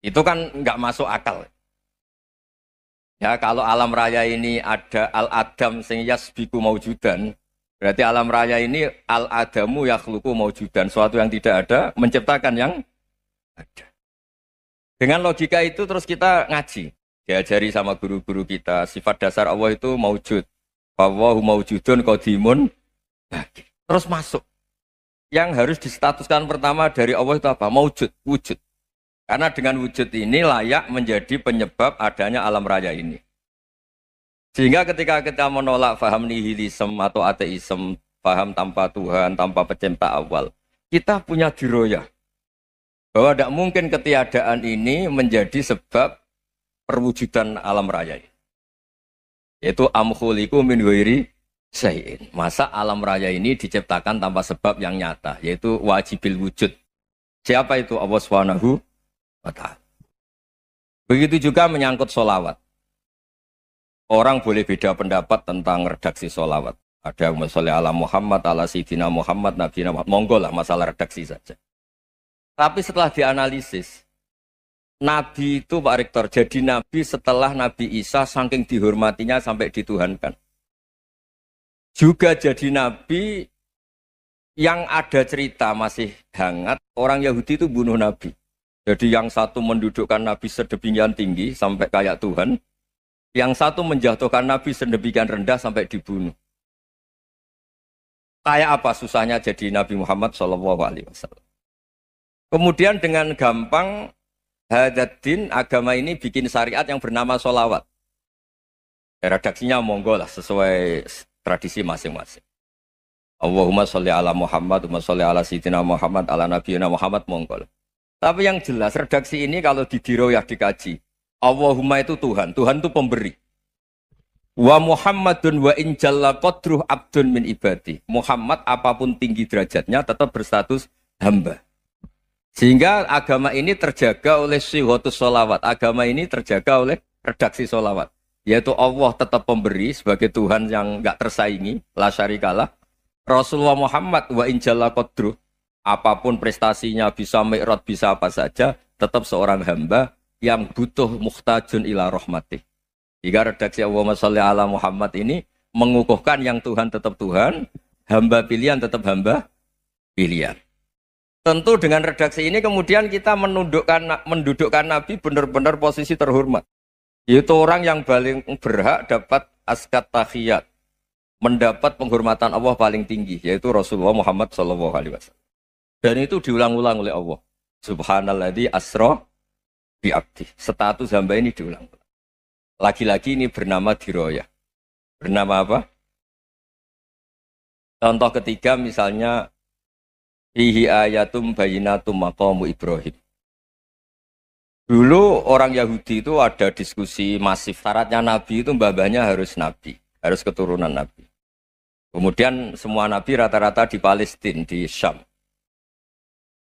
Itu kan nggak masuk akal. Ya kalau alam raya ini ada al-adam sing yasbiku maujudan, berarti alam raya ini al-adamu yakhluqu maujudan, suatu yang tidak ada menciptakan yang ada. Dengan logika itu terus kita ngaji, diajari sama guru-guru kita, sifat dasar Allah itu maujud. Wallahu maujudun qadimun baqi. Terus masuk. Yang harus distatuskan pertama dari Allah itu apa? Maujud, wujud. Karena dengan wujud ini layak menjadi penyebab adanya alam raya ini. Sehingga ketika kita menolak faham nihilisme atau ateisme, faham tanpa Tuhan, tanpa pencipta awal, kita punya diroyah. Bahwa tidak mungkin ketiadaan ini menjadi sebab perwujudan alam raya ini. Yaitu amkhuliku min ghairi syai'in. Masa alam raya ini diciptakan tanpa sebab yang nyata, yaitu wajibil wujud. Siapa itu? Allah Subhanahu wa ta'ala. Begitu juga menyangkut sholawat. Orang boleh beda pendapat tentang redaksi sholawat. Ada sholli ala Muhammad, ala Sayyidina Muhammad, Nabi Muhammad. Monggo lah masalah redaksi saja. Tapi setelah dianalisis, Nabi itu Pak Rektor jadi Nabi setelah Nabi Isa saking dihormatinya sampai dituhankan. Juga jadi Nabi yang ada cerita masih hangat, orang Yahudi itu bunuh Nabi. Jadi yang satu mendudukkan Nabi sedemikian tinggi sampai kayak Tuhan, yang satu menjatuhkan Nabi sedemikian rendah sampai dibunuh. Kayak apa susahnya jadi Nabi Muhammad SAW. Kemudian dengan gampang Hadaddin agama ini bikin syariat yang bernama sholawat. Redaksinya monggo lah sesuai tradisi masing-masing. Allahumma sholli ala Muhammad, Allahumma sholli ala Sayyidina Muhammad, ala Nabiyina Muhammad, monggo lah. Tapi yang jelas redaksi ini kalau didiroyah dikaji, Allahumma itu Tuhan, Tuhan itu pemberi. Wa Muhammadun wa in jalla qadruh abdun min ibadi. Muhammad apapun tinggi derajatnya tetap berstatus hamba. Sehingga agama ini terjaga oleh syihotus sholawat. Agama ini terjaga oleh redaksi sholawat. Yaitu Allah tetap pemberi sebagai Tuhan yang enggak tersaingi. La syarikalah. Rasulullah Muhammad wa injalla qadruh. Apapun prestasinya bisa mi'rad, bisa apa saja. Tetap seorang hamba yang butuh muhtajun ila rahmatih. Jika redaksi Allahumma sholli ala Muhammad ini mengukuhkan yang Tuhan tetap Tuhan. Hamba pilihan tetap hamba pilihan. Tentu dengan redaksi ini kemudian kita mendudukkan Nabi benar-benar posisi terhormat. Yaitu orang yang paling berhak dapat askat tahiyat. Mendapat penghormatan Allah paling tinggi. Yaitu Rasulullah Muhammad SAW. Dan itu diulang-ulang oleh Allah. Subhanalladzi asra bi'abdi. Status hamba ini diulang-ulang. Lagi-lagi ini bernama diroyah. Bernama apa? Contoh ketiga misalnya fihi ayatum bayinatum maqamu Ibrahim. Dulu orang Yahudi itu ada diskusi masif. Syaratnya Nabi itu mbah-mbahnya harus Nabi. Harus keturunan Nabi. Kemudian semua Nabi rata-rata di Palestina, di Syam.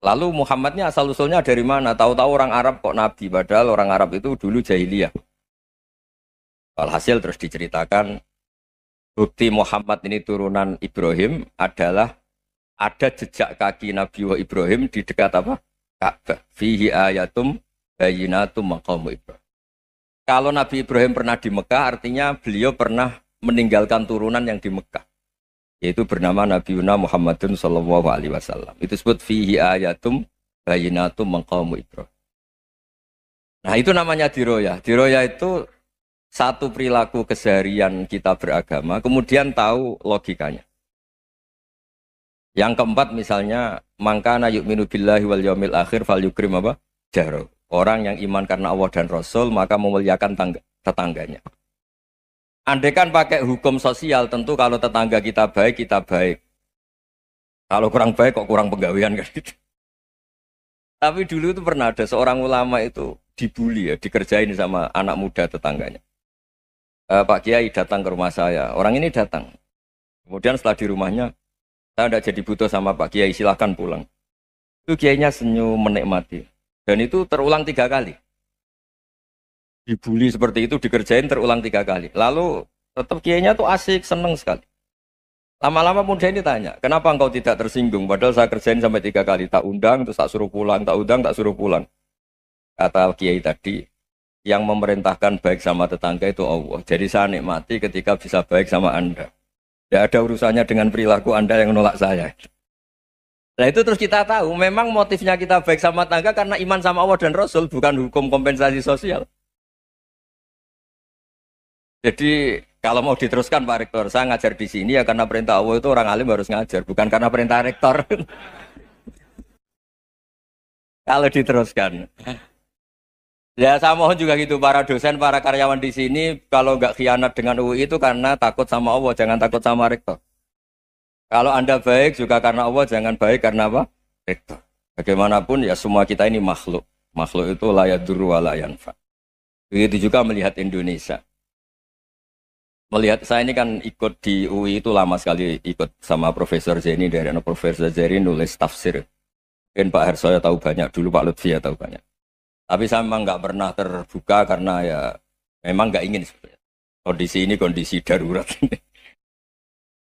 Lalu Muhammadnya asal-usulnya dari mana? Tahu-tahu orang Arab kok Nabi. Padahal orang Arab itu dulu jahiliyah. Alhasil terus diceritakan bukti Muhammad ini turunan Ibrahim adalah ada jejak kaki Nabi Ibrahim di dekat apa? Ka'bah. Fihi ayatum bayinatum maqamu Ibrahim. Kalau Nabi Ibrahim pernah di Mekah, artinya beliau pernah meninggalkan turunan yang di Mekah. Yaitu bernama Nabiuna Muhammadun sallallahu alaihi wasallam. Itu disebut fihi ayatum bayinatum maqamu Ibrahim. Nah, itu namanya diroyah. Diroyah itu satu perilaku keseharian kita beragama, kemudian tahu logikanya. Yang keempat misalnya mangkana yu'minu billahi wal yaumil akhir fal yukrim apa? Jaro. Orang yang iman karena Allah dan Rasul maka memuliakan tetangganya. Andaikan pakai hukum sosial tentu kalau tetangga kita baik, kita baik. Kalau kurang baik kok kurang penggawean kan gitu. Tapi dulu itu pernah ada seorang ulama itu dibully ya, dikerjain sama anak muda tetangganya. Pak Kiai datang ke rumah saya. Orang ini datang. Kemudian setelah di rumahnya, saya tidak jadi butuh sama Pak Kiai, silahkan pulang. Itu Kiainya senyum menikmati. Dan itu terulang 3 kali. Dibully seperti itu, dikerjain terulang 3 kali. Lalu tetap Kiainya tuh asik, seneng sekali. Lama-lama muda ini tanya, kenapa engkau tidak tersinggung? Padahal saya kerjain sampai 3 kali. Tak undang, terus tak suruh pulang, tak undang, tak suruh pulang. Kata Kiai tadi, yang memerintahkan baik sama tetangga itu Allah. Jadi saya nikmati ketika bisa baik sama Anda. Tidak ada urusannya dengan perilaku Anda yang nolak saya. Nah itu terus kita tahu, memang motifnya kita baik sama tetangga karena iman sama Allah dan Rasul, bukan hukum kompensasi sosial. Jadi kalau mau diteruskan Pak Rektor, saya ngajar di sini ya karena perintah Allah itu orang alim harus ngajar, bukan karena perintah Rektor. Kalau diteruskan. Ya saya mohon juga gitu para dosen, para karyawan di sini kalau nggak khianat dengan UI itu karena takut sama Allah, jangan takut sama rektor. Kalau Anda baik juga karena Allah, jangan baik karena apa? Rektor. Bagaimanapun ya semua kita ini makhluk. Makhluk itu la yadurru wa la yanfa. Begitu juga melihat Indonesia. Melihat saya ini kan ikut di UI itu lama sekali ikut sama Profesor Zeni dari Profesor Zeni nulis tafsir. Mungkin Pak Hersoyo tahu banyak, dulu Pak Lutfi ya tahu banyak. Tapi saya memang nggak pernah terbuka karena ya memang nggak ingin sebenarnya. Kondisi ini kondisi darurat.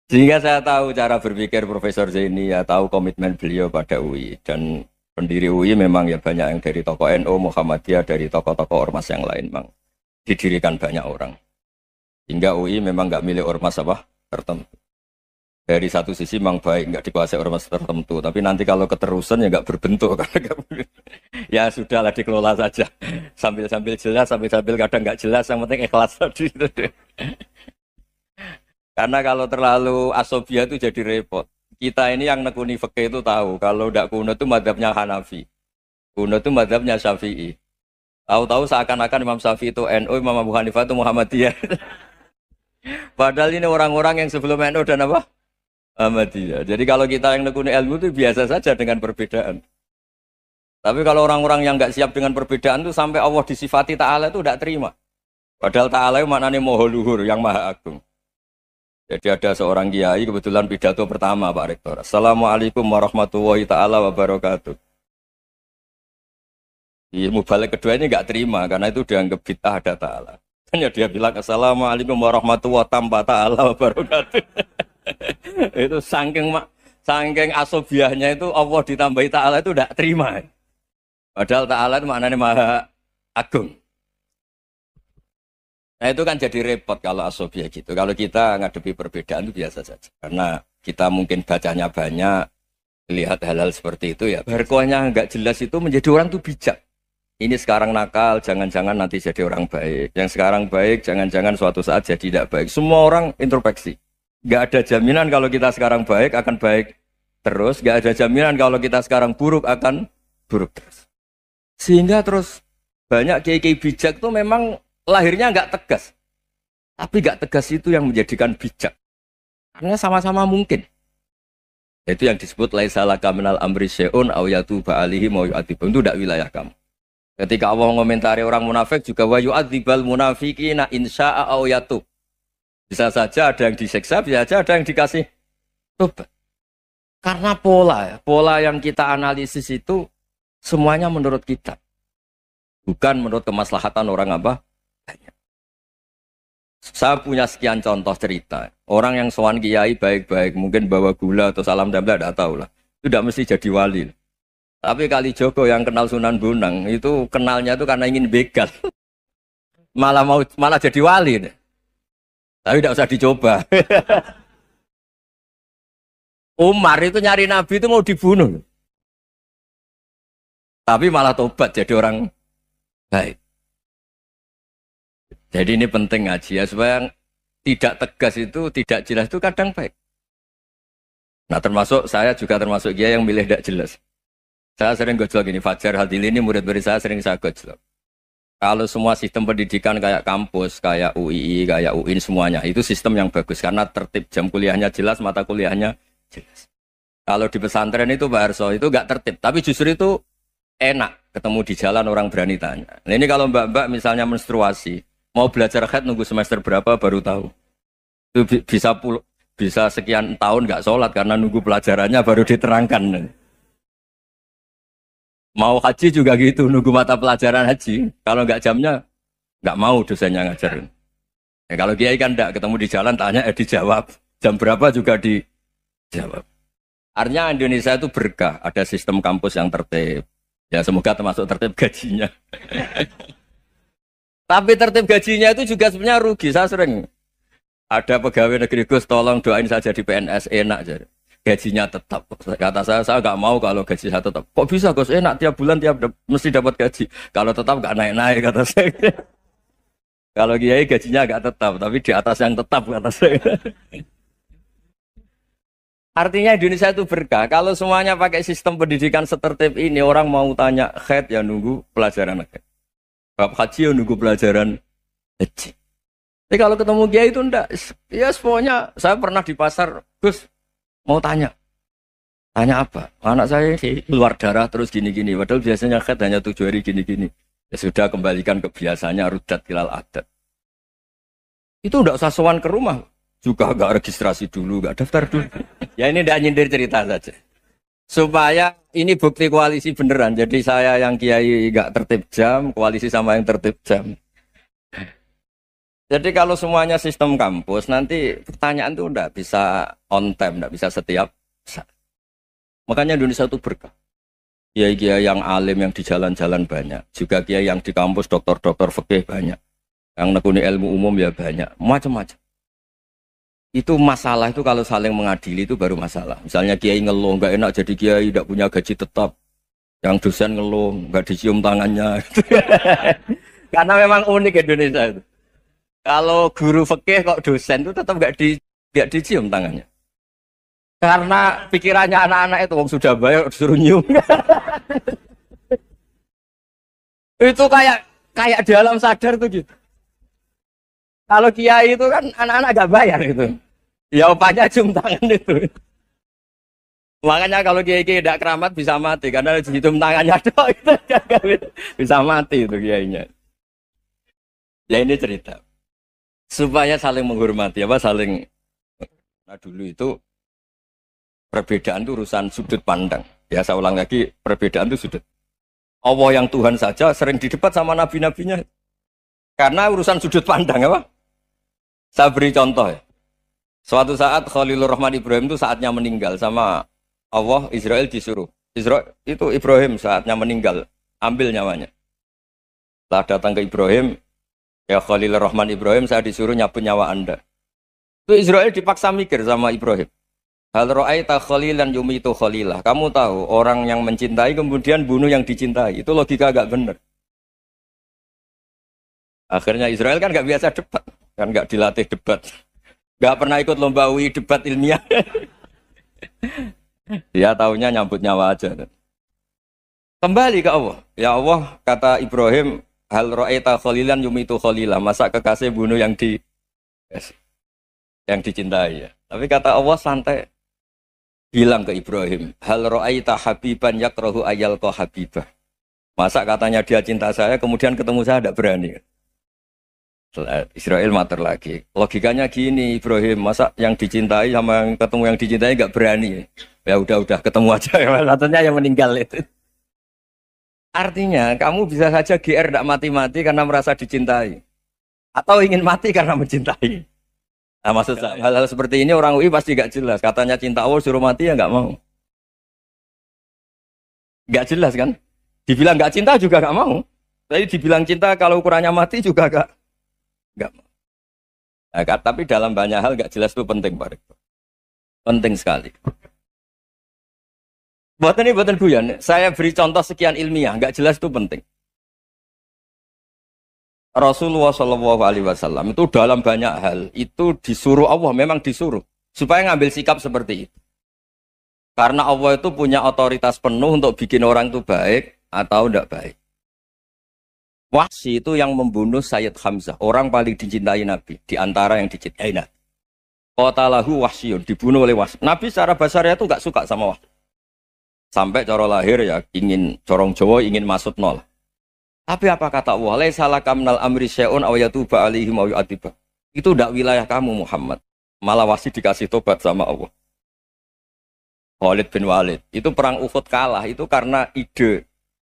Sehingga saya tahu cara berpikir Profesor Zaini, ya tahu komitmen beliau pada UI. Dan pendiri UI memang ya banyak yang dari tokoh NU, Muhammadiyah, dari tokoh-tokoh ormas yang lain memang didirikan banyak orang. Hingga UI memang nggak milik ormas apa tertentu. Dari satu sisi memang baik, nggak dikuasai ormas tertentu. Tapi nanti kalau keterusan ya nggak berbentuk. Ya sudahlah dikelola saja. Sambil-sambil jelas, sambil-sambil kadang nggak jelas. Yang penting ikhlas tadi. Karena kalau terlalu asobia itu jadi repot. Kita ini yang nekuni fikih itu tahu. Kalau nggak kuno itu madhabnya Hanafi. Kuno itu madhabnya Syafi'i. Tahu-tahu seakan-akan Imam Syafi'i itu NU, Imam Abu Hanifah itu Muhammadiyah. Padahal ini orang-orang yang sebelum NU dan apa? Ahmadiyah. Jadi kalau kita yang nekuni ilmu itu biasa saja dengan perbedaan. Tapi kalau orang-orang yang nggak siap dengan perbedaan itu sampai Allah disifati Ta'ala itu tidak terima. Padahal Ta'ala itu maknanya Maha Luhur, yang Maha Agung. Jadi ada seorang kiai kebetulan pidato pertama Pak Rektor. Assalamualaikum warahmatullahi ta'ala wabarakatuh. Ilmu balik kedua ini nggak terima karena itu dianggap bid'ah ada Ta'ala. Hanya dia bilang Assalamualaikum warahmatullahi ta'ala wabarakatuh. Itu saking asobiahnya itu Allah ditambahi Ta'ala itu tidak terima. Padahal Ta'ala itu maknanya Maha Agung. Nah itu kan jadi repot kalau asobiah gitu. Kalau kita ngadepi perbedaan itu biasa saja. Karena kita mungkin bacanya banyak, lihat hal-hal seperti itu ya. Berkohnya nggak jelas itu menjadi orang tuh bijak. Ini sekarang nakal, jangan-jangan nanti jadi orang baik. Yang sekarang baik, jangan-jangan suatu saat jadi tidak baik. Semua orang introspeksi. Nggak ada jaminan kalau kita sekarang baik akan baik terus. Nggak ada jaminan kalau kita sekarang buruk akan buruk terus. Sehingga terus banyak kiai-kiai bijak itu memang lahirnya nggak tegas. Tapi nggak tegas itu yang menjadikan bijak. Karena sama-sama mungkin. Itu yang disebut laisa laka minal amri syai'un aw yatuba alihi mau yu'adzibum. Itu tidak wilayah kamu. Ketika Allah mengomentari orang munafik juga wa yu'adzibal munafiqina insya'a aw yatub. Bisa saja ada yang disiksa, bisa saja ada yang dikasih tobat. Karena pola yang kita analisis itu semuanya menurut kita. Bukan menurut kemaslahatan orang apa? Saya punya sekian contoh cerita. Orang yang sowan kiai baik-baik, mungkin bawa gula atau salam damla, tidak tahu lah. Itu tidak mesti jadi wali. Tapi Kalijogo yang kenal Sunan Bonang, itu kenalnya itu karena ingin begal. Malah jadi wali. Tapi tidak usah dicoba. Umar itu nyari Nabi itu mau dibunuh. Tapi malah tobat jadi orang baik. Jadi ini penting ngaji ya, supaya tidak tegas itu, tidak jelas itu kadang baik. Nah termasuk saya juga termasuk dia yang milih tidak jelas. Saya sering gojlok gini, Fajar Hadili ini murid-murid saya sering saya gojlok. Kalau semua sistem pendidikan kayak kampus, kayak UII, kayak UIN semuanya, itu sistem yang bagus karena tertib, jam kuliahnya jelas, mata kuliahnya jelas. Kalau di pesantren itu Pak Arso itu nggak tertib, tapi justru itu enak ketemu di jalan orang berani tanya. Nah, ini kalau mbak-mbak misalnya menstruasi, mau belajar haid nunggu semester berapa baru tahu. Itu bisa sekian tahun nggak sholat karena nunggu pelajarannya baru diterangkan. Mau haji juga gitu, nunggu mata pelajaran haji. Kalau nggak jamnya, nggak mau dosennya ngajarin. Ya, kalau kiai kan nggak ketemu di jalan, tanya dijawab. Jam berapa juga dijawab. Artinya Indonesia itu berkah, ada sistem kampus yang tertib. Ya semoga termasuk tertib gajinya. Tapi tertib gajinya itu juga sebenarnya rugi. Saya sering ada pegawai negeri Gus, tolong doain saja di PNS enak jadi. Gajinya tetap. Kata saya nggak mau kalau gaji saya tetap. Kok bisa Gus enak tiap bulan mesti dapat gaji. Kalau tetap nggak naik-naik kata saya. Kalau kiai gajinya nggak tetap, tapi di atas yang tetap kata saya. Artinya Indonesia itu berkah. Kalau semuanya pakai sistem pendidikan setertib ini, orang mau tanya khaid ya nunggu pelajaran khaid. Bab haji ya nunggu pelajaran haji. Tapi kalau ketemu kiai itu enggak. Ya pokoknya saya pernah di pasar, Gus mau tanya. Tanya apa? Anak saya keluar darah terus gini-gini. Padahal biasanya khaid hanya 7 hari gini-gini. Ya sudah kembalikan ke biasanya rudat hilal adat. Itu enggak usah sowan ke rumah. Juga enggak registrasi dulu, enggak daftar dulu. Ya ini enggak nyindir cerita saja. Supaya ini bukti koalisi beneran. Jadi saya yang kiai enggak tertib jam, koalisi sama yang tertib jam. Jadi kalau semuanya sistem kampus, nanti pertanyaan itu enggak bisa on time, enggak bisa setiap saat. Makanya Indonesia itu berkah. Kiai-kiai yang alim yang di jalan-jalan banyak. Juga kiai yang di kampus dokter-dokter fikih banyak. Yang nekuni ilmu umum ya banyak. Macam-macam. Itu masalah itu kalau saling mengadili itu baru masalah. Misalnya kiai ngeluh, nggak enak jadi kiai, tidak punya gaji tetap. Yang dosen ngeluh, nggak dicium tangannya. Karena memang unik Indonesia itu. Kalau guru fikih kok dosen itu tetap nggak dicium tangannya. Karena pikirannya anak-anak itu, wong sudah bayar disuruh nyium. Itu kayak di alam sadar tuh gitu. Kalau kiai itu kan anak-anak gak bayar gitu. Ya opanya cium tangan itu. Makanya kalau kiai tidak keramat bisa mati karena cium tangannya doang itu bisa mati itu kiainya. Ya ini cerita supaya saling menghormati saling. Nah dulu itu perbedaan itu urusan sudut pandang. Ya saya ulang lagi perbedaan itu sudut. Allah yang Tuhan saja sering didebat sama nabi-nabinya karena urusan sudut pandang apa? Saya beri contoh ya. Suatu saat Khalilur Rahman Ibrahim itu saatnya meninggal sama Allah, Israel disuruh. Israel itu Ibrahim saatnya meninggal, ambil nyawanya. Setelah datang ke Ibrahim, ya Khalilur Rahman Ibrahim saya disuruh nyabut nyawa Anda. Itu Israel dipaksa mikir sama Ibrahim. Hal ra'aita khalilan yumitu khalilah. Kamu tahu orang yang mencintai kemudian bunuh yang dicintai. Itu logika agak benar. Akhirnya Israel kan nggak biasa debat. Kan nggak dilatih debat, nggak pernah ikut lomba UI debat ilmiah. Dia taunya nyambut nyawa aja. Kembali ke Allah. Ya Allah, kata Ibrahim, hal ra'aita khalilan yumitu khalilah. Masa kekasih bunuh yang dicintai ya. Tapi kata Allah santai. Bilang ke Ibrahim, hal ra'aita habiban yakrahu ayyalqa habibah. Masa katanya dia cinta saya, kemudian ketemu saya tidak berani. Israel mater lagi. Logikanya gini, Ibrahim, masa yang dicintai sama yang ketemu yang dicintai nggak berani? Ya udah ketemu aja. Katanya yang meninggal itu. Artinya kamu bisa saja GR tidak mati-mati karena merasa dicintai, atau ingin mati karena mencintai. Nah, maksud saya hal-hal seperti ini orang UI pasti nggak jelas. Katanya cinta Allah suruh mati ya nggak mau. Nggak jelas kan? Dibilang nggak cinta juga nggak mau. Tapi dibilang cinta kalau ukurannya mati juga nggak mau. Nah, tapi dalam banyak hal nggak jelas itu penting, Pak. Penting sekali. Buatan guyon. Saya beri contoh sekian ilmiah, nggak jelas itu penting. Rasulullah SAW itu dalam banyak hal itu disuruh Allah, memang disuruh supaya ngambil sikap seperti itu. Karena Allah itu punya otoritas penuh untuk bikin orang itu baik atau tidak baik. Wahsy itu yang membunuh Sayyid Hamzah, orang paling dicintai Nabi, di antara yang dicintai Nabi. Qatalahu Wahsyun, dibunuh oleh Wahsy. Nabi secara basarnya itu nggak suka sama Wahsy. Sampai cara lahir ya ingin corong Jawa ingin masuk nol. Tapi apa kata Allah? Laisa laka minal amri syai'un aw yatuba alaihim aw yu'adzibah. Itu tidak wilayah kamu Muhammad. Malah Wahsy dikasih tobat sama Allah. Khalid bin Walid, itu perang Uhud kalah itu karena ide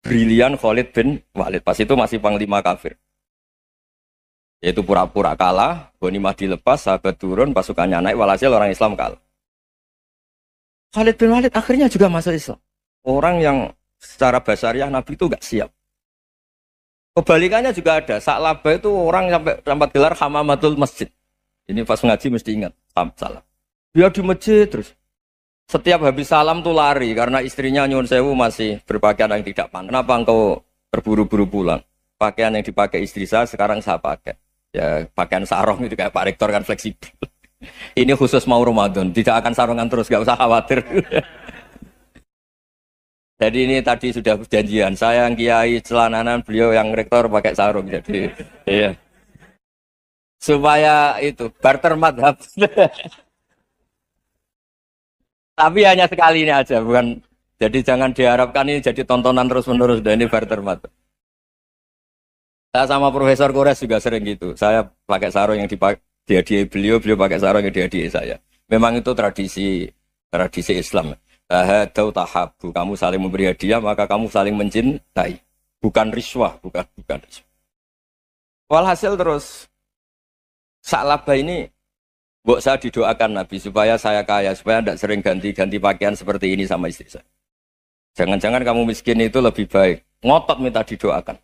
brilian Khalid bin Walid. Pas itu masih panglima kafir. Yaitu pura-pura kalah, ghanimah dilepas, sahabat turun, pasukannya naik, walhasil orang Islam kalah. Khalid bin Walid akhirnya juga masuk Islam. Orang yang secara basariah Nabi itu nggak siap. Kebalikannya juga ada. Sa'labah itu orang sampai tempat gelar hamamatul masjid. Ini pas ngaji mesti ingat. Salah. Dia di masjid terus. Setiap habis salam tuh lari karena istrinya nyuwun sewu masih berpakaian yang tidak pantas. Kenapa engkau terburu-buru pulang? Pakaian yang dipakai istri saya sekarang saya pakai. Ya pakaian sarung itu kayak Pak Rektor kan fleksibel. Ini khusus mau Ramadan, tidak akan sarungan terus, gak usah khawatir. Jadi ini tadi sudah perjanjian. Saya yang kiai celananan, beliau yang rektor pakai sarung. Jadi iya. Supaya itu barter madhab. Tapi hanya sekali ini aja, bukan. Jadi jangan diharapkan ini jadi tontonan terus-menerus. Dan ini barter madhab. Saya sama Profesor Kores juga sering gitu. Saya pakai sarung yang dihadiahi beliau, beliau pakai sarung yang dihadiahi saya. Memang itu tradisi Islam. Tahadau tahabu, kamu saling memberi hadiah maka kamu saling mencintai. Bukan riswah, bukan riswah. Walhasil terus Sa'labah ini mbok saya didoakan Nabi supaya saya kaya, supaya tidak sering ganti-ganti pakaian seperti ini sama istri saya. Jangan-jangan kamu miskin itu lebih baik. Ngotot minta didoakan.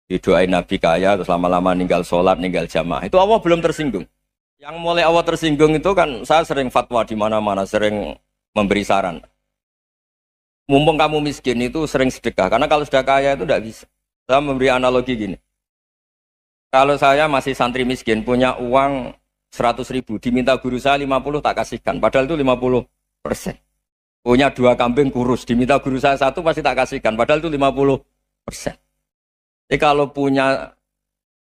Didoain Nabi kaya terus lama-lama ninggal sholat, ninggal jamaah. Itu Allah belum tersinggung. Yang mulai Allah tersinggung itu kan saya sering fatwa di mana-mana, sering memberi saran. Mumpung kamu miskin itu sering sedekah. Karena kalau sudah kaya itu tidak bisa. Saya memberi analogi gini. Kalau saya masih santri miskin, punya uang 100.000, diminta guru saya 50 tak kasihkan. Padahal itu 50%. Punya 2 kambing kurus, diminta guru saya 1 pasti tak kasihkan. Padahal itu 50%. Jadi kalau punya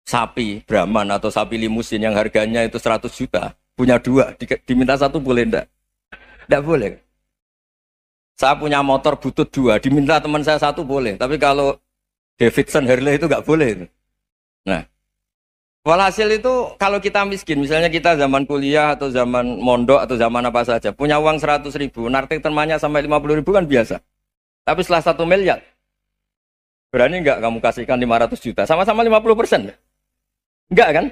sapi Brahman atau sapi limusin yang harganya itu 100 juta, punya 2, diminta 1 boleh enggak? Enggak boleh. Saya punya motor butut 2, diminta teman saya 1 boleh. Tapi kalau Davidson Harley itu enggak boleh. Nah, walhasil itu kalau kita miskin, misalnya kita zaman kuliah atau zaman mondok atau zaman apa saja, punya uang 100.000, nartik temannya sampai 50.000 kan biasa. Tapi setelah 1 miliar, berani enggak kamu kasihkan 500 juta? Sama-sama 50%. Enggak kan?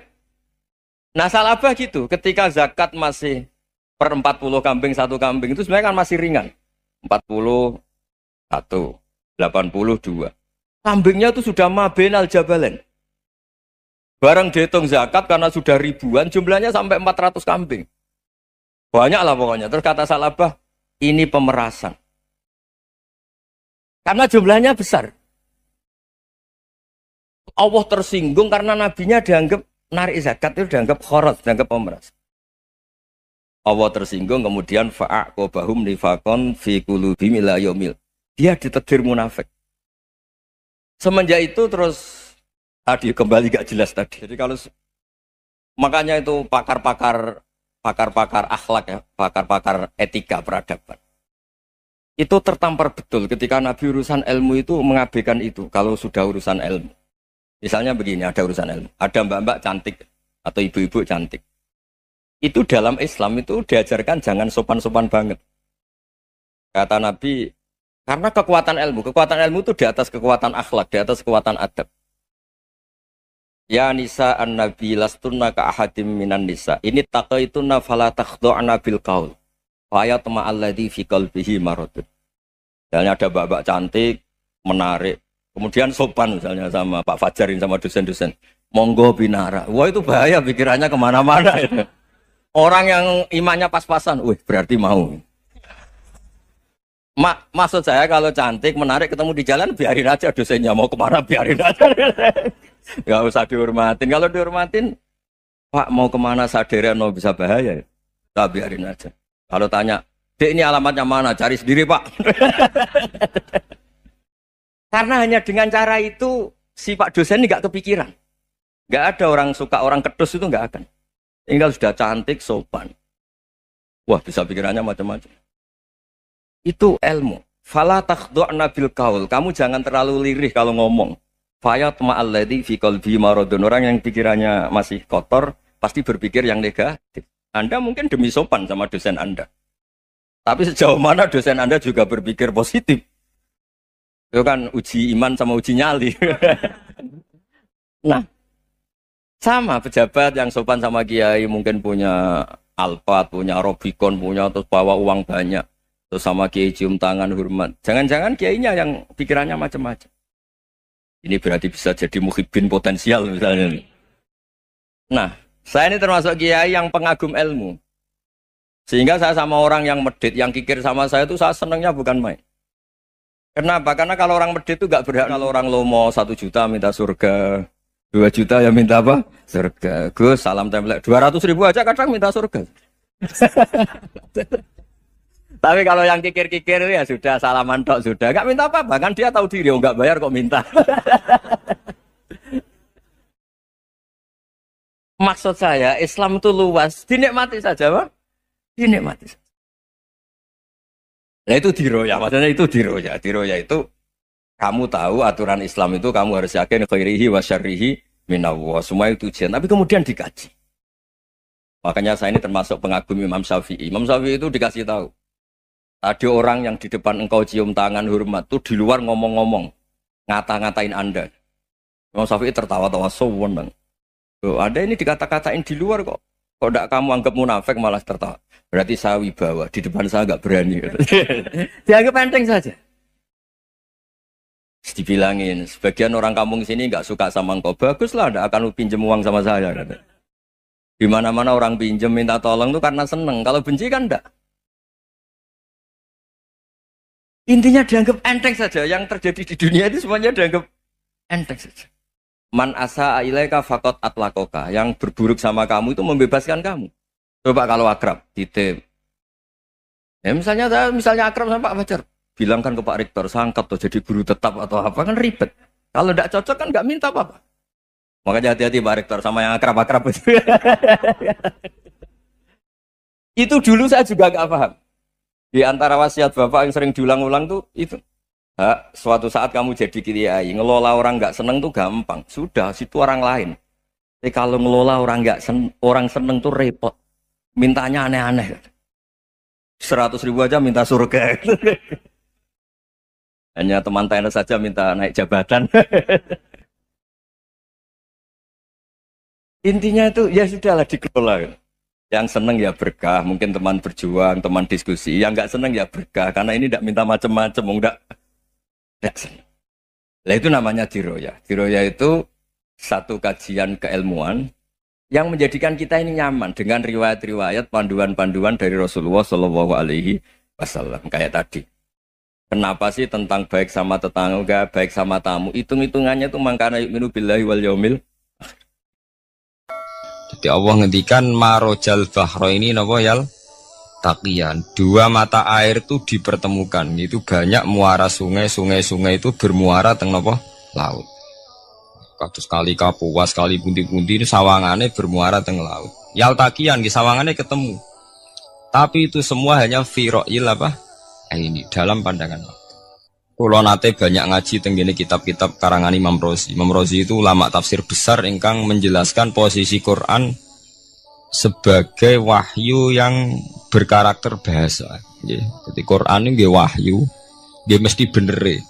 Nah Sa'labah gitu, ketika zakat masih per 40 kambing, 1 kambing, itu sebenarnya kan masih ringan. 41, 82. Kambingnya itu sudah mabenal jabalen. Barang dihitung zakat karena sudah ribuan, jumlahnya sampai 400 kambing. Banyak lah pokoknya. Terus kata Sa'labah, ini pemerasan. Karena jumlahnya besar. Allah tersinggung karena nabinya dianggap narik zakat itu dianggap khorat, dianggap pemeras. Allah tersinggung kemudian fa'aqobahum nifakon fi qulubihim ila yaumil. Dia ditegur munafik. Semenjak itu terus tadi kembali gak jelas tadi. Jadi kalau makanya itu pakar-pakar akhlak ya, pakar-pakar etika peradaban. Itu tertampar betul ketika Nabi urusan ilmu itu mengabaikan itu kalau sudah urusan ilmu. Misalnya begini, ada urusan ilmu, ada mbak-mbak cantik atau ibu-ibu cantik. Itu dalam Islam itu diajarkan jangan sopan-sopan banget. Kata Nabi, karena kekuatan ilmu itu di atas kekuatan akhlak, di atas kekuatan adab. Ya nisa an-nabi lastunna ka ahadim minan nisa. Ini taqaitunna fala takhdu'na bil qaul. Fa yatma alladhi fi qalbihi maradun. Misalnya ada mbak-mbak cantik, menarik, kemudian sopan misalnya sama Pak Fajarin sama dosen-dosen. Monggo binara. Wah itu bahaya pikirannya kemana-mana itu. Orang yang imannya pas-pasan, berarti mau. Maksud saya kalau cantik, menarik, ketemu di jalan, biarin aja dosennya. Mau kemana, biarin aja. Gak usah dihormatin. Kalau dihormatin, Pak mau kemana sadereno bisa bahaya. Nah, biarin aja. Kalau tanya, Dek ini alamatnya mana? Cari sendiri Pak. Karena hanya dengan cara itu, si Pak dosen ini gak kepikiran. Gak ada orang suka orang kedus itu gak akan. Tinggal sudah cantik, sopan. Wah, bisa pikirannya macam-macam. Itu ilmu. Fala takhdu'na bil qaul. Kamu jangan terlalu lirih kalau ngomong. Fayat ma'alladzi fi qalbi maradun. Orang yang pikirannya masih kotor pasti berpikir yang negatif. Anda mungkin demi sopan sama dosen Anda. Tapi sejauh mana dosen Anda juga berpikir positif. Itu kan uji iman sama uji nyali. Nah, sama pejabat yang sopan sama kiai mungkin punya Alphard, punya Robicon, punya terus bawa uang banyak. Terus sama kiai cium tangan hormat. Jangan-jangan kiainya yang pikirannya macam-macam. Ini berarti bisa jadi muhibbin potensial misalnya. Nah, saya ini termasuk kiai yang pengagum ilmu. Sehingga saya sama orang yang medit, yang kikir sama saya itu saya senangnya bukan main. Kenapa? Karena kalau orang medit itu gak berhak. Kalau orang lomo 1 juta minta surga, 2 juta ya minta apa? Surga. Gus, salam template. 200.000 aja kadang minta surga. Tapi kalau yang kikir-kikir ya sudah salaman tok sudah. Gak minta apa-apa. Kan dia tahu diri, oh gak bayar kok minta. Maksud saya, Islam itu luas. Dinikmati saja, Pak. Dinikmati saja. Nah itu diroya, maksudnya itu diroya. Diroya itu, kamu tahu aturan Islam itu kamu harus yakin khairihi wa syarrihi minallah. Semua itu ujian. Tapi kemudian dikaji. Makanya saya ini termasuk pengagum Imam Syafi'i. Imam Syafi'i itu dikasih tahu. Ada orang yang di depan engkau cium tangan hormat tuh di luar ngomong-ngomong, ngata-ngatain Anda. Imam Syafi'i tertawa-tawa sewenang. Tuh, ada ini dikata-katain di luar kok. Kok tidak kamu anggap munafik malah tertawa. Berarti saya wibawa, di depan saya nggak berani. Dianggap enteng saja. Dibilangin, sebagian orang kampung sini nggak suka sama engkau. Baguslah, tidak akan pinjam uang sama saya. Di mana-mana orang pinjam minta tolong tuh karena seneng. Kalau benci kan enggak. Intinya dianggap enteng saja. Yang terjadi di dunia itu semuanya dianggap enteng saja. Man asa ilaika faqat atlakoka. Yang berburuk sama kamu itu membebaskan kamu. Coba kalau akrab, titip. Ya misalnya akrab sama Pak Fajar. Bilangkan ke Pak Rektor, sangkap tuh jadi guru tetap atau apa, kan ribet. Kalau tidak cocok kan nggak minta apa-apa. Makanya hati-hati Pak Rektor sama yang akrab-akrab itu. Itu dulu saya juga nggak paham. Di antara wasiat Bapak yang sering diulang-ulang tuh itu. Suatu saat kamu jadi kiai, ngelola orang nggak seneng tuh gampang. Sudah, situ orang lain. Tapi kalau ngelola orang nggak orang seneng tuh repot. Mintanya aneh-aneh. 100.000 aja minta surga. Hanya teman tenis saja minta naik jabatan. Intinya itu ya sudahlah dikelola. Yang seneng ya berkah, mungkin teman berjuang, teman diskusi. Yang nggak seneng ya berkah, karena ini tidak minta macam-macam, enggak seneng. Nah itu namanya diroya. Diroya itu satu kajian keilmuan yang menjadikan kita ini nyaman dengan riwayat-riwayat panduan-panduan dari Rasulullah Shallallahu Alaihi Wasallam kayak tadi. Kenapa sih tentang baik sama tetangga, baik sama tamu? Hitung-hitungannya itu mangkana yu'minu billahi wal yaumil. Jadi Allah ngendikan marojal bahro ini napa yal taqiyan. 2 mata air itu dipertemukan. Itu banyak muara sungai itu bermuara teng napa laut. Kados kali Kapuas, kali pundi-pundi ini sawangannya bermuara teng laut. Yal taqiyan di sawangannya ketemu. Tapi itu semua hanya firoil apa? Ini dalam pandangan Allah. Kulo nate banyak ngaji tenggene kitab-kitab karangan Imam Rozi. Imam Rozi itu ulama tafsir besar ingkang menjelaskan posisi Quran sebagai wahyu yang berkarakter bahasa. Jadi Quran ini wahyu, dia mesti bener.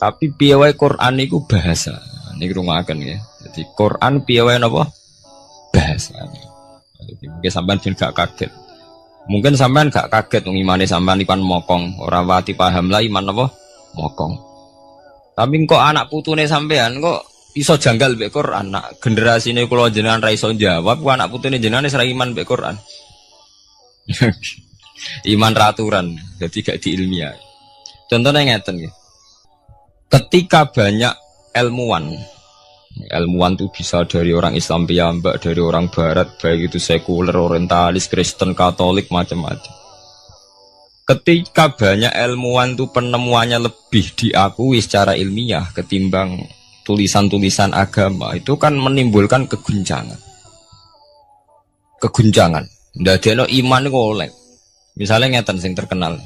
Tapi piye wae Quran itu bahasa. Ini rungaken ya. Jadi Quran piye wae napa? Bahasa. Jadi mungkin sampean ben gak kaget. Mungkin sampean gak kaget wong imane sampean ikan mokong, ora wati paham lah iman apa? Mokong. Tapi kok anak putune sampean kok iso janggal mbek Quran. Nak generasine kula jenengan ra iso jawab, kok anak putune jenengan wis ra iman mbek Quran. Iman raturan, jadi gak diilmiah. Contohnya ngeten nggih. Ketika banyak ilmuwan itu bisa dari orang Islam piyambak, dari orang Barat, baik itu sekuler, orientalis, Kristen, Katolik, macam-macam. Ketika banyak ilmuwan itu penemuannya lebih diakui secara ilmiah ketimbang tulisan-tulisan agama, itu kan menimbulkan keguncangan. Ndadekno iman iku oleh. Misalnya ngeten sing terkenal.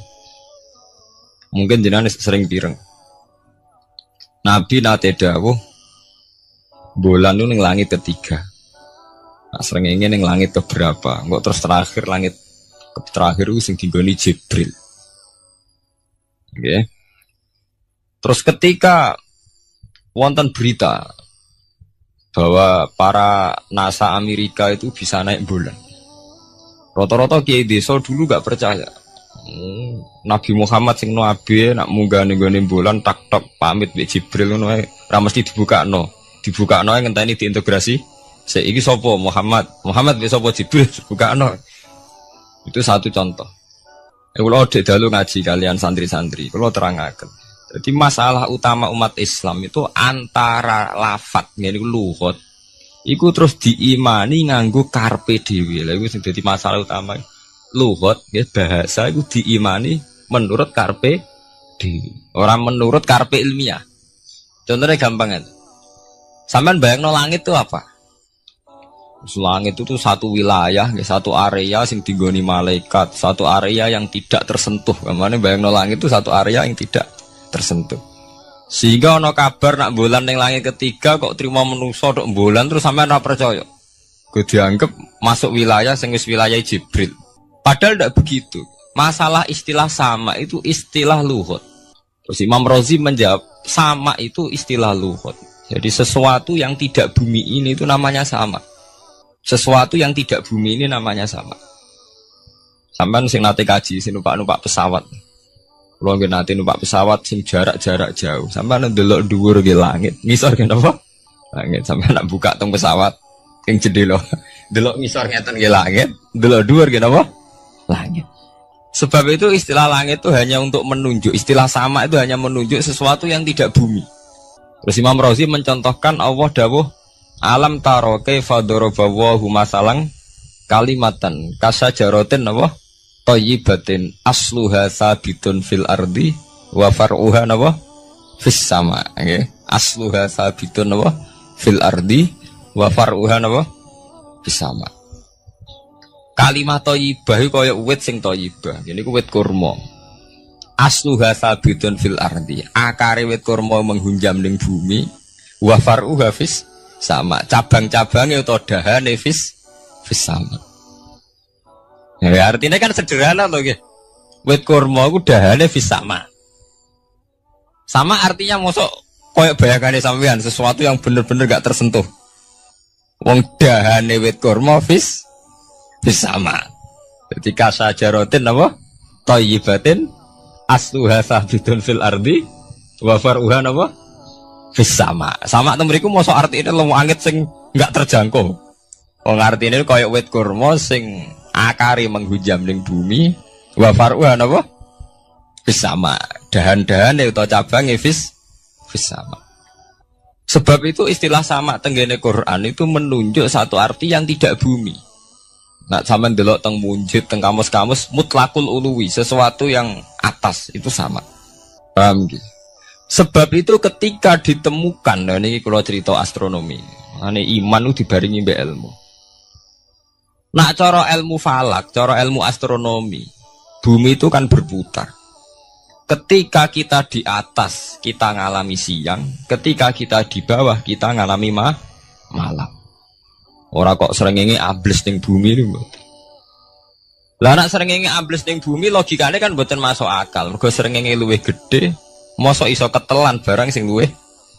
Mungkin jenengan sering pireng. Nabi nate dawuh bulan itu ning langit ketiga. Nah, srengenge ning langit keberapa? Engko terus terakhir langit terakhir itu sing dinggoni Jibril. Oke. Terus ketika wonten berita bahwa para NASA Amerika itu bisa naik bulan. Rata-rata kiai desa dulu gak percaya. Nabi Muhammad sing nabi nak munggah ning gone bulan tak pamit mbek Jibril ngono ae ora mesti dibukakno. Dibukakno ae ngenteni diintegrasi. Saiki sapa Muhammad? Muhammad wis sapa Jibril dibukakno. Itu satu contoh. Kula dek dalu ngaji kalian santri-santri, kula terangaken. Jadi masalah utama umat Islam itu antara lafat ngene iku lugat. Iku terus diimani nganggo karpe dhewe. Lha iku sing dadi masalah utama. Lugat ya bahasa itu diimani menurut karpe dhewe. Orang menurut karpe ilmiah. Contohnya gampang kan. Sampean bayangno langit itu apa? Langit itu tuh satu wilayah, satu area sing digoni malaikat, satu area yang tidak tersentuh. Kemana bayangno langit itu satu area yang tidak tersentuh. Sehingga ono kabar nak bulan ning langit ketiga kok terima manusa tok bulan terus sampean ora percaya. Gue dianggap masuk wilayah sing wis wilayah Jibril. Padahal tidak begitu. Masalah istilah sama itu istilah lughat. Terus Imam Razi menjawab sama itu istilah lughat. Jadi sesuatu yang tidak bumi ini itu namanya sama. Sesuatu yang tidak bumi ini namanya sama. Sampai sing nate kaji sing numpak pesawat. Kalau nggih nate numpak pesawat sing jarak-jarak jauh. Sampai ndelok dhuwur ke langit. Ngisor ke napa? Langit sampai nak buka tong pesawat ing jendela. Delok ngisor ngeten ke langit, delok dhuwur ke napa? Langit. Sebab itu istilah langit itu hanya untuk menunjuk, istilah sama itu hanya menunjuk sesuatu yang tidak bumi. Terus Imam Razi mencontohkan Allah dawuh alam taro kaifa daraballahu masalan kalimatan kasajaratin apa thayyibatin asluha sabitun fil ardi wa far'uha apa fis sama nggih asluha sabitun apa fil ardi wa far'uha apa fis sama. Kalimat thayyibah iku kaya wit sing thayyibah. Ngene iku wit kurma. Asluha sabitun fil ardi. Akare wit kurma menghunjam ning bumi. Wa far'uha fis sama. Cabang-cabange utawa dahane fis sama. Ya artinya kan sederhana to nggih. Wit kurma iku dahane fis sama. Sama artinya mosok koyo bayangane sampean sesuatu yang bener-bener gak tersentuh. Wong dahane wit kurma fis sama. Jadi kasajaratin apa? Thayyibatin asluha sabitun fil ardi wa far'uha apa? Fis sama. Sama to mriku mosok artine lemu angit sing enggak terjangkau. Wong artine kaya wit kurma sing akare menghujam ning bumi wa far'uha apa? Fis sama. Dahan-dahane utawa cabange fis sama. Sebab itu istilah sama tenggene Quran itu menunjuk satu arti yang tidak bumi. Nah, sampean delok teng munjid, teng kamus-kamus mutlakul uluwi, sesuatu yang atas itu sama. Paham gitu? Sebab itu ketika ditemukan, nah ini kalau cerita astronomi, ini iman itu dibaringi mbek ilmu. Nah, cara ilmu falak, cara ilmu astronomi, bumi itu kan berputar. Ketika kita di atas, kita ngalami siang. Ketika kita di bawah, kita ngalami malam. Ora kok srengenge ambles ning bumi lho. Lah nek srengenge ambles ning bumi logikane kan mboten masuk akal. Mergo srengenge luwih gedhe, mosok iso ketelan barang sing luwih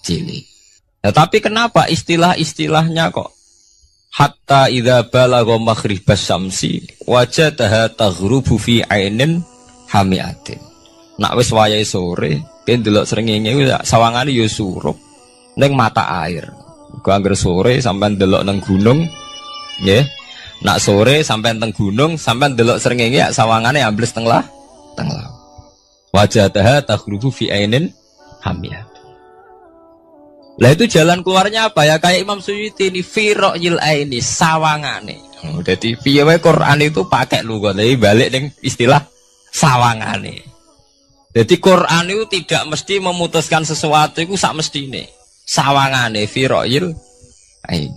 cilik. Nah, tapi kenapa istilah-istilahnya kok hatta idza balagha maghribas syamsi wajadaha taghrubu fi ainin hamiatin. Nak wis wayahe sore, ben delok srengenge sawangane ya surup ning mata air. Gua angger sore sampai delok nang gunung, ya. Nak sore sampai teng gunung, sampai delok srengenge sawangane ambles teng laut. Wajadaha taghrubu fi ainin hamiyah. Lah itu jalan keluarnya apa ya? Kayak Imam Suyuti ini firaqil aini sawangane. Dadi piye wae Quran itu pakai lugat, tapi balik ning istilah sawangane. Jadi Quran itu tidak mesti memutuskan sesuatu itu sak mestine. Sawangane firaqil ain.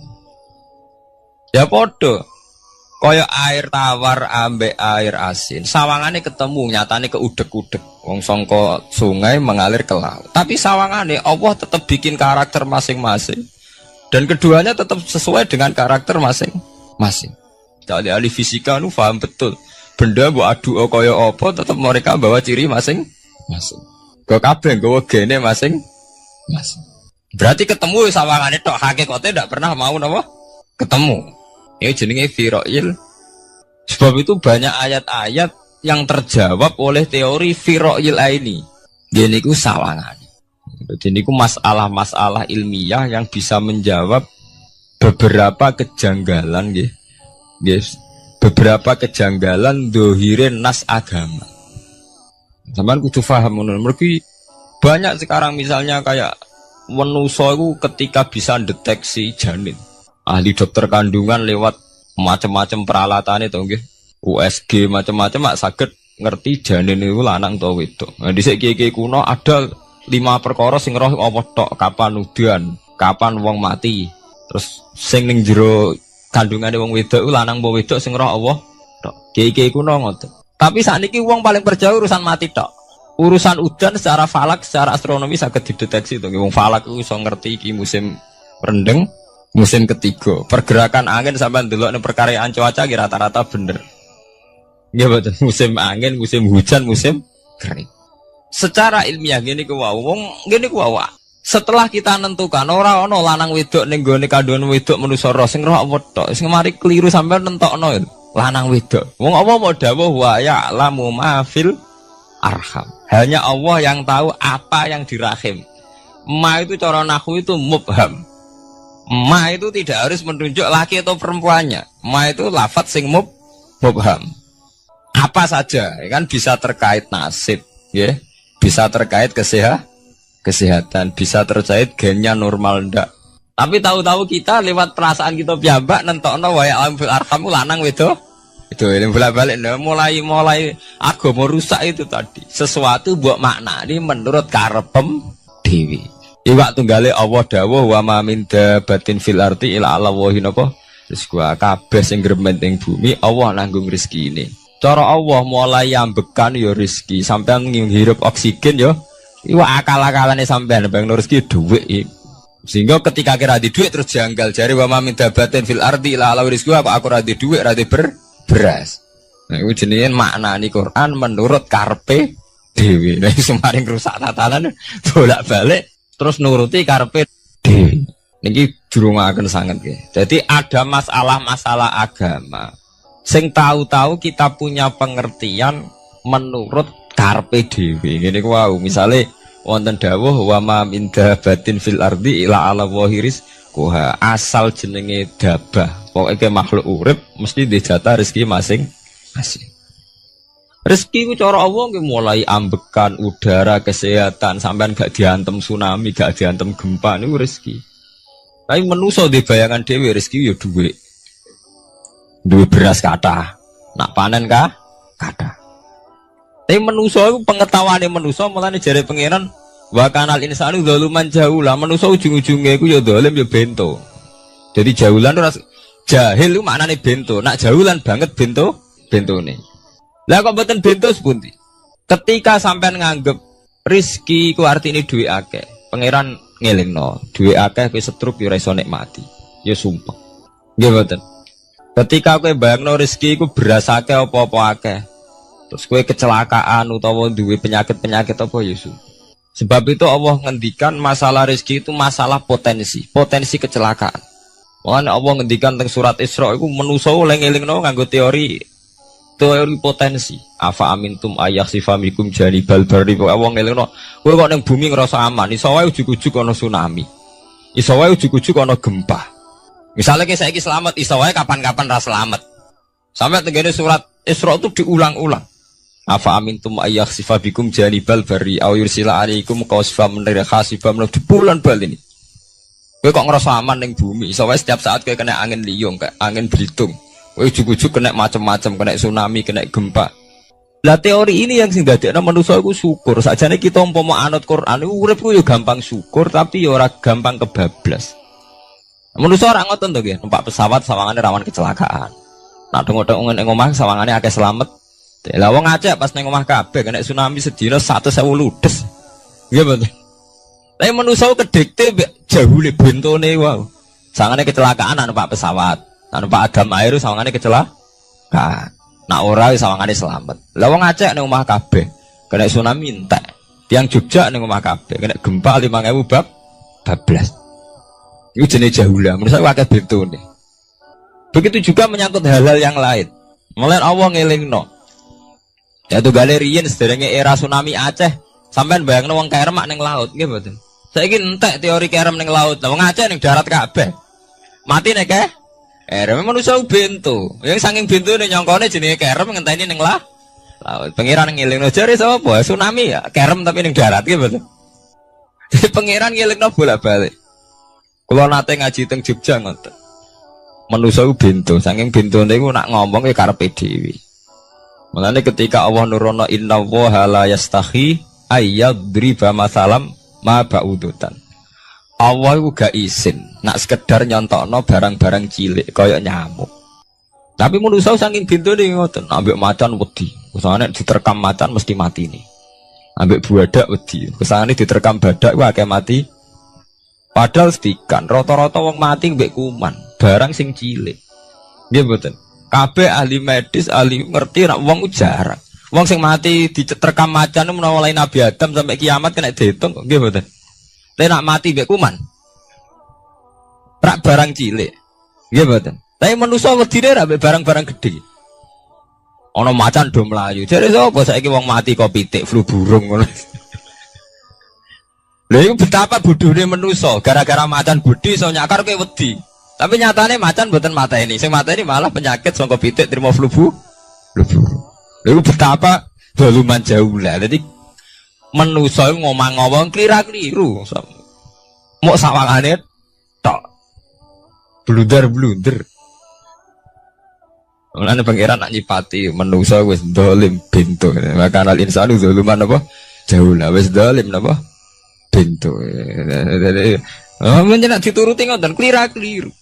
Ya podo. Kaya air tawar ambek air asin. Sawangane ketemu nyatane keudek-udek. Wong sangka sungai mengalir ke laut. Tapi sawangane Allah tetap bikin karakter masing-masing. Dan keduanya tetap sesuai dengan karakter masing-masing. Jadi ahli fisika nu paham betul. Benda mbok adu kaya apa tetap mereka bawa ciri masing-masing. Kok kabeh nggawa gene masing-masing. Berarti ketemu sawangane tok hakikate ndak pernah mau napa? Ketemu. Ini jenenge firaqil. Sebab itu banyak ayat-ayat yang terjawab oleh teori Firo'il ini. Jadi ku sawangan. Jadi ku masalah-masalah ilmiah yang bisa menjawab beberapa kejanggalan, yes. Beberapa kejanggalan dohirin nas agama. Sampeyan kudu paham ngono. Mergi banyak sekarang misalnya kayak manusa iku ketika bisa deteksi janin. Ahli dokter kandungan lewat macam-macam peralatan itu nggih. USG macam-macam mak saged ngerti janin itu lanang atau wedok. Nah dhisik kiye-kiye kuno ada 5 perkara sing roh apa tok, kapan udan, kapan wong mati. Terus sing ning jero kandungane wong wedok iku lanang apa wedok sing roh Allah tok. Kiye-kiye kuno ngoten. Tapi sakniki wong paling percaya urusan mati tok. Urusan udan secara falak, secara astronomi saged dideteksi to. Wong falak iku iso ngerti iki musim rendeng, musim ketiga. Pergerakan angin sampai ndelok ning perkaryaan cuaca ki rata-rata bener. Nggih betul, musim angin, musim hujan, musim kering. Secara ilmiah gini ku wau, wong gini ku wau. Setelah kita nentukan ora ana lanang wedok ning gone kandungan wedok manusa roh sing roh apa tok. Sing mari keliru sampean nentokno lanang wedok. Wong apa mau dawuh wa ya'lamu ma fil arham. Hanya Allah yang tahu apa yang di rahim. Ma itu cara nahwu itu mubham. Ma itu tidak harus menunjuk laki atau perempuannya. Ma itu lafadz sing mubham. Apa saja, kan bisa terkait nasib, ya, bisa terkait kesehatan, bisa terkait gennya normal ndak. Tapi tahu-tahu kita lewat perasaan kita piyambak nentokno wa ya'lamu fil arham lanang wedok. Itu yang bolak-balik mulai agama rusak itu tadi. Sesuatu buat makna ini menurut karepem dewi. Iwak tunggale Allah dawuh wa ma min dabatin fil ardi illa ala wahi napa. Terus gua kabeh sing gremeng bumi Allah nanggung rezeki ini. Cara Allah mulai ambekan ya rezeki, sampean ngirup oksigen ya. Iwak akal-akalane sampean bang rezeki dhuwit. Sehingga ketika kira di dhuwit terus janggal jare wa ma min dabatin fil ardi illa ala rizqi aku ra di dhuwit ra di beras. Nah, itu jenenge maknani Quran menurut karpe dewi. Nah, semaring rusak tatanan bolak-balik terus nuruti karpe dewi. Niki durungaken sanget nggih. Jadi ada masalah-masalah agama. Sing tahu-tahu kita punya pengertian menurut karpe dewi. Ngene ku wau, misale wonten dawuh wa ma min dabatin fil ardi illa ala wahiris kuha asal jenenge dabah. Pokoknya makhluk urip mesti dijatah rezeki masing-masing. Rezeki ku cara Allah mulai ambekan udara, kesehatan, sampean gak diantem tsunami, gak diantem gempa niku rezeki. Tapi manusa di bayangan dhewe rezeki ya dhuwit. Duwe beras kathah. Nak panen kathah. Tapi manusa iku pengetahuane manusa mulane jare pangeran wa kanal insanu zaluman jahula. Manusa ujung-ujunge iku ya zalim ya bento. Jadi jahulan ora jahil itu maknanya bento, nak jahulan banget bentone. Lah kok mboten bento sepundi? Ketika sampean nganggep rezeki ku artine duwe akeh, pangeran ngelingno, duwe akeh kowe setruk yo ora iso nikmati. Ya sumpah. Nggih mboten. Ketika kowe bayangno rezeki ku beras akeh apa-apa akeh. Terus kowe kecelakaan utawa duwe penyakit-penyakit apa ya sumpah. Sebab itu Allah ngendikan masalah rezeki itu masalah potensi kecelakaan. Makanya Allah ngendikan teng surat Isra iku manusa oleh ngelingno nganggo teori potensi. Afa amintum ayakhsifa mikum janibal barri. Allah ngelingno kowe kok ning bumi ngrasa aman, iso wae ujug-ujug ana tsunami. Iso wae ujug-ujug ana gempa. Misalnya kayak saiki selamat, iso wae kapan-kapan ra selamat. Sampai tenggene surat Isra itu diulang-ulang. Afa amintum ayakhsifa bikum janibal barri aw yursila alaikum qasfa min khasifam di bulan bal ini. Kowe kok ngerasa aman ning bumi, soalnya setiap saat kowe kena angin liung, kayak angin belitung. Kowe ujug-ujug kena macam-macam, kena tsunami, kena gempa. Lah teori ini yang sing dadekno manusa iku syukur. Sakjane kita umpama anut Quran iku urip ku yo gampang syukur, tapi yo ora gampang kebablas. Manusa ora ngoten to nggih, numpak pesawat sawangane rawan kecelakaan. Nak dong-dong ning omah sawangane akeh slamet. Lah wong Aceh pas ning omah kabeh kena tsunami sedina 100.000 ludes. Nggih betul. Tapi manusia kedekte jahule bentone wow. Sangane kecelakaan numpak pesawat. Numpak agam air sangane kecelakaan. Nak ora sawangane selamat. Lah wong Aceh ning omah kabeh kena tsunami entek. Tiang Jogja ning omah kabeh kena gempa 5.000 bablas. Iku jenenge jahula. Manusia akeh bentone. Begitu juga menyangkut hal-hal yang lain. Mulai Allah ngelingno. Ya tuh galerian sederenge era tsunami Aceh, sampean bayangno wong kerem ning laut nggih mboten. Saiki entek teori kerem ning laut. Lah wong Aceh ning darat kabeh. Mati nek kerem manusa bento. Yang saking bentone nyongkone jenenge kerem ngenteni ning laut. Pangeran ngelingno jare sapa? Tsunami ya, kerem tapi ning darat nggih mboten. Jadi pangeran ngelingno bolak-balik. Kula nate ngaji teng Jogja ngoten. Manusa bento, saking bentone iku nak ngomong ya karepe dhewe. Mulane ketika Allah nurono innallaha la yastahi ayyadriba masalam ma ba'udutan. Allah iku gak izin nak sekedar nyontokno barang-barang cilik kaya nyamuk. Tapi manusa saking bintune ngoten, ambek macan wedi. Usane diterkam macan mesti mati nih. Ambek buadak wedi. Usane diterkam badak ku akeh mati. Padahal sedikan rata-rata wong mati mbek kuman, barang sing cilik. Nggih mboten. Kabeh ahli medis, ahli ngerti nek wong jarang. Wong sing mati diterkam macan menawa lain Nabi Adam sampai kiamat kena diitung nggih mboten. Lek nak mati mbek kuman. Rak barang cilik. Nggih mboten. Tapi manusa wedine ra mbek barang-barang gedhe. Ana macan do mlayu. Jare sapa saiki wong mati kok pitik flu burung ngono. Lha iku betapa bodhone manusa gara-gara macan gedhe iso nyakar kowe wedi. Tapi nyatane macan mboten mateni. Sing mateni malah penyakit saka pitik terima flu burung. Lha betapa doluman jauh lah. Dadi manusa ngomong-ngomong klira-kliru. Mok sawangane tok. Blunder-blunder. Mulane pangeran nak nyipati manusa wis dolim bento. Maka al insanu doluman apa? Jauh lah wis dolim napa? Bento. Menjenak dituruti ngoten klira-kliru.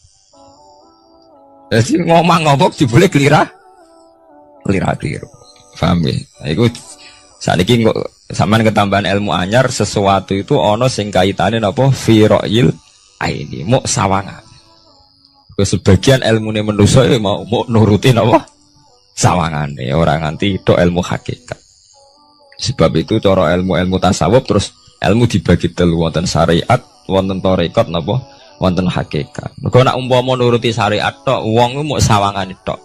Jadi ngomong-ngomong boleh klira-kliru. Paham ya? Iku saniki kok sampean ketambahan ilmu anyar sesuatu itu ana sing kaitane napa fira'il aini muk sawangan. Sebagian ilmune manusa ya mau nurutin apa sawangane ora nganti tok ilmu hakikat. Sebab itu cara ilmu-ilmu tasawuf terus ilmu dibagi telu wonten syariat, wonten tarekat napa wonten hakikat. Mergo nek umpama nuruti syariat tok wong ku muk sawangane tok.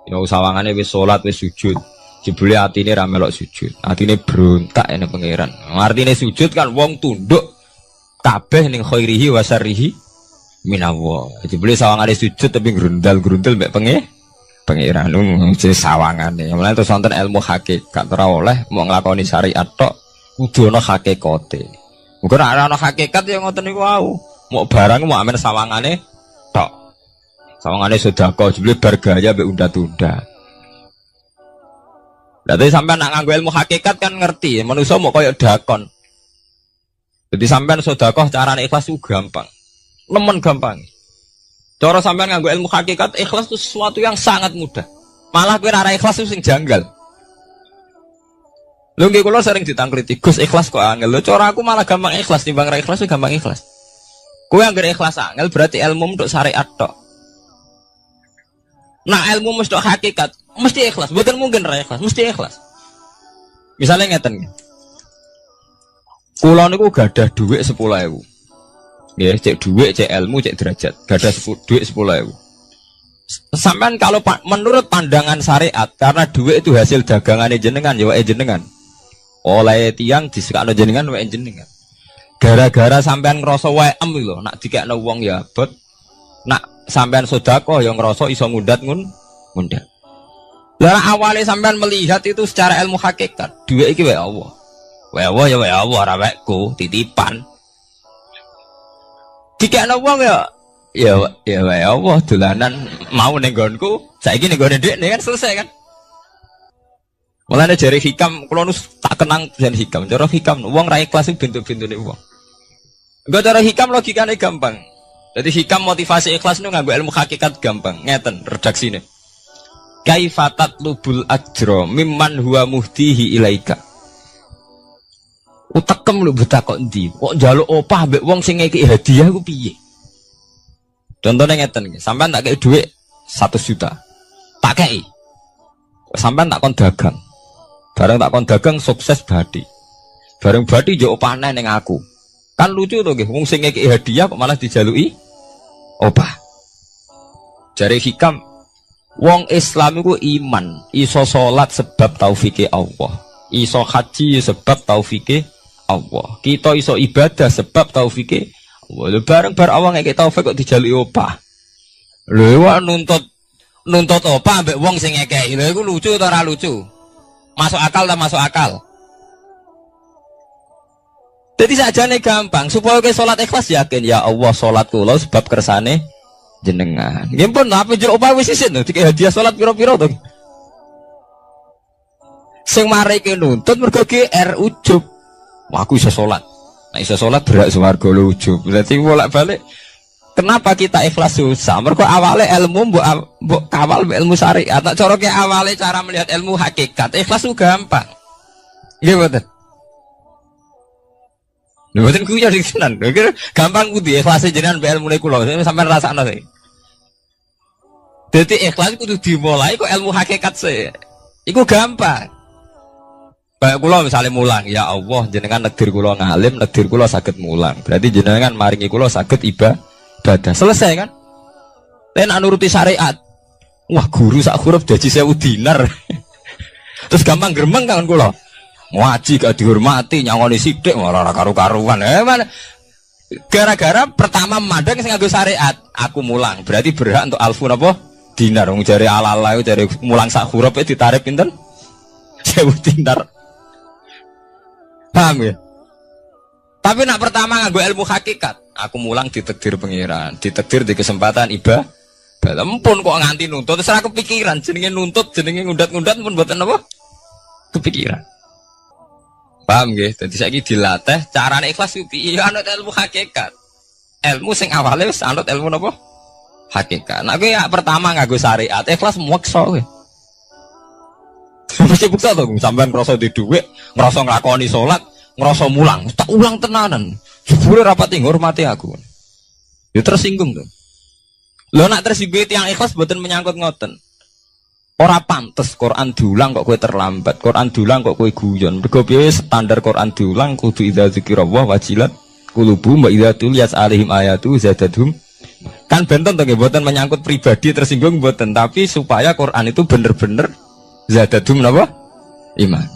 Ya sawangane wis salat wis sujud. Jebule atine ra melok sujud. Atine brontak ene pangeran. Artine sujud kan wong tunduk kabeh ning khairihi wa syarrihi minallah. Jebule sawangane sujud tapi grundal-grundal mbek pangeran jenenge sawangane. Mulane terus wonten ilmu hakikat ora oleh mau nglakoni syariat tok kudu ana hakikate. Muga ora ana hakikat ya ngoten niku wau. Mau barang mau amen sawangane tok. Sawangane sedekah jebule bar gaya mbek unda-tunda. Dadi sampean nak nganggo ilmu hakikat kan ngerti, manusa mau koyo dakon. Jadi sampean sedekah carane ikhlas ku gampang. Nemen gampang. Cara sampean nganggo ilmu hakikat ikhlas itu sesuatu yang sangat mudah. Malah kowe ora ikhlas itu sing janggal. Lho nggih kula sering ditangkliti, Gus ikhlas kok angel. Lho cara aku malah gampang ikhlas timbang ra ikhlas gampang ikhlas. Kowe anggere ikhlas angel berarti ilmu untuk syariat tok. Nah ilmu mesti hakikat, mesti ikhlas. Bukan mungkin ra ikhlas, mesti ikhlas. Misalnya ngeten. Kula niku gadah dhuwit 10.000. Nggih, cek dhuwit, cek ilmu, cek derajat. Gadah dhuwit 10.000. Sampean kalau menurut pandangan syariat karena dhuwit itu hasil dagangane jenengan, ya wae jenengan. Oleh tiyang disekakno jenengan wae jenengan. Gara-gara sampean ngrasa wae lho, nak dikekno wong ya abot. Nak sampean sedekah yang ngerasa iso ngundat ngundat. Lah awalnya sampean melihat itu secara ilmu hakikat, dhuwit iki wae Allah. Wae Allah ya wae Allah ora waeku, titipan. Dikekno wong ya wae Allah dolanan mau ning nggonku, saiki ning nggone dhekne kan selesai kan. Mulane jare hikam kula nu tak kenang jan hikam. Cara hikam wong ra ikhlas bentuk-bentune wong. Enggak cara hikam logikane gampang. Jadi hikam motivasi ikhlas itu nganggo ilmu hakikat gampang. Ngeten redaksine. Kaifatat lubul ajro mimman huwa muhtihi ilaika. Utekem lu betak kok endi? Kok njaluk opah mbek wong sing ngeki hadiah ku piye? Contohnya ngeten iki, sampean tak kei dhuwit 1 juta. Tak kei. Sampean tak kon dagang. Bareng tak kon dagang sukses badi. Bareng badi yo opahne ning aku. Kan lucu to nggih, wong sing ngeki hadiah kok malah dijaluki opah. Jare hikam Wong Islam iku iman, iso salat sebab taufike Allah. Iso haji sebab taufike Allah. Kita iso ibadah sebab taufike Allah. Bareng-bareng awang ngeke taufik kok dijaluki opah. Lho wak nuntut opah ambek wong sing ngekeki. Lho iku lucu ta ora lucu? Masuk akal ta masuk akal? Jadi sakjane gampang supaya ke salat ikhlas yakin ya Allah salat kula sebab kersane jenengan. Nggih pun apa jero opah wis isin to dikek hadiah salat pira-pira to. Sing mareke nuntut mergo GR ujub. Wah aku iso salat. Nek iso salat berak swarga lho ujub. Berarti bolak-balik kenapa kita ikhlas susah? Mergo awale ilmu mbok kawal mbok ilmu syariat. Tak cara ke awale cara melihat ilmu hakikat. Ikhlas ku gampang. Nggih mboten. Lho mboten ku ya tenan. Gampang kudu ikhlas jenengan mbek ilmune kula. Sampeyan rasakno sih. Dadi ikhlas kudu dimulai kok ilmu hakikat sih. Iku gampang. Baik kula misalnya mulang, ya Allah jenengan negdir kula ngalim, negdir kula saged mulang. Berarti jenengan maringi kula saged ibadah. Selesai kan? Nek nuruti syariat. Wah, guru sak huruf gaji 1000 dinar. Terus gampang gremeng kan kula. Ngaji gak dihormati, nyangoni sithik ora karu-karuan. Mana? Gara-gara pertama madang sing nganggo syariat, aku mulang. Berarti berhak untuk alfu napa? Dinar. Wong jare ala-ala jare mulang sak huruf ditarik pinten? 1000 dinar. Paham ya? Tapi nak pertama nganggo ilmu hakikat, aku mulang ditakdir pengiran, ditakdir di kesempatan ibadah. Ampun kok nganti nuntut, terus aku kepikiran jenenge nuntut, jenenge ngundat-ngundat pun mboten apa? Kepikiran. Paham nggih? Dadi saiki dilatih carane ikhlas ku piye? Ya anut ilmu hakikat. Ilmu sing awale wis anut ilmu napa? Hakikat. Nah kowe ya pertama nganggo syariat, ikhlas meksa kowe. Mesti bukti to, sampean ngrasa di dhuwit, ngrasa nglakoni salat, ngrasa mulang, tak ulang tenanan. Jebule rapat ngurmati aku. Ya tersinggung to. Lho nak tersinggung tiyang ikhlas mboten menyangkut ngoten. Ora pantes Quran diulang kok kowe terlambat, Quran diulang kok kowe guyon. Mergo piye standar Quran diulang kudu idza dzikrullah wajilat qulubuhum wa idza tuliyat alaihim ayatu zadatuhum. Kan benten to nggih mboten menyangkut pribadi tersinggung mboten, tapi supaya Quran itu bener-bener zadadum napa? Iman.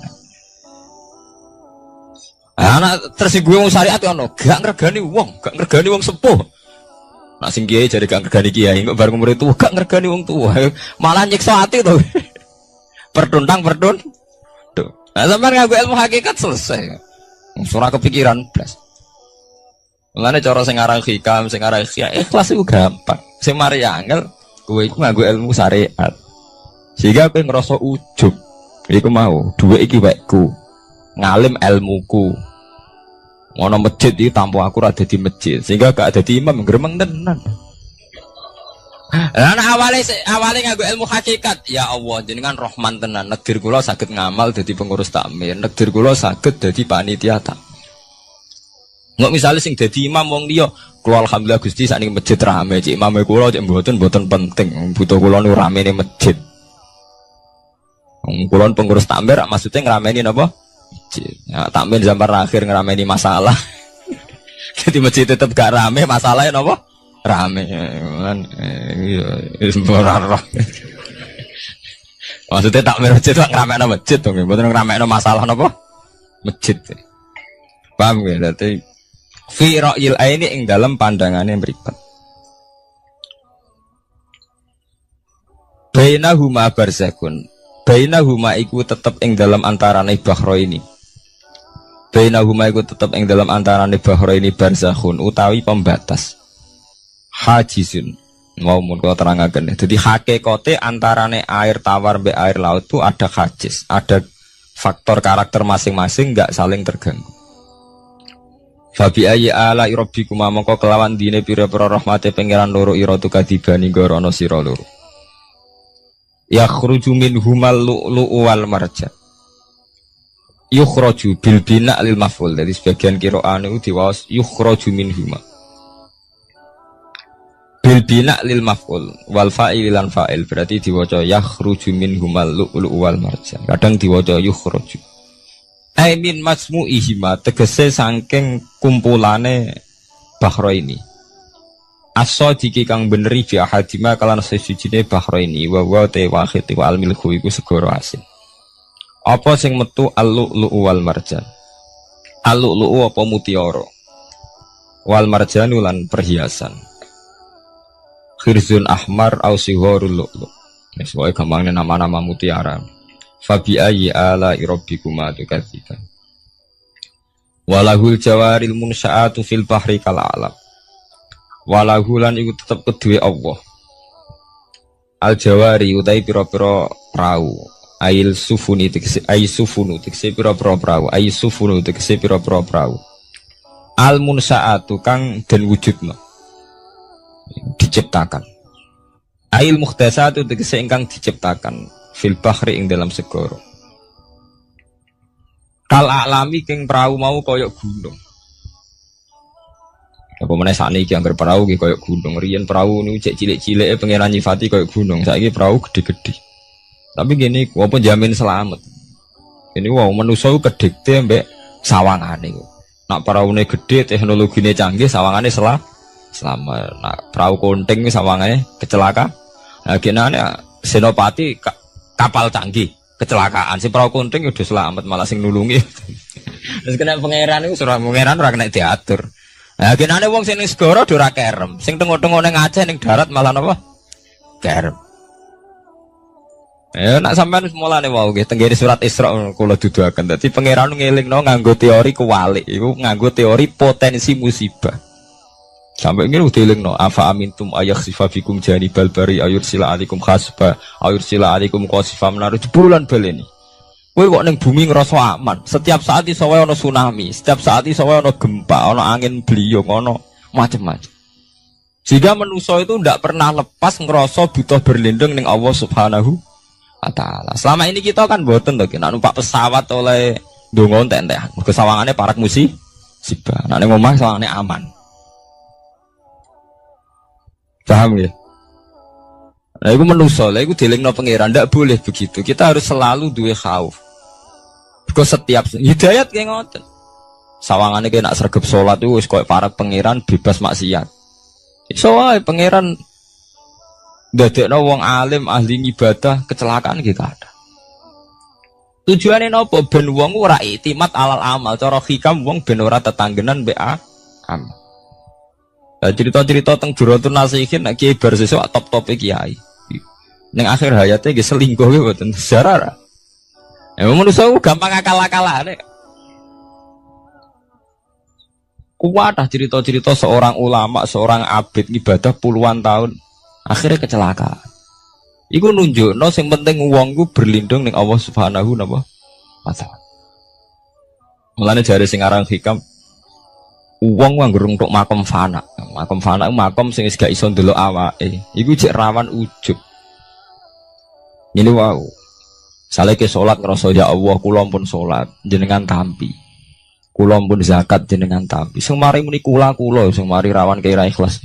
Anak tersinggung wong syariat ono, gak ngregani wong sepuh. Nak sing kiai jare gak ngregani kiai, kok bareng umur itu gak ngregani wong tua. Malah nyiksa ati to. Perdun. Tuh. Nah, sampean nganggo ilmu hakikat selesai. Ora kepikiran blas. Mulane cara sing aran hikam, sing aran ikhlas iku gampang. Sing mari angel kowe iku nganggo ilmu syariat. Sehingga aku ngerasa ujub. Iku mau, duwe iki wekku. Ngalim ilmuku. Ngono masjid iki tanpa aku ora dadi masjid. Sehingga gak dadi imam gremeng tenan. Lah awale nganggo ilmu hakikat, ya Allah jenengan Rahman tenan. Negdir kula saged ngamal dadi pengurus takmir, negdir kula saged dadi panitia tak. Nggak misalnya sing dadi imam wong liya, kula alhamdulillah Gusti sakniki masjid rame, cik imame kula cik mboten penting. Butuh kula nu ramene masjid. Kulon pengurus takmir maksudnya ngerameni apa? Ya, takmir zaman akhir ngerameni masalah. Jadi masjid tetap gak rame, masalahnya apa? Rame. Maksudnya takmir masjid itu ngerameni masjid dong, bukan ngerameni masalah apa? Masjid. Paham ya? Jadi fi ra'yil aini ing dalam pandangannya mripat. Bainahuma barzakun. Bainahuma iku tetep ing dalam antarane bahro ini. Bainahuma iku tetep ing dalam antarane bahro ini barzakhun utawi pembatas. Hajizun. Mau mun kula terangaken. Jadi hakikate antarane air tawar mbek air laut itu ada hajiz, ada faktor karakter masing-masing enggak saling terganggu. Fabi ayyi ala rabbikum mongko kelawan dine pira-pira rahmate pangeran loro ira tu kadibani gorono sira loro. Yakhruju minhumal lu'lu'u wal marjan. Yukhraju bil bina' lil maf'ul. Jadi sebagian qira'ah itu diwaos yukhraju minhuma. Bil bina' lil maf'ul wal fa'il lan fa'il berarti diwaca yakhruju minhumal lu'lu'u wal marjan. Kadang diwaca yukhraju. Ai min masmu'ihima tegese saking kumpulane bahro ini. as-sadiqi kang beneri fi ahadima kalan sesujine bahraini wa wa te wahid wa al-milhu iku segara asin. Apa sing metu al-lu'lu wal marjan? Al-lu'lu apa mutiara? Wal marjanu lan perhiasan. Khirzun ahmar au sigharul lu'lu. Wis wae gampangnya nama-nama mutiara. Fabi ayyi ala rabbikuma tukadziban. Walahul jawaril munsaatu fil bahri kal alam. Walahu lan iku tetep kedue Allah. Al jawari utai pira-pira prau. Ail sufuni tegese ai sufunu tegese pira-pira prau. Ai sufunu tegese pira-pira prau. Al munsaatu kang den wujudna. Diciptakan. Ail muhdasatu tegese ingkang diciptakan fil bahri ing dalam segara. Kal alami king prau mau koyok gunung. Apa meneh sakniki anggere perahu ki koyo gunung. Riyen perahu niku cek cilik-cilike pangeran nyifati koyo gunung. Saiki perahu gede-gede. Tapi gini, apa jamin selamat. Ini wow manusa ku kedikte mbek sawangane ku. Nak peraune gede, teknologine canggih, sawangane selamat. Nak perahu konting sawangane kecelakaan. Nah genane senopati kapal canggih kecelakaan. Si perahu konting udah selamat malah sing nulungi. Terus kena pangeran iku surah pangeran ora kena diatur. Nah, genane wong sing ning segara ora kerem, sing tengok-tengok ning Aceh ning darat malah napa? Kerem. Ya nak sampean mulane wau nggih tenggene surat Isra kula duduaken. Dadi pangeran ngelingno nganggo teori kewalik, iku nganggo teori potensi musibah. Sampai ngene dilingno afa amintum ayakhsifa fikum janibal bari ayursila alaikum khasba ayursila alaikum qasifa menaru bulan baleni. Kowe kok ning bumi ngerasa aman. Setiap saat iso wae ana tsunami, setiap saat iso wae ana gempa, ana angin beliung, ana macam-macam. Sehingga manusia itu tidak pernah lepas ngerasa butuh berlindung ning Allah Subhanahu wa taala. Selama ini kita kan mboten to, nek numpak pesawat oleh ndonga entek-entek. Mergo sawangane parak musibah. Nek ning omah sawangane aman. Paham ya? Nah, itu manusia, itu dilingno pangeran, tidak boleh begitu. Kita harus selalu duwe khauf. Kau setiap hidayat kayak ngoten. Sawangannya kayak nak sergap sholat itu, kau para pangeran bebas maksiat. Soalnya pangeran dadekno wong alim ahli ibadah kecelakaan gitu ada. Tujuannya nopo ben wong ora itimat alal amal, cara hikam wong ben ora tetanggenan be amal. Nah, cerita-cerita tentang Duratun Nasihin nek kiai bar sesuk top-top kiai. Ning akhir hayate nggih selingkuh nggih mboten sejarah. Manusia gampang akal-akalane. Kuat cerita-cerita seorang ulama, seorang abid ibadah puluhan tahun, akhirnya kecelakaan. Iku nunjukno sing penting wong ku berlindung ning Allah Subhanahu wa taala. Mulane jare sing aran hikam wong nganggo untuk makom fana. Makom fana makom sing wis gak iso ndelok awake. Iku cek rawan ujub. Ini wow. Saleh ke sholat ngerasa ya Allah kula pun sholat jenengan tampi. Kula pun zakat jenengan tampi. Sing mari muni kula sing mari rawan kira ikhlas.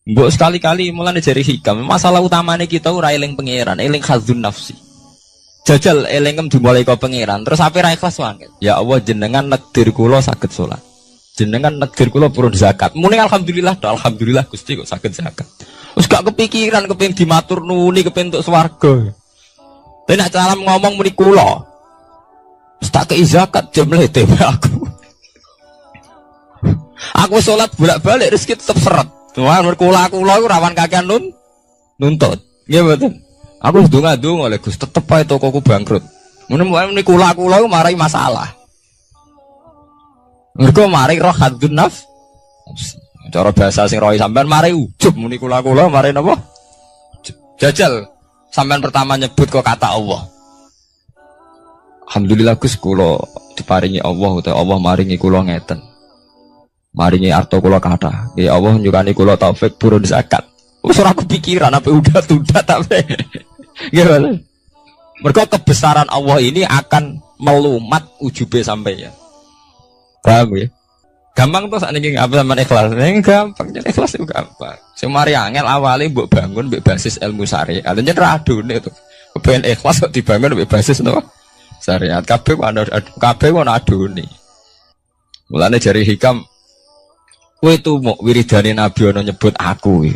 Mbok sekali-kali mulane jari hikam. Masalah utamane kita ora eling pangeran, eling khadzun nafsi. Jajal elingem dimulai ka pangeran, terus ape ra ikhlas wae. Ya Allah jenengan nekdir kula saged sholat. Jenengan nekdir kula purun zakat. Muni alhamdulillah Gusti kok saged zakat. Wis gak kepikiran kepengin dimatur nuni kepengin entuk swarga. Tapi nak cara ngomong muni kula. Tak kei zakat jam lete aku. Aku sholat bolak-balik rezeki tetep seret. Tuhan kula iku rawan kakean nuntut. Nggih mboten. Aku ndonga-ndonga oleh Gus tetep ae tokoku bangkrut. Muni kula iku marai masalah. Mergo mari roh hadun nafs. Cara bahasa sing roh sampean mari ujub muni kula mari napa? Jajal. Sampai pertama nyebut kok kata Allah. Alhamdulillah Gus kula diparingi Allah utawa Allah maringi kula ngeten. Maringi arto kula kathah. Ya Allah nyukani kula taufik purun zakat. Wis ora kepikiran apa udah tapi. Gimana? Mergo kebesaran Allah ini akan melumat ujube sampeyan. Paham ya? Gampang tuh sakniki apa sampean ikhlas. Gampang, ikhlas itu gampang. Sing mari angel awale mbok bangun mbek basis ilmu syariat. Artinya ra adone to. Kepen ikhlas kok dibangun mbek basis napa? Syariat. Kabeh ana adone. Mulane jari hikam Kowe itu mau wiridane Nabi ono nyebut aku.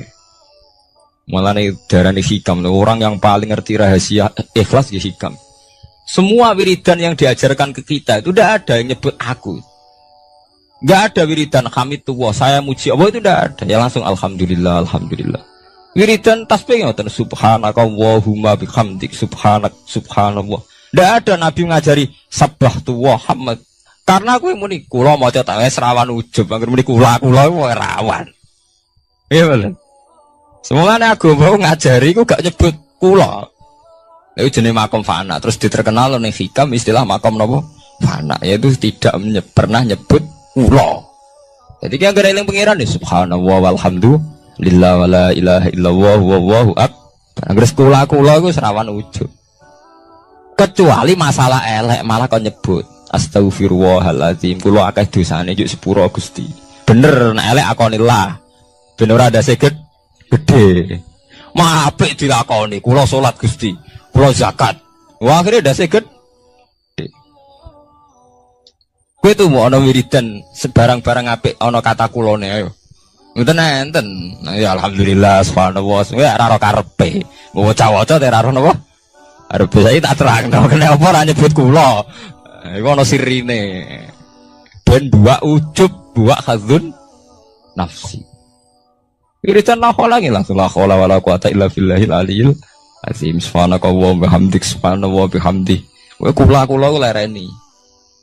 Malah nih darani hikam, orang yang paling ngerti rahasia ikhlas ya hikam. Semua wiridan yang diajarkan ke kita itu udah ada yang nyebut aku. Enggak ada wiridan hamidullah, saya muji Allah itu udah ada. Ya langsung alhamdulillah, alhamdulillah. Wiridan tasbih ngoten subhanaka wallahumma bihamdik subhanallah. Enggak ada Nabi ngajari sabbahtu wa hamd. Karena aku muni kula maca tak wis rawan ujub, anggere muni kula wae rawan. Iya bener. Semuanya agama ngajari ku gak nyebut kula. Itu jenis makom fana. Terus diterkenal ning hikam istilah makom napa? Fana, yaitu tidak pernah nyebut kula. Jadi ki anggere eling pangeran ya subhanallah walhamdulillah wala ilaha illallah wallahu akbar. Anggere kula iku serawan ujub. Kecuali masalah elek malah kok nyebut astagfirullahaladzim kula akeh dosane juk sepuro Gusti. Bener nek elek akonillah. Ben ora ada seged gede. Mah apik dilakoni kula salat Gusti, kula zakat. Wah akhire ada seged. Kowe tuh mau ana wiridan sebarang-barang apik ana kata kulone ayo. Ngoten enten. Ya alhamdulillah subhanallah. Ya ora karepe. Waca-waca ora ora napa? Arep saya tak terangno kenapa ora nyebut kula. Iku ana sirine. Ben dua ujub, dua khadzun nafsi. Wiridan la khola ngi langsung la khola wala quwata illa billahil aliyil azim. Subhanaka wa bihamdik subhanallah bihamdi. Kowe kula lereni.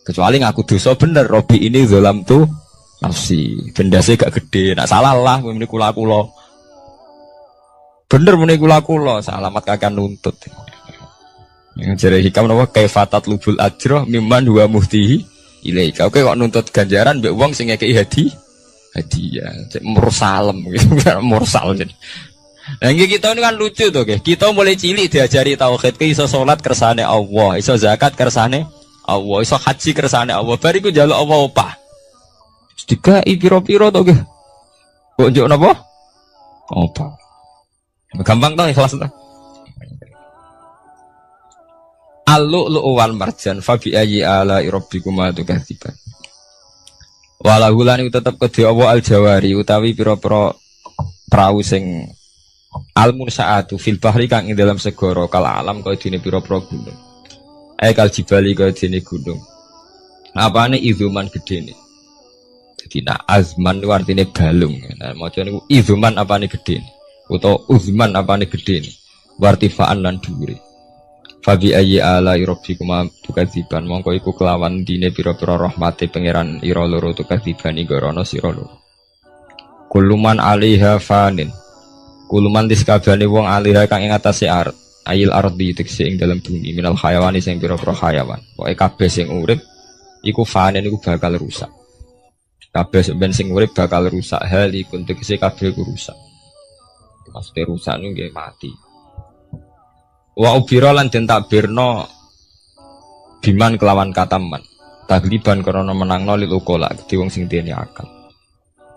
Kecuali ngaku dosa bener, Robi ini zalam tuh nafsi. Benda saya gak gede, nak salah lah muni kula. Bener muni kula, salamat kakak nuntut. Yang jare hikam napa kaifatat lubul ajroh mimman huwa muhtihi ilaika. Oke kok nuntut ganjaran mbek wong sing ngekeki hadiah. Cek mursalem gitu, mursal jadi. Nah, kita ini kan lucu tuh, kita mulai cilik diajari tauhid, iso salat kersane Allah, iso zakat kersane Allah, iso haji kersane Allah. Bariku njaluk Allah opah. Dikai piro-piro to nggih. Kok njuk napa? Opah. Gampang to ikhlas to. Al-lu'lu'u wal marjan fa bi ayyi ala'i rabbikuma tukadziban. Walahu lan tetep kedhe apa al-jawari utawi pira-pira prau sing al-munsaatu fil bahri kang ing dalam segara kal alam kaya dene pira-pira gunung. Kal jibali kaya dene gunung. Apane izuman gedene. Dadi nak azman ku artine balung. Nah maca niku izuman apane gedene utawa uzman apane gedene. Wartifaan lan dhuwure. Fabi ayyi ala rabbikuma tukadziban mongko iku kelawan dine pira-pira rahmate pangeran ira loro tukadziban igorono sira loro. Kuluman alaiha fanin. Kuluman diskabane wong alaiha kang ing atase art. Ayil ardi tekse ing dalam bumi minal hayawani sing pira-pira hayawan. Pokoke kabeh sing urip iku fanin iku bakal rusak. Kabeh ben sing urip bakal rusak hal iku tekse kabeh iku rusak. Maksudnya rusak niku nggih mati. Wa ubira lan den takbirno biman kelawan kataman tagliban karena menangno lil ukola gede wong sing dene akal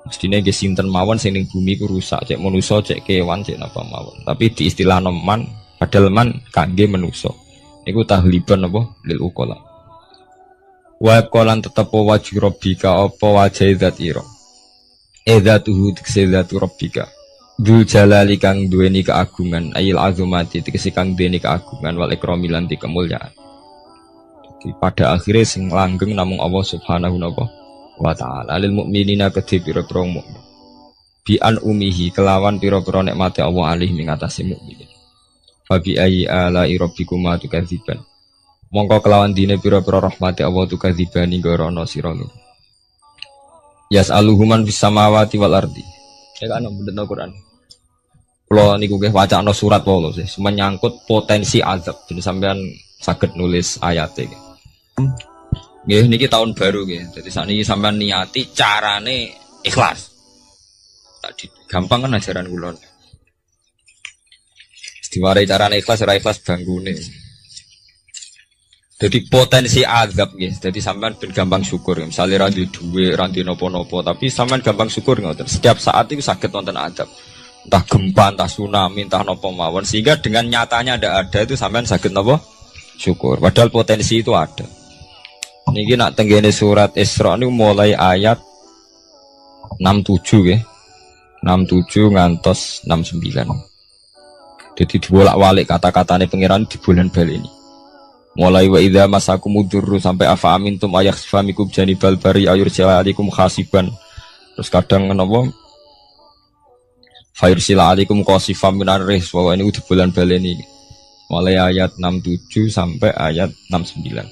mestine nggih sinten mawon sing ning bumi ku rusak cek manusa cek kewan cek napa mawon tapi di istilah man padahal man kangge manusa niku tagliban apa lil ukola wa qalan tetep wajhi rabbika apa wajhi zat ira edzatuhu tiksezatu rabbika Dul jalali kang duweni keagungan ayil azumati tegese kang duweni keagungan wal ikrami lan kemuliaan. Pada akhirnya sing langgeng namung Allah Subhanahu wa taala lil mukminina kedhe pira-pira mukmin. Bi an umihi kelawan pira-pira nikmate Allah alih ing atase mukmin. Fa bi ayyi ala rabbikuma tukadziban. Mongko kelawan dine pira-pira rahmate Allah tukadzibani gorono sira loro. Yas'aluhuman bis samawati wal ardi. Ya kan bener Quran. Kalau niku nggih wacana surat wae sih, menyangkut potensi azab. Jadi sampean saged nulis ayate. Nggih niki tahun baru nggih. Jadi sakniki sampean niati carane ikhlas. Tadi gampang kan ajaran kula. Diwarai carane ikhlas ora ikhlas banggune. Jadi potensi azab nggih. Jadi sampean ben gampang syukur. Misalnya ra duwe dhuwit, ra ndek napa-napa, tapi sampean gampang syukur ngoten. Setiap saat itu saged wonten azab. Entah gempa, entah tsunami, entah nopo mawon, sehingga dengan nyatanya ada itu sampean sakit nopo syukur. Padahal potensi itu ada. Niki nak tenggene surat Isra ini mulai ayat 67 ya. 67 ngantos 69. Jadi dibolak-balik kata-katanya pangeran di bulan bali ini. Mulai wa idza masakum mudurru sampai afa amintum ayakhfamikum janibal bari ayursila alaikum khasiban. Terus kadang menapa fairsila alaikum qasifam minar rih bahwa ini di bulan bali ini. Mulai ayat 67 sampai ayat 69.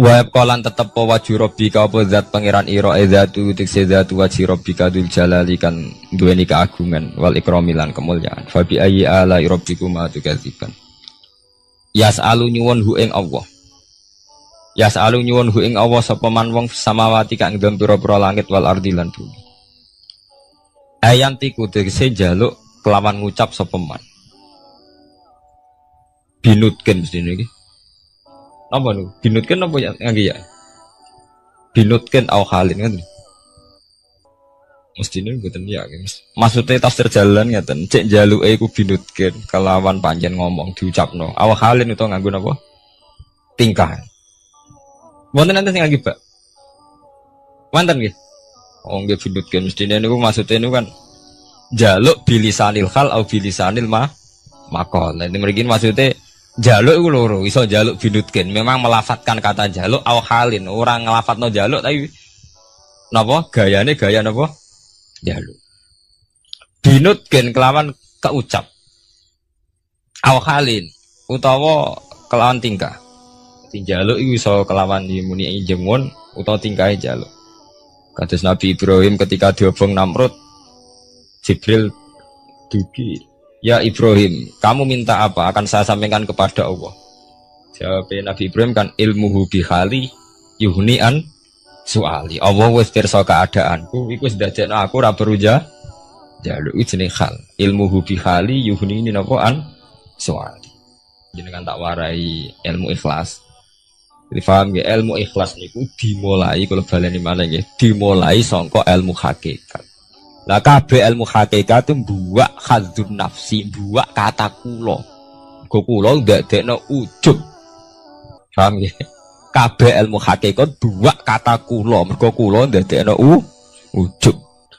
Wa qalan tetep wajhu rabbika apa zat pangeran ira zatu tikse zatu wajhi rabbika dzul jalali kan duweni keagungan wal ikrami lan kemuliaan fa bi ayyi ala rabbikuma tukadziban yas'alu nyuwun hu ing Allah yas'alu nyuwun hu ing Allah sapa man wong samawati kang ndang pira-pira langit wal ardi lan bumi ayantiku tegese njaluk kelawan ngucap sapa man binutken mestine iki apa nu? Binutkan apa ya? Ngagi ya? Binutkan au halin kan? Mesti ini buatan ya, maksudnya tafsir jalan ya ten. Cek jaluk aku binutkan kelawan panjen ngomong diucap no. Au halin itu nganggo apa? Tingkah. Buatan nanti ngagi pak. Mantan gitu. Oh nggak binutkan mesti ini maksudnya ini kan jaluk bilisanil hal au bilisanil makol. Nanti mereka maksudnya jaluk itu loro, iso jaluk binutkin. Memang melafatkan kata jaluk au halin. Orang ngelafatno jaluk tapi napa gayane gaya napa? Jaluk. Binutkin kelawan keucap. Au halin utawa kelawan tingkah. Jaluk iku iso kelawan muni jengon utawa tingkahe jaluk. Kados Nabi Ibrahim ketika diobong Namrud, Jibril dugi. Ya Ibrahim, kamu minta apa? Akan saya sampaikan kepada Allah. Jawab Nabi Ibrahim kan ilmuhu bihali yuhni'an soali. Allah wis pirsa keadaanku, iku wis dadekno aku ora perlu jaluk jenenge hal. Ilmuhu bihali yuhni'ni napa soali. Jenengan tak warai ilmu ikhlas. Jadi paham ya, ilmu ikhlas niku dimulai kalau baleni malih nggih, dimulai saka ilmu hakikat. Lah kabeh ilmu hakikat itu buak khadzun nafsi, buak kata kula. Go kula ndadekno ujub. Paham nggih? Kabeh ilmu hakikat buak kata kula, mergo kula ndadekno ujub.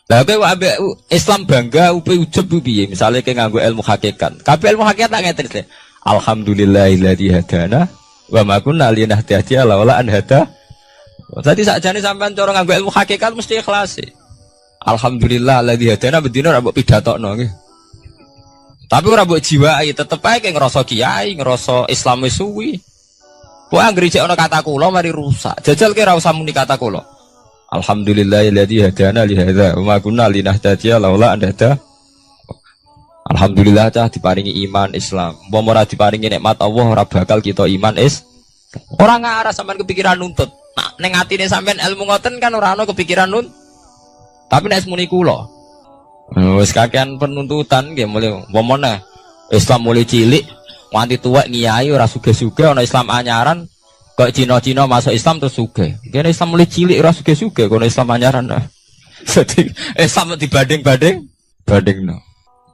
Lah kowe ambek Islam bangga upe ujub piye? Misale kowe nganggo ilmu hakikat. Kabeh ilmu hakikat tak ngeten. Alhamdulillahilladzi hadana wa ma kunna linahtadiya laula an hada. Dadi sakjane sampean cara nganggo ilmu hakikat mesti ikhlas. Alhamdulillah alladzi hadana bedino ora mbok pidatokno nggih. Tapi ora mbok jiwai, tetep ae ngrasa kiai, ngrasa Islam wis suwi. Kok anggere jek ana kata kula mari rusak. Jajal ki ora usah muni kata kula. Alhamdulillah alladzi hadana li hadza wa ma kunna linahtadiya laula an hada. Alhamdulillah cah diparingi iman Islam. Umpama ora diparingi nikmat Allah ora bakal kita iman Ora ngarah sampean kepikiran nuntut. Nah, ning atine sampean ilmu ngoten kan ora ana kepikiran nuntut. Tapi nek muni kula wis kakean penuntutan nggih mulai umpamane Islam mulai cilik nganti tuwek ngiyai ora sugih-sugih ana Islam anyaran kok Cina-Cina masuk Islam terus sugih. Kene Islam mulai cilik ora sugih-sugih kono Islam anyaran. Jadi Islam bandingno.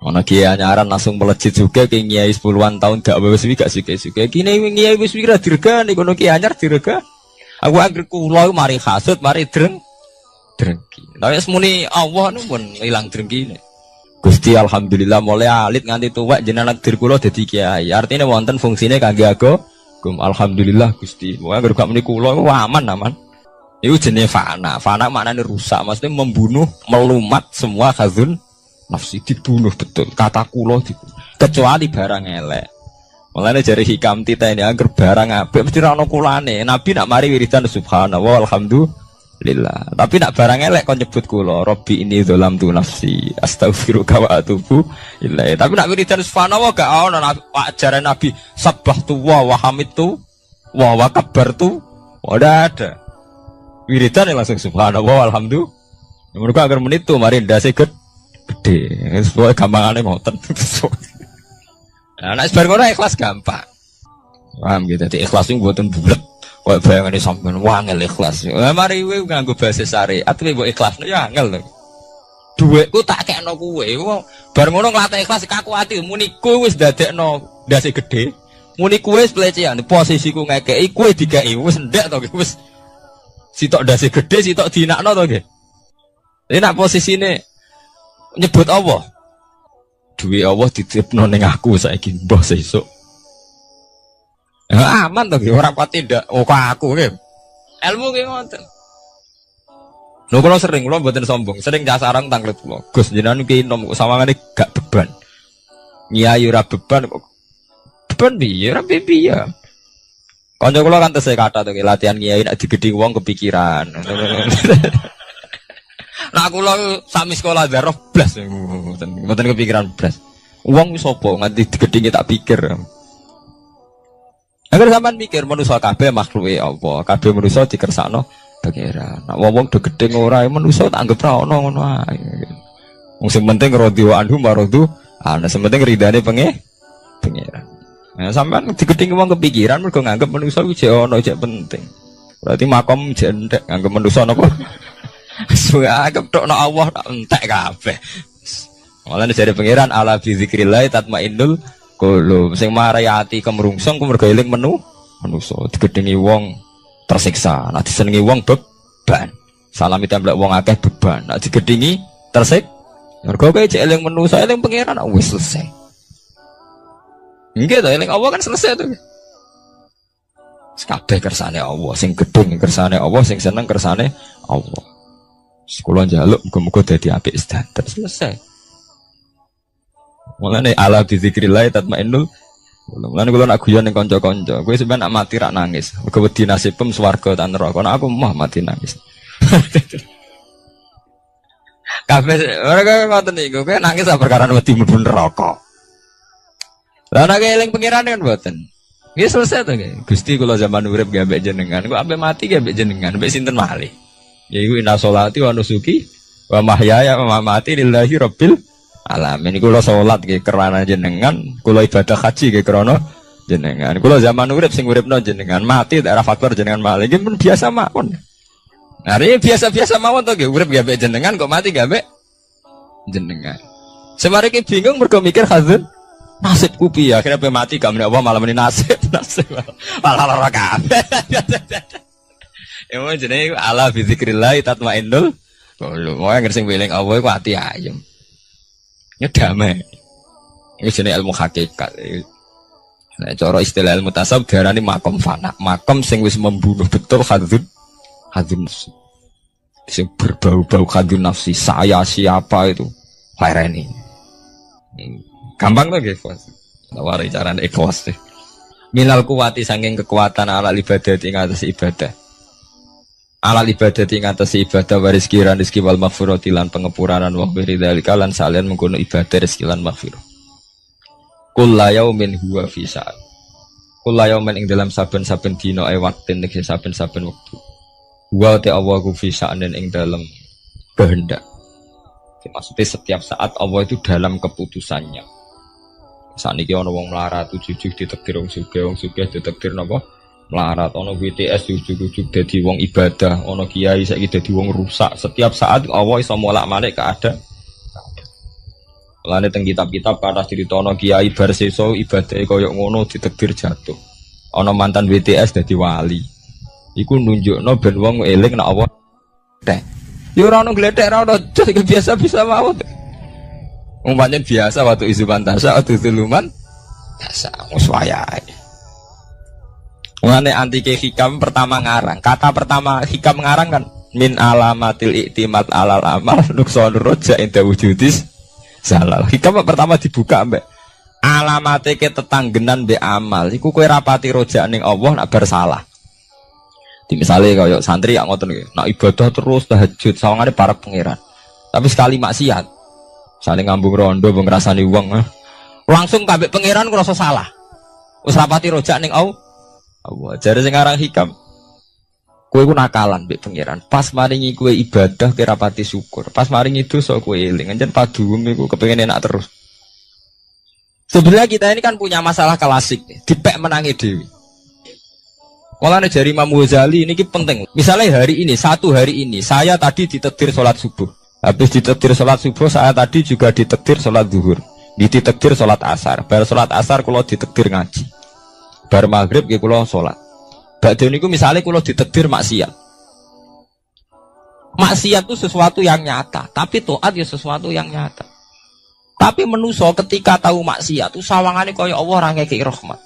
Ana kiai anyaran langsung melejit sugih ki ngiyai 10-an tahun gak wis gak sugih-sugih. Kene ngiyai wis wira diregani kono kiai anyar direga. Aku anggere kula mari hasud mari drengki. Tapi semuni Allah nu pun ilang drengkine. Gusti alhamdulillah mulai alit nganti tuwek jenengan takdir kula dadi kiai. Artinya wonten fungsine kangge agama. Alhamdulillah Gusti. Pokoke anggere gak muni kula aman. Iku jenenge fana. Fana maknane rusak, maksudnya membunuh, melumat semua khazun nafsi dibunuh betul. Kata kula dibunuh. Kecuali barang elek. Mulane jare hikam tita ini angger barang apik mesti ora ono kulane. Nabi nak mari wiridan subhanallah walhamdulillah. Tapi nak barang elek kon nyebut kula Rabbi ini dzalamtu nafsi astaghfiruka wa atubu ilaih. Tapi nak wiridan subhanallah gak ono ajaran Nabi sabbahtu wa hamidtu wa kabbartu. Ora ada. Wiridan langsung subhanallah walhamdulillah. Mergo agar menit tuh mari ndase gede. Semua gampangane ngoten. Nah, nek bar ngono ikhlas gampang. Paham gitu. Dadi ikhlas iku mboten bulet. Kok bayangane sampean wangel ikhlas. Mari kowe nganggo bahasa syariat kowe mbok ikhlasno ya angel lho. Dhuwitku tak kekno kowe. Bar ngono nglatih ikhlas kaku ati muni kowe wis dadekno ndase gede. Muni kowe wis pelecehan. Posisiku ngekeki kowe dikeki wis ndek to wis Sitok dasi gede, sitok dinakno to nggih. Ini nak posisine nyebut Allah. Duwe Allah dititipno ning aku saiki mbah sesuk. Ya, aman to nggih, ora pati ndak. Oh kok aku nggih. Ilmu ki ngoten. Lho kula sering kula mboten sombong, sering jasarang tanglet kula. Gus jenengan ki nom sawangane gak beban. Nyai ora beban kok. Beban piye? Ora piye. Kanca kula kan tesih kata to latihan kiai nek digedhi wong kepikiran. Nah kula sami sekolah darah blas mboten kepikiran blas. Wong wis sapa nganti digedhi tak pikir. Agar sampean mikir manusa kabeh makhluke apa? Kabeh manusa dikersakno pangeran. Nek wong do gedhe ora manusa tak anggap ra ono ngono ae. Wong sing penting radhiwa anhu maradu, ana sing penting ridane pangeran. Nah, sampean digedhingi wong kepikiran mergo nganggep manusa ku jek ono jek penting. Berarti makom jek entek nganggep manusa napa? Suwe anggap tok nek Allah tak entek kabeh. Malah dari pangeran ala bi zikrillah tatmainnul qulub. Sing marai ati kemrungsung ku mergo eling manusa. Digedhingi wong tersiksa, nek disenengi wong beban. Salam ditembak wong akeh beban. Nek digedhingi tersik mergo kowe jek eling manusa eling pangeran wis selesai. Enggak tuh, eling Allah kan selesai tuh. Kabeh kersane Allah, sing gedung kersane Allah, sing seneng kersane Allah. Sekolah njaluk muga-muga dadi apik sedanten selesai. Mulane ala bi zikrillah tatmainnul. Mulane kula nak guyon ning kanca-kanca, kowe sampeyan nak mati rak nangis. Muga wedi nasibem swarga ta neraka. Nek aku mah mati nangis. Kabeh ora ngoten niku, kowe nangis perkara wedi mlebu neraka. Lah nek eling pangeran kan mboten. Nggih selesai to nggih. Gusti kula zaman urip nggih ambek jenengan, kok ambek mati nggih ambek jenengan, ambek sinten malih. Yaiku inna sholati wa nusuki wa mahyaya wa mamati lillahi rabbil alamin. Kula salat nggih krana jenengan, kula ibadah haji nggih krana jenengan. Kula zaman urip sing uripno jenengan, mati daerah faktor jenengan malih. Nggih pun biasa mawon. Nah, ini biasa-biasa mawon to nggih, urip nggih ambek jenengan kok mati nggih ambek jenengan. Semare ki bingung mergo mikir hazun nasibku piye akhirnya pe mati gak menapa malah meni nasib malah lara kabeh. Ya mau jenenge ala bi zikrillah tatmainnul qulub. Wong sing eling Allah iku ati ayem. Ya damai. Iki jenenge ilmu hakikat. Nek cara istilah ilmu tasawuf diarani makom fana. Makom sing wis membunuh betul hadzun nafsi. Sing berbau-bau hadzun nafsi, saya siapa itu? Laireni. Gampang tuh ikhlas. Nawari carane ikhlas deh. Minal kuwati saking kekuatan ala ibadah ing atas ibadah. Ala ibadah ing atas ibadah waris kiran rezeki wal maghfirati lan pengepuranan wa bidzalika lan salian mengkono ibadah rezeki lan maghfirah. Kullu yaumin huwa fi sa'at. Kullu yaumin ing dalam saben-saben dina waktin ing saben-saben wektu. Wa ta Allah ku fi sa'anin ing dalam kehendak. Maksudnya setiap saat Allah itu dalam keputusannya. Saat ini ada orang melarat, ujuk-ujuk ditekdir orang sugih ditekdir apa? Melarat, ada BTS ujuk-ujuk jadi orang ibadah, ada kiai saiki jadi orang rusak. Setiap saat Allah bisa molak-malik keadaan. Lalu teng kitab-kitab kata cerita kiai barseso ibadah koyok ngono ditekdir jatuh. Ada mantan BTS jadi wali. Iku nunjukno ben wong eling nek Allah teh. Ya ora ono gledek ora ono biasa bisa mawon. Umpamanya biasa waktu isu pantasa waktu tuluman biasa wis wayahe. Mulane antike hikam pertama ngarang. Kata pertama hikam ngarang kan min alamatil iktimat alal amal nuksanur roja inda wujudis zalal. Hikam pertama dibuka mbek alamate ke tetanggenan mbek amal. Iku kowe rapati roja ning Allah nak bersalah. Di misalnya kaya santri yang ngoten nggih, nak ibadah terus tahajud sawangane para pangeran. Tapi sekali maksiat saling ngambung rondo ngrasani wong langsung kabeh pangeran ngrasa salah. Wis rapati rojak ning Allah. Jare sing aran hikam. Kowe ku nakalan mbek pangeran. Pas maringi kowe ibadah kira rapati syukur. Pas maringi dosa kowe eling. Anjen paduem iku kepengin enak terus. Sebenarnya kita ini kan punya masalah klasik, dipek menangi dewi. Mulane jari Imam Ghazali ini penting. Misalnya hari ini, satu hari ini, saya tadi ditakdir sholat subuh. Habis ditakdir sholat subuh, saya tadi juga ditakdir sholat zuhur. Ditakdir sholat asar. Bar sholat asar kalau ditakdir ngaji. Bar maghrib ya kalau sholat. Badhe niku misalnya kalau ditakdir maksiat. Maksiat itu sesuatu yang nyata, tapi taat ya sesuatu yang nyata. Tapi manusa ketika tahu maksiat itu sawangane kaya Allah ora ngekeki rahmat.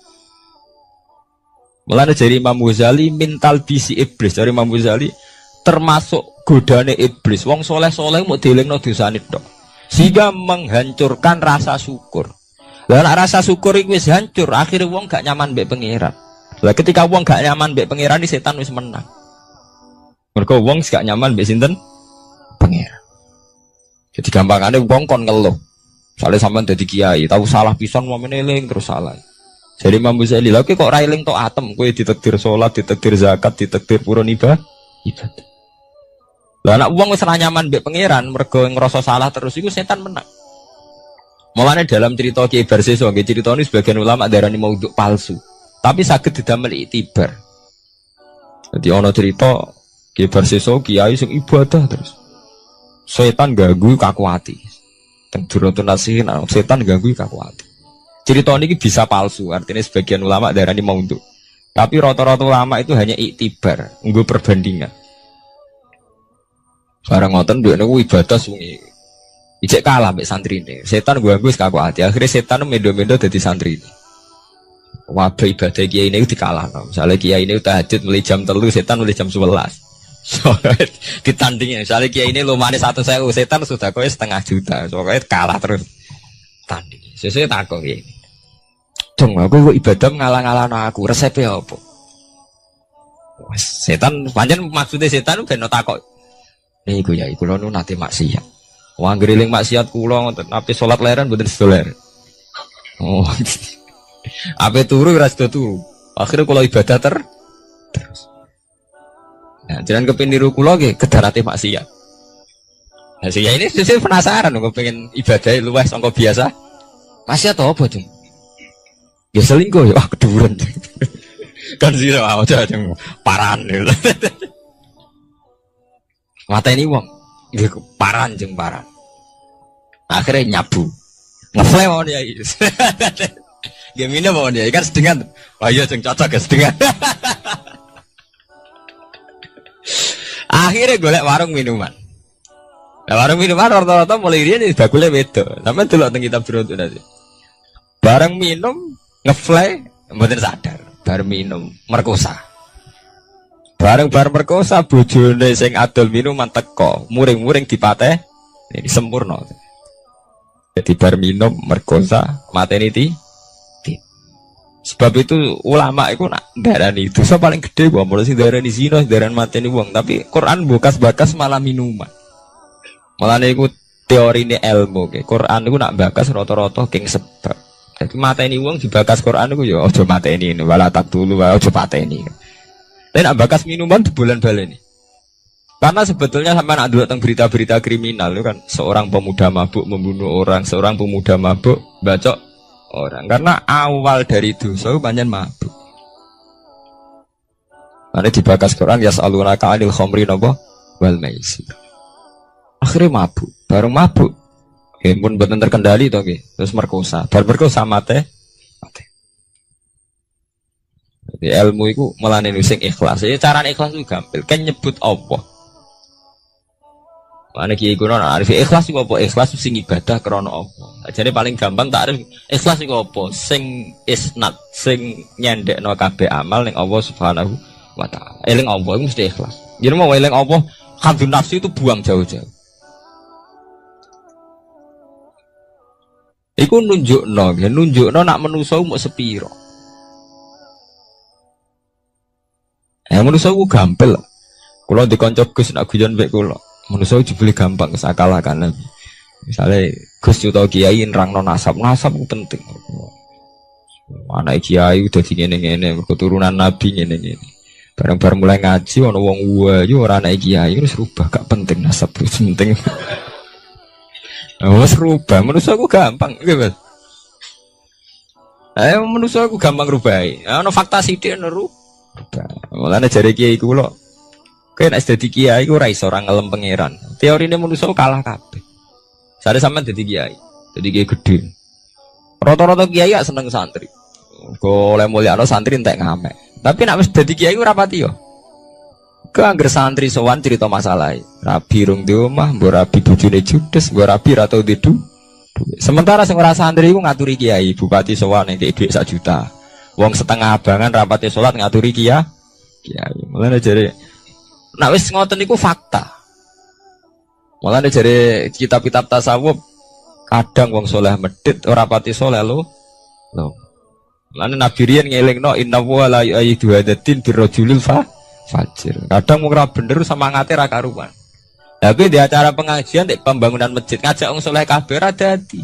Mulane dari Imam Ghazali mintal bisi iblis, dari Imam Ghazali termasuk godane iblis. Wong soleh-soleh mau dielingno dosane tok. Sehingga menghancurkan rasa syukur. Lah rasa syukur iku wis hancur, akhirnya wong gak nyaman mbek pangeran. Lah ketika wong gak nyaman mbek pangeran, setan wis menang. Mergo wong gak nyaman mbek sinten? Pangeran. Jadi gampangane wong kon ngeluh. Soale sampean dadi kiai, tahu salah pisan momen eling terus salah. Jadi Imam Ghazali, lha kok ra eling tok atem, kowe ditakdir salat, ditakdir zakat, ditakdir purun ibadah. Lah anak wong wis ra nyaman mbek pangeran, mergo ngrasa salah terus iku setan menang. Mulane dalam cerita Kiai Barseso, nggih crita ini sebagian ulama darani maudhu palsu. Tapi saged didamel iktibar. Jadi ana cerita Kiai Barseso kiai sing ibadah terus. Setan ganggu kaku ati. Teng Duratun Nasihin setan ganggu kaku ati. Cerita ini bisa palsu, artinya sebagian ulama darani maudhu. Tapi rata-rata ulama itu hanya iktibar, nggo perbandingan. Barang ngoten duwe niku ibadah sungi. Ijek kalah mbek santrine. Setan ganggu kaku ati. Akhirnya setan mendo-mendo dadi santrine. Wabah ibadah kiai ini dikalahno. Misalnya kiai ini tahajud mulai jam 3, setan mulai jam 11. Soalnya ditandingin. Misalnya kiai ini lumane 1.000, setan sudah kowe 500 juta. Soalnya kalah terus tanding. Sesuai takok iki. Dong aku kok ibadah ngalang-alano aku, resepnya apa? Setan pancen maksudnya setan ben takok. Niku ya iku lho nate maksiat. Wong ngriling maksiat kula ngoten, ape salat leren mboten sedoler. Oh. Ape turu ora sedo turu. Akhire kula ibadah terus. Nah, jangan kepengin niru kula nggih kedarate maksiat. Nah, saya ini sesuk penasaran kok pengen ibadah luwih sangka biasa. Maksiat apa, Jung? Ya selingkuh ya, keduren. Kan sira aja jeng paran. Mata ini wong, nggih paran jeng paran. Akhirnya nyabu. Ngeflame mau dia. Gemine mau dia kan sedengan. Wah iya jeng cocok ya sedengan. Akhirnya golek warung minuman. Nah, warung minuman rata-rata mulai dia nih bakule beda. Sampe delok teng kitab Duratun nanti. Bareng minum ngefly mboten sadar. Bareng minum merkosa. Bareng merkosa bojone sing adol minuman teko, muring-muring dipateh. Ini sempurna. Jadi bar minum merkosa mateni ti. Sebab itu ulama itu nak darani dosa paling gede gua mulai sing darani zina, darani mateni wong, tapi Quran bakas malah minuman. Mulane iku teorine ilmu ke. Quran iku nak bakas rata-rata king sebab. Jadi mateni wong dibakas Quran iku ya aja mateni wala taqtulu wa aja pateni. Tapi nak bakas minuman dibulan-baleni. Karena sebetulnya sampai nak dulu tentang berita-berita kriminal itu kan seorang pemuda mabuk membunuh orang, seorang pemuda mabuk bacok orang. Karena awal dari dosa banyak mabuk. Nanti dibakas Quran yas'alunaka 'anil khamri napa wal maisir. Akhirnya mabuk, baru mabuk. Ya pun betul terkendali toh terus merkosa. Bar merkosa mate. Jadi ilmu itu melane sing ikhlas. Ya cara ikhlas itu gampil. Kan nyebut Allah. Mana kiai kuno arif ikhlas itu apa? Ikhlas sing ibadah krana Allah. Jadi paling gampang takrif ikhlas itu apa? Sing isnad, sing nyendekno kabeh amal ning Allah Subhanahu wa taala. Eling Allah itu mesti ikhlas. Jadi mau eling Allah, hamdun nafsi itu buang jauh-jauh. Iku nunjukno nak manusa mau sepiro. Manusa ku gampil. Kula dikonco Gus nak guyon mbek kula. Manusa dibeli gampang sakalakan. Misale Gus utawa kiai nerangno nasab ku penting. Anak kiai udah ngene-ngene keturunan nabi ngene-ngene. Bareng-bareng mulai ngaji ana wong wayu ora anak kiai wis rubah gak penting nasab penting. Wes rubah, manusia aku gampang, gitu. Manusia aku gampang rubai. Ono fakta sithik neru. Mulane jare kiai iku lho. Kayak nek dadi kiai iku ora iso ora ngelem pangeran. Teorine manusia kalah kabeh. Sare sampean dadi kiai gede. Rata-rata kiai gak seneng santri. Go oleh mulyano santri entek ngamek. Tapi nek wis dadi kiai ora pati yo. Mergo angger santri sowan cerita masalah. Rabi rung di omah, mbok rabi bojone judes, mbok rabi ra tau duwe. Sementara sing ora santri iku ngaturi kiai, bupati sowan nek dhuwit 1 juta. Wong setengah abangan rapate salat ngaturi kiai. Mulane jare nek wis ngoten niku fakta. Mulane jare kitab-kitab tasawuf kadang wong soleh medhit ora pati soleh lho. Mulane Nabi riyen ngelingno inna wa la yu'ayyidu hadatin birrajulil fajir. Kadang wong ora bener semangate ra karuan. Tapi di acara pengajian di pembangunan masjid ngajak wong soleh kabeh ra dadi.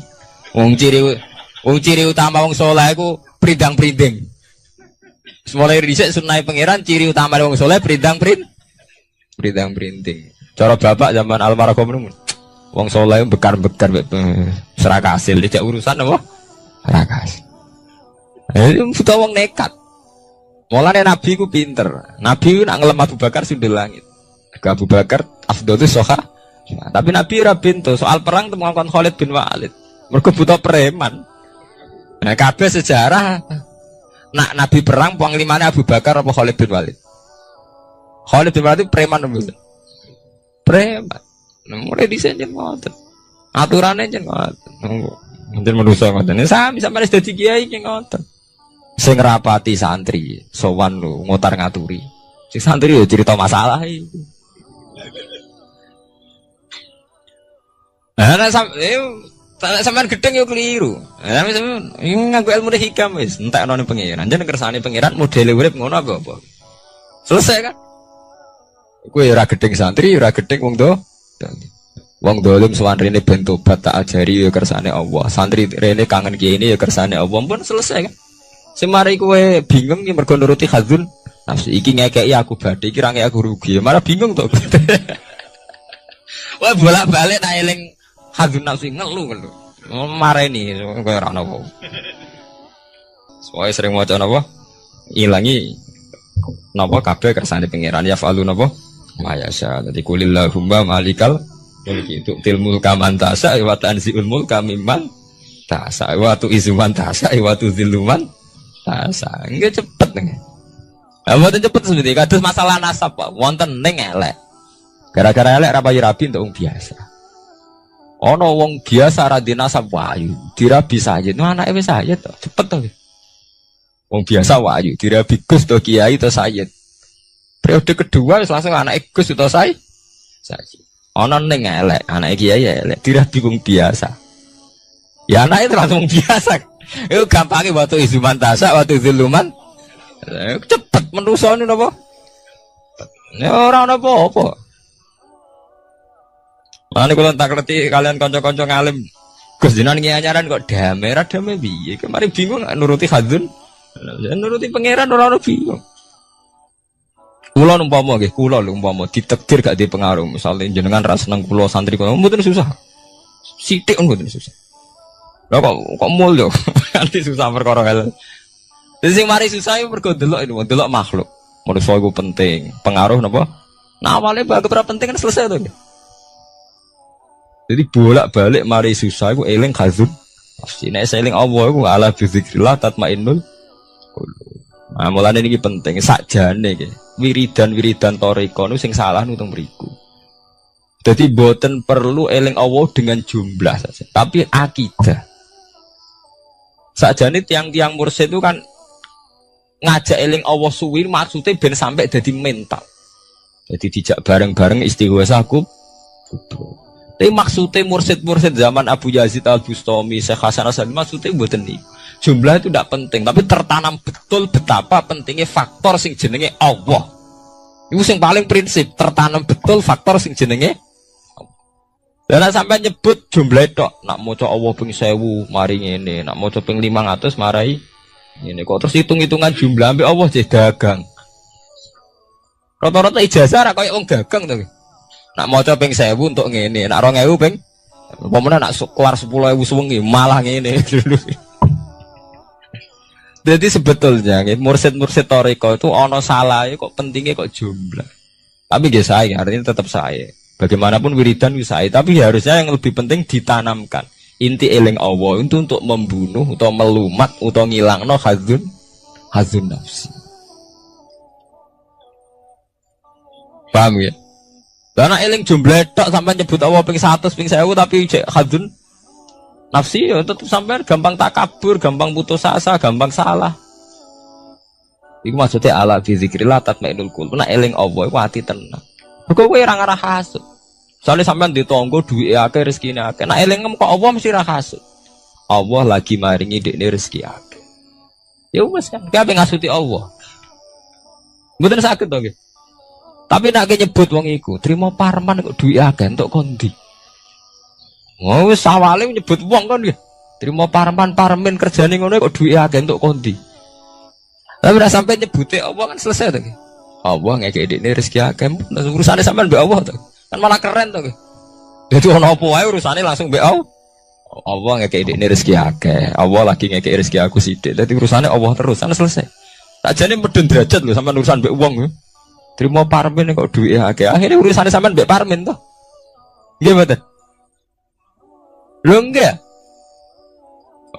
Wong ciri utama wong soleh iku prindang-prinding. Mulai dhisik sunah pangeran ciri utama wong soleh prindang-prinding. Cara bapak zaman almarhum niku wong soleh bekar-bekar serak hasil tidak urusan apa? Serak hasil. Buta wong nekat. Mulane Nabi ku pinter. Nabi nak ngelem Abu Bakar sundul langit. Abu Bakar afdhalus soha. Tapi Nabi ora pintu soal perang temu kon Khalid bin Walid. Mergo buta preman. Nah, kabeh sejarah nak Nabi perang panglimane Abu Bakar apa Khalid bin Walid? Khalid bin Walid preman mboten. Preman. Mulai dhisik jen ngoten. Aturane jen ngoten. Mungkin manusa ngoten. Sami sampeyan wis dadi kiai ki ngoten. Sing rapati santri, sowan lho ngotar ngaturi. Sing santri yo cerita masalah iki. Nah, sampean gedeng yo keliru. Sampeyan nganggo ilmu hikam wis, entekno ning pangeran. Jeneng kersane pangeran modele urip ngono apa? Selesai kan? Kowe ora gedeng santri, ora gedeng wong do. Wong dolim sowan rene ben tobat tak ajari yo kersane Allah. Santri rene kangen kiai ini yo kersane Allah. Pun selesai kan? Semari kowe bingung ki mergo nuruti hadzun nafsu iki ngekeki aku badhe iki ra ngekeki aku rugi. Malah bingung to. Wah bolak-balik tak eling hadzun nafsu ngelu. Mareni kowe ora ono apa. Soale sering maca napa? Ilangi napa kabeh kersane pangeran ya falu napa? Mayasa. Dadi kulillahumma malikal mulki tu'til mulka man tas'a wa tanzi'ul mulka mimman tas'a wa tu'izuman tas'a wa tuziluman tas'a. Nggih cepet nggih. Lah mboten cepet seperti kados masalah nasab Pak. Wonten ning elek. Gara-gara elek ra payu rabi untuk wong biasa. Ana wong biasa ra di nasab wayu, dirabi sayyid. Nah anake wis sayyid to, cepet to. Wong biasa wayu, dirabi Gus to kiai to sayyid. Periode kedua wis langsung anake Gus to sayyid. Ana ning elek, anake kiai elek, dirabi wong biasa. Ya anake langsung biasa. Itu gampangnya waktu izuman tasak, waktu ziluman cepet menusoni napa? Ya orang apa-apa. Mane kula tak ngerti kalian kanca-kanca ngalim. Gus jenengan nyaran kok damai piye? Kemarin bingung nuruti hadzun. Nuruti pangeran ora ono bingung. Kula umpama nggih, kula lho umpama ditakdir gak di pengaruh, misalnya jenengan ra seneng kula santri kula mboten susah. Sithik mboten susah. Lah kok mulya. Nanti susah perkara hal. Jadi sing mari susah iku mergo delok makhluk. Manusa iku penting. Pengaruh napa? Nah awalnya bagus ora penting kan selesai to. Jadi bolak-balik mari susah iku eling khazun. Pasti nek eling Allah iku ala bizikrillah tatmainnul qulub. Nah mulane niki penting sakjane iki. Wiridan toriko niku sing salah nutung mriku. Jadi boten perlu eling Allah dengan jumlah saja, tapi akidah. Sakjane tiang-tiang mursyid itu kan ngajak eling Allah suwi maksudnya ben sampai jadi mental. Jadi dijak bareng-bareng istighosah kubur. Tapi maksudnya mursyid-mursyid zaman Abu Yazid Al-Bustami, Syekh Hasan Asy-Syadzili maksudnya mboten niku. Jumlah itu tidak penting, tapi tertanam betul betapa pentingnya faktor sing jenenge Allah. Itu sing paling prinsip, tertanam betul faktor sing jenenge dan sampai nyebut jumlah itu, nak maca Allah ping 1000 mari ngene, nak maca ping 500 marai ngene. Kok terus hitung-hitungan jumlah ambek Allah jadi dagang. Rata-rata ijazah ra koyo wong dagang to. Nak maca ping 1000 untuk ngene, nak 2000 ping pemene nak keluar 10.000 suwengi malah ngene. Jadi sebetulnya mursyid-mursyid toriko itu ono salah kok pentingnya kok jumlah. Tapi nggih sae artinya tetap sae. Bagaimanapun wiridan bisa, tapi harusnya yang lebih penting ditanamkan. Inti eling Allah itu untuk membunuh atau melumat atau ngilangno hadzun nafsi. Paham ya? Lah nek eling jumlah tok sampai nyebut Allah ping 100 ping 1000 tapi cek hadun nafsi ya tetep sampean gampang takabur, gampang putus asa, gampang salah. Iku maksudnya ala fi zikrillah tatmainul qulub. Nek eling Allah iku ati tenang. Kok kowe ora ngarah hasud. Soale sampean ditonggo duwike akeh rezekine akeh. Nek eling kok Allah mesti ra hasud. Allah lagi maringi dekne rezeki akeh. Ya wis kan, kabeh ngasuti Allah. Mboten saged to nggih. Tapi nek nyebut wong iku, trimo parman kok duwike akeh entuk kondi. Oh wis awale nyebut wong kan nggih. Trimo parman kerjane ngono kok duwike akeh entuk kondi. Tapi nek sampai nyebute Allah kan selesai to nggih. Allah ngekek dekne rezeki akeh, urusane sampean mbek Allah to. Kan malah keren to nggih. Dadi ono apa wae urusane langsung mbek Allah. Allah ngekek dekne rezeki akeh. Allah lagi ngekek rezeki aku sithik. Dadi urusane Allah terus, kan selesai. Sakjane medun derajat lho sampean urusan mbek wong lho. Trimo parmin kok duwike akeh. Akhire urusane sampean mbek parmin to. Nggih mboten? Lho nggih.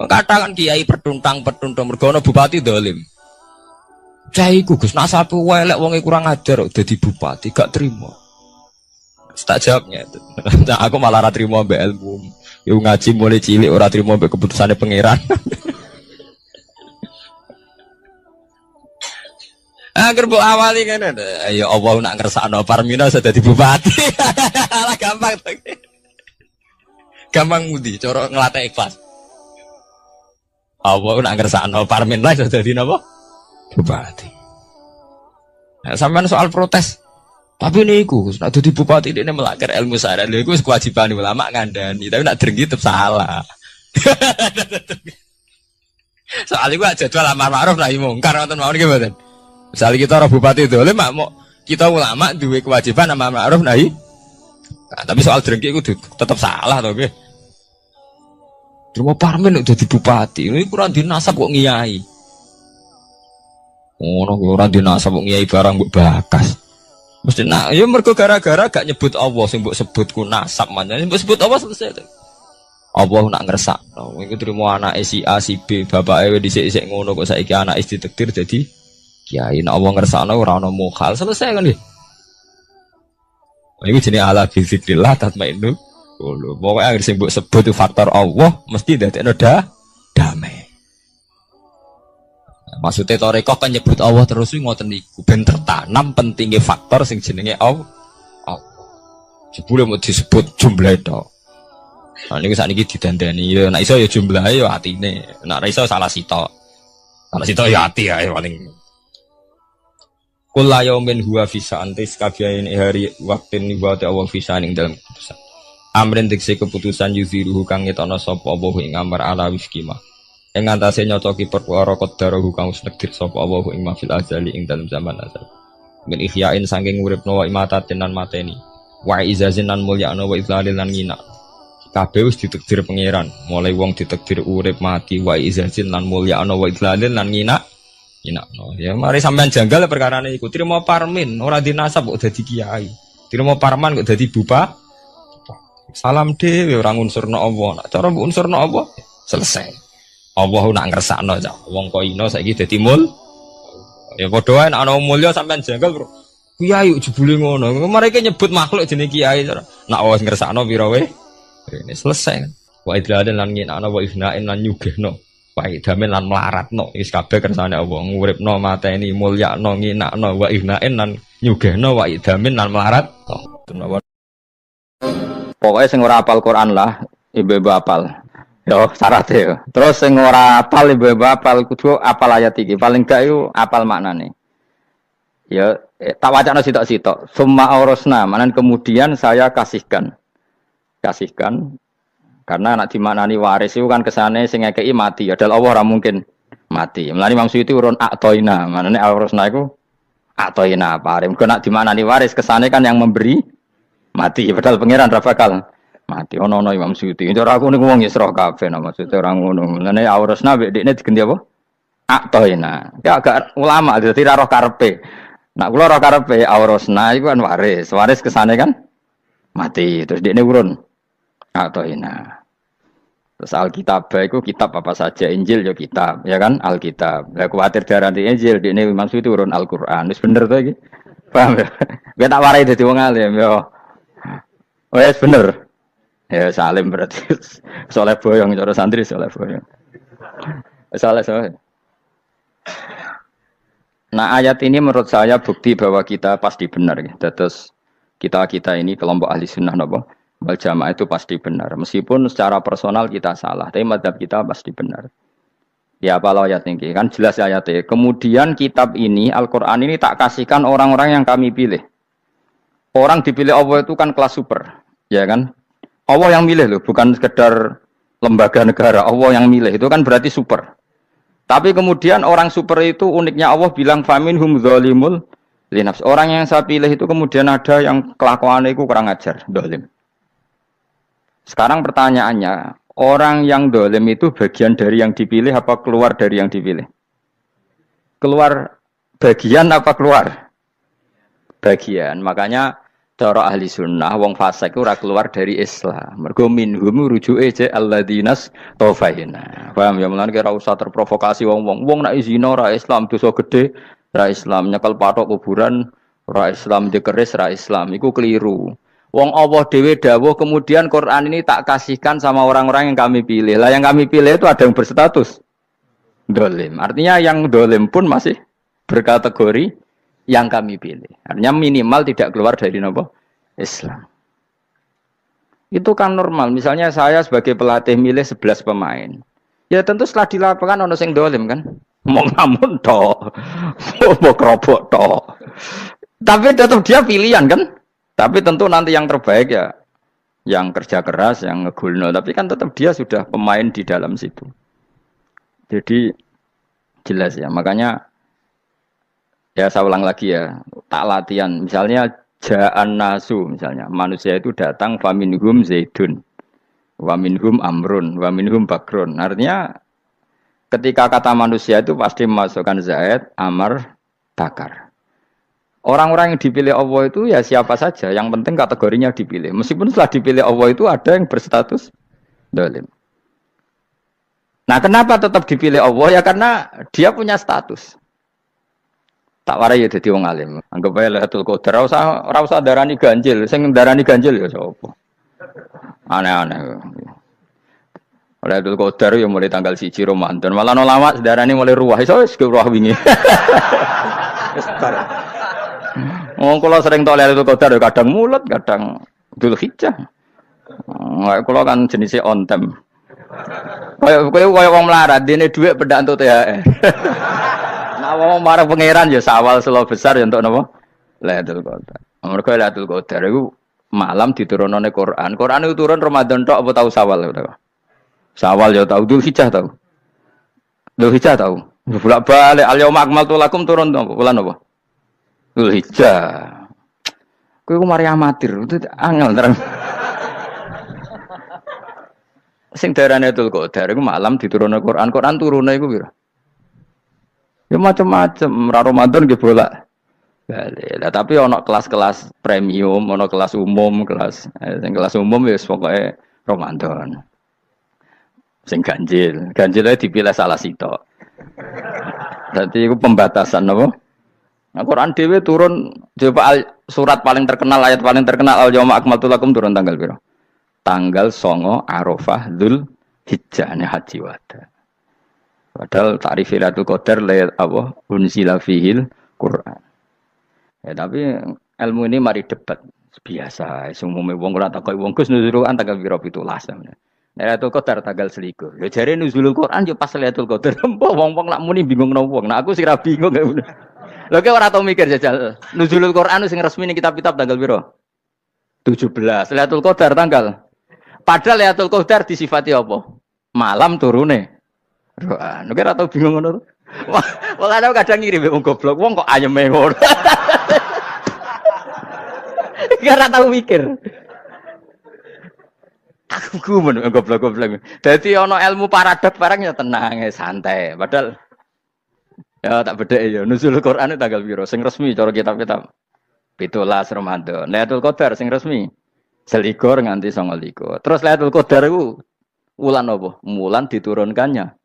Katakan kiai pertuntang mergo ana bupati dolim. Cai ku Gus nasabe welek wonge kurang ajar kok dadi bupati gak trimo. Tak jawabnya itu. Nah, aku malah ora trimo mbek ilmu. Yo ngaji mulai cilik ora trimo mbek keputusane pangeran. Agar bu awali kan ya Allah nak ngersakno Parmina sudah dadi bupati. Lah gampang to. Gampang mudi cara nglatih ikhlas. Allah nak ngersakno Parmina sudah dadi napa? Bupati. Nah, sampean soal protes. Tapi niku nak dadi bupati ini melanggar ilmu syariat. Lha iku wis kewajiban ulama ngandani, tapi nak drengki tetep salah. Soal iku jadwal amar ma'ruf nahi mungkar wonten mawon nggih mboten. Misalnya kita orang bupati itu, mak mau kita ulama duwe kewajiban amar ma'ruf nahi. Nah, tapi soal drengki itu tetap salah toh, nggih. Cuma parmen udah di bupati, ini kurang dinasab kok ngiyai. Oh, kurang dinasab kok ngiyai barang mbok bakas. Mesti nak, ya mergo gara-gara gak nyebut Allah, sing mbok sebut ku nasab manjane, mbok sebut Allah selesai. Allah nak ngersakno, iku trimo anake si A si B, bapake dhisik-dhisik ngono kok saiki anake ditakdir dadi kiai. Nek Allah ngersakno ora ana mukhal, selesai kan nggih. Iku jenenge ala bi zikrillah tatmainul qulub. Pokoke anggere sing mbok sebut itu faktor Allah mesti dadekno damai. Maksudnya tarekah kan nyebut Allah terus ngoten niku ben tertanam pentingnya faktor sing jenenge Allah. Jebule mau disebut jumlah itu. Nah niku sakniki didandani ya nek iso ya jumlahe ya atine. Nek ora iso salah sitok. Salah sitok ya ati ae paling. Kula yaumin huwa fi sa'antis kabiyain hari waktin niwate Allah fi sa'aning dalam keputusan. Amrin dikse keputusan yuziruhu kang ngetono sapa Allah ing amar ala wiskima. Ing antase nyocoki perkara qadarahu kang wis nekdir sapa Allah ing mafil azali ing dalam zaman azal. Min ihyain saking uripno wa imatatin lan mateni. Wa izazin lan mulyana wa idlalil lan ngina. Kabeh wis ditakdir pangeran, mulai wong ditakdir urip mati wa izazin lan mulyana wa idlalil lan ngina. No. Ya mari sampean janggal perkarane iku. Trimo parmin ora dinasab kok dadi kiai. Trimo parman kok dadi bupati. Salam dhewe ora ngunsurno Allah. Nek cara mbok unsurno Allah selesai. Allah nak ngersakno cak. Wong kok ino saiki dadi mul. Ya padha wae nek ana mulya sampean janggal, Bro. Kiai jebule ngono. Mereka nyebut makhluk jenenge kiai. Nak wis ngersakno pira wae. Ini selesai. Wa idladan lan ngina wa ifna'in lan nyugehno. Wa idamen lan melaratno. Wis kabeh kersane Allah. Nguripno mateni mulyakno nginakno wa ifna'in lan nyugehno wa idamen lan melarat. Pokoknya sing ora hafal Quran lah, ibu-ibu hafal. Yo syaratnya. Terus sing ora hafal ibu-ibu hafal kudu hafal ayat iki. Paling gak yo hafal maknane. Ya tak wacana sitok-sitok. Summa aurasna, manan kemudian saya kasihkan. Karena nak dimaknani waris itu kan kesane sing ngekeki mati. Ya dal Allah ora mungkin mati. Mulane Imam Suyuti urun atoina. Manane aurasna iku atoina paring. Kok nak dimaknani waris kesane kan yang memberi mati, padahal pangeran ra bakal mati. Ono Imam Suyuti. Cara aku niku wong Isra kabeh maksudnya ora ngono. Ngene aurasna mek dekne digenti apa? Atoina. Ya agak ulama dadi ra roh karepe. Nak kula roh karepe aurasna iku kan waris. Waris kesane kan mati. Terus dekne urun atoina. Terus Alkitab iku kitab apa saja, Injil ya kitab, ya kan? Alkitab. Lah kuwatir darani Injil dekne Imam Suyuti urun Al-Qur'an. Wis bener to iki. Paham ya? Gue tak warai dadi wong alim yo. Wes bener. Ya salim berarti. Soleh boyong cara santri soleh boyong. Soleh. Nah ayat ini menurut saya bukti bahwa kita pasti benar. Terus kita ini kelompok ahli sunnah nopo wal jamaah itu pasti benar. Meskipun secara personal kita salah, tapi madhab kita pasti benar. Ya apa ayat ini kan jelas ayatnya. Kemudian kitab ini Al-Quran ini tak kasihkan orang-orang yang kami pilih. Orang dipilih Allah itu kan kelas super, ya kan? Allah yang milih loh, bukan sekedar lembaga negara. Allah yang milih itu kan berarti super. Tapi kemudian orang super itu uniknya Allah bilang faminhum zalimul linafs. Orang yang saya pilih itu kemudian ada yang kelakuannya itu kurang ajar, zalim. Sekarang pertanyaannya, orang yang zalim itu bagian dari yang dipilih apa keluar dari yang dipilih? Keluar bagian apa keluar? Bagian. Makanya cara ahli sunnah wong fasik ora keluar dari Islam. Mergo minhum rujuke je alladinas tafaina. Paham ya mulane ora usah terprovokasi wong-wong. Wong nek zina ora Islam, dosa gede ora Islam, nyekel patok kuburan ora Islam, dikeris ora Islam. Iku keliru. Wong Allah dhewe dawuh kemudian Quran ini tak kasihkan sama orang-orang yang kami pilih. Lah yang kami pilih itu ada yang berstatus dolim. Artinya yang dolim pun masih berkategori yang kami pilih. Artinya minimal tidak keluar dari nopo Islam. Itu kan normal. Misalnya saya sebagai pelatih milih 11 pemain. Ya tentu setelah di lapangan ono sing dolim kan. Mau ngamun tok. Mau kerobok tok. Tapi tetap dia pilihan kan. Tapi tentu nanti yang terbaik ya yang kerja keras, yang ngegulno. Tapi kan tetap dia sudah pemain di dalam situ. Jadi jelas ya. Makanya ya saya ulang lagi ya, tak latihan. Misalnya ja'an nasu, misalnya manusia itu datang faminhum zaidun, waminhum amrun, waminhum bakrun. Artinya ketika kata manusia itu pasti memasukkan zaid, amr, bakar. Orang-orang yang dipilih Allah itu ya siapa saja, yang penting kategorinya dipilih. Meskipun setelah dipilih Allah itu ada yang berstatus dolim. Nah kenapa tetap dipilih Allah? Ya karena dia punya status. Tak warai ya dadi wong alim. Anggap ae Lailatul Qadar ora usah darani ganjil. Sing darani ganjil ya sapa? Aneh-aneh. Lailatul Qadar ya mulai tanggal 1 Ramadan. Malah ulama darani mulai ruwah. Iso wis ruwah wingi. Wis bar. Wong kula sering tok Lailatul Qadar ya kadang mulut, kadang Dzulhijjah. Kula kan jenisnya on time. Kaya wong melarat dene dhuwit pendak entuk THR. Awak marah pangeran ya sawal selo besar ya untuk napa? Lailatul Qadar. Mergo Lailatul Qadar iku malam diturunane Quran. Quran itu turun Ramadan tok apa tahu Sawal ya? Sawal ya tahu, Dzulhijjah tahu. Dzulhijjah tahu. Bolak-balik al-yauma akmaltu lakum turun apa? Bulan apa? Dzulhijjah. Kowe ku mari amatir, itu angel terang. Sing darane Lailatul Qadar iku malam diturunane Quran. Quran turune iku piro? Ya macam-macam, Ramadan nggih bolak. Lah tapi ono kelas-kelas premium, ono kelas umum, kelas umum wis pokoke Ramadan. Sing ganjil dipilih salah sitok. Dadi iku pembatasan napa? Nah, Quran dhewe turun coba surat paling terkenal, ayat paling terkenal al-yauma akmaltu lakum turun tanggal piro? Tanggal 9 Arafah Dzulhijjah haji wada. Padahal takrif Lailatul Qadar layat apa unzila fihil Quran. Ya tapi ilmu ini mari debat biasa. Sumume wong ora takok wong Gus nuzul Quran tanggal piro 17. Lailatul Qadar tanggal 21. Ya jare nuzulul Quran yo pas Lailatul Qadar. Mbok wong-wong lak muni bingung nang wong. Nah aku sing ra bingung. Lho ki ora tau mikir jajal. Nuzulul Quran sing resmi ning kitab-kitab tanggal piro? 17. Lailatul Qadar tanggal. Padahal Lailatul Qadar disifati apa? Malam turune. Roan, ora tau bingung ngono. Wong ana kadang ngirim wong goblok, wong kok ayeme ngono. Ora tau mikir. Aku men goblok-goblok. Dadi ana ilmu paradok barang ya tenang, ya santai. Padahal ya tak bedhek ya nuzul Quran tanggal piro sing resmi cara kitab-kitab. 17 Ramadan. Lailatul Qadar sing resmi 21 nganti 29. Terus Lailatul Qadar iku wulan apa? Wulan diturunkannya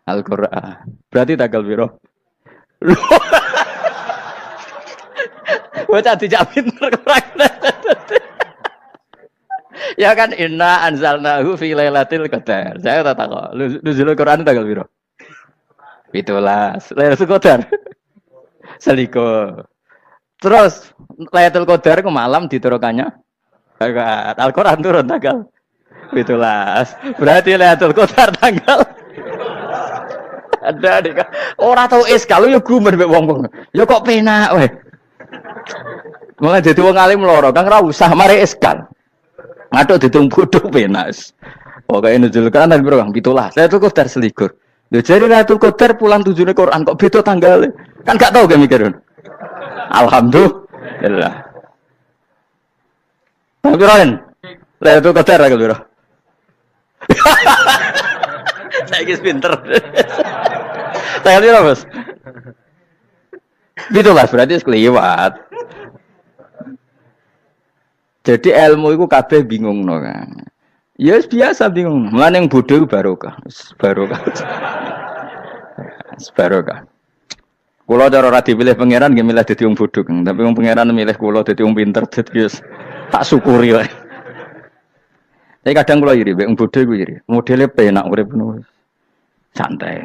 Al-Qur'an. Berarti tanggal piro? Bocah dijak pinter Quran. Ya kan inna anzalnahu fi lailatul qadar. Saya tak tahu. Nuzul Quran tanggal piro? 17. Lailatul Qadar. Selikur. Terus Lailatul Qadar ke malam diturunkannya Al-Quran turun tanggal 17. Berarti Lailatul Qadar tanggal ada nih kan. Ora tau kalau ya gumen mbek wong-wong. Ya kok penak weh. Mulai dadi wong alim loro Kang ra usah mari eskal. Ngaduk ditung bodho penak. Pokoke nuzul Quran tapi bro Kang 17. Lailatul Qadar selikur. Lho jadi Lailatul Qadar pulang tujune Quran kok beda tanggal. Kan gak tau ge mikir. Alhamdulillah. Tapi Ron, Lailatul Qadar tanggal piro? Saya kis pinter. Tanggal piro, Bos? 17 berarti sekeliwat. Jadi ilmu itu kabeh bingung no kan. Ya biasa bingung. Mulane yang bodoh barokah. Barokah. Barokah. Kula cara ora dipilih pangeran nggih milih dadi wong bodoh, tapi wong pangeran milih kula dadi wong pinter dadi tak syukuri wae. Tapi kadang kula iri, wong bodoh iku iri. Modele penak urip ngono. Santai.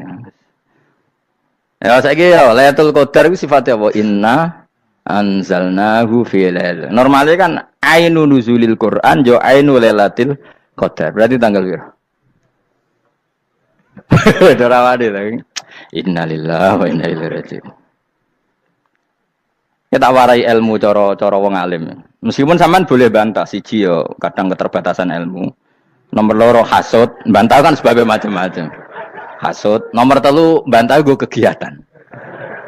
Ya saiki ya Lailatul Qadar iku sifatnya apa? Inna anzalnahu fi lailatul. Normale kan ainu nuzulil Quran yo ainu lailatul qadar. Berarti tanggal piro? Ora wani lagi. Innalillahi wa inna ilaihi raji'un. Kita warai ilmu cara wong alim. Meskipun sampean boleh bantah siji yo kadang keterbatasan ilmu. Nomor loro hasud, bantah kan sebab macam-macam. Hasud, nomor telu bantah go kegiatan.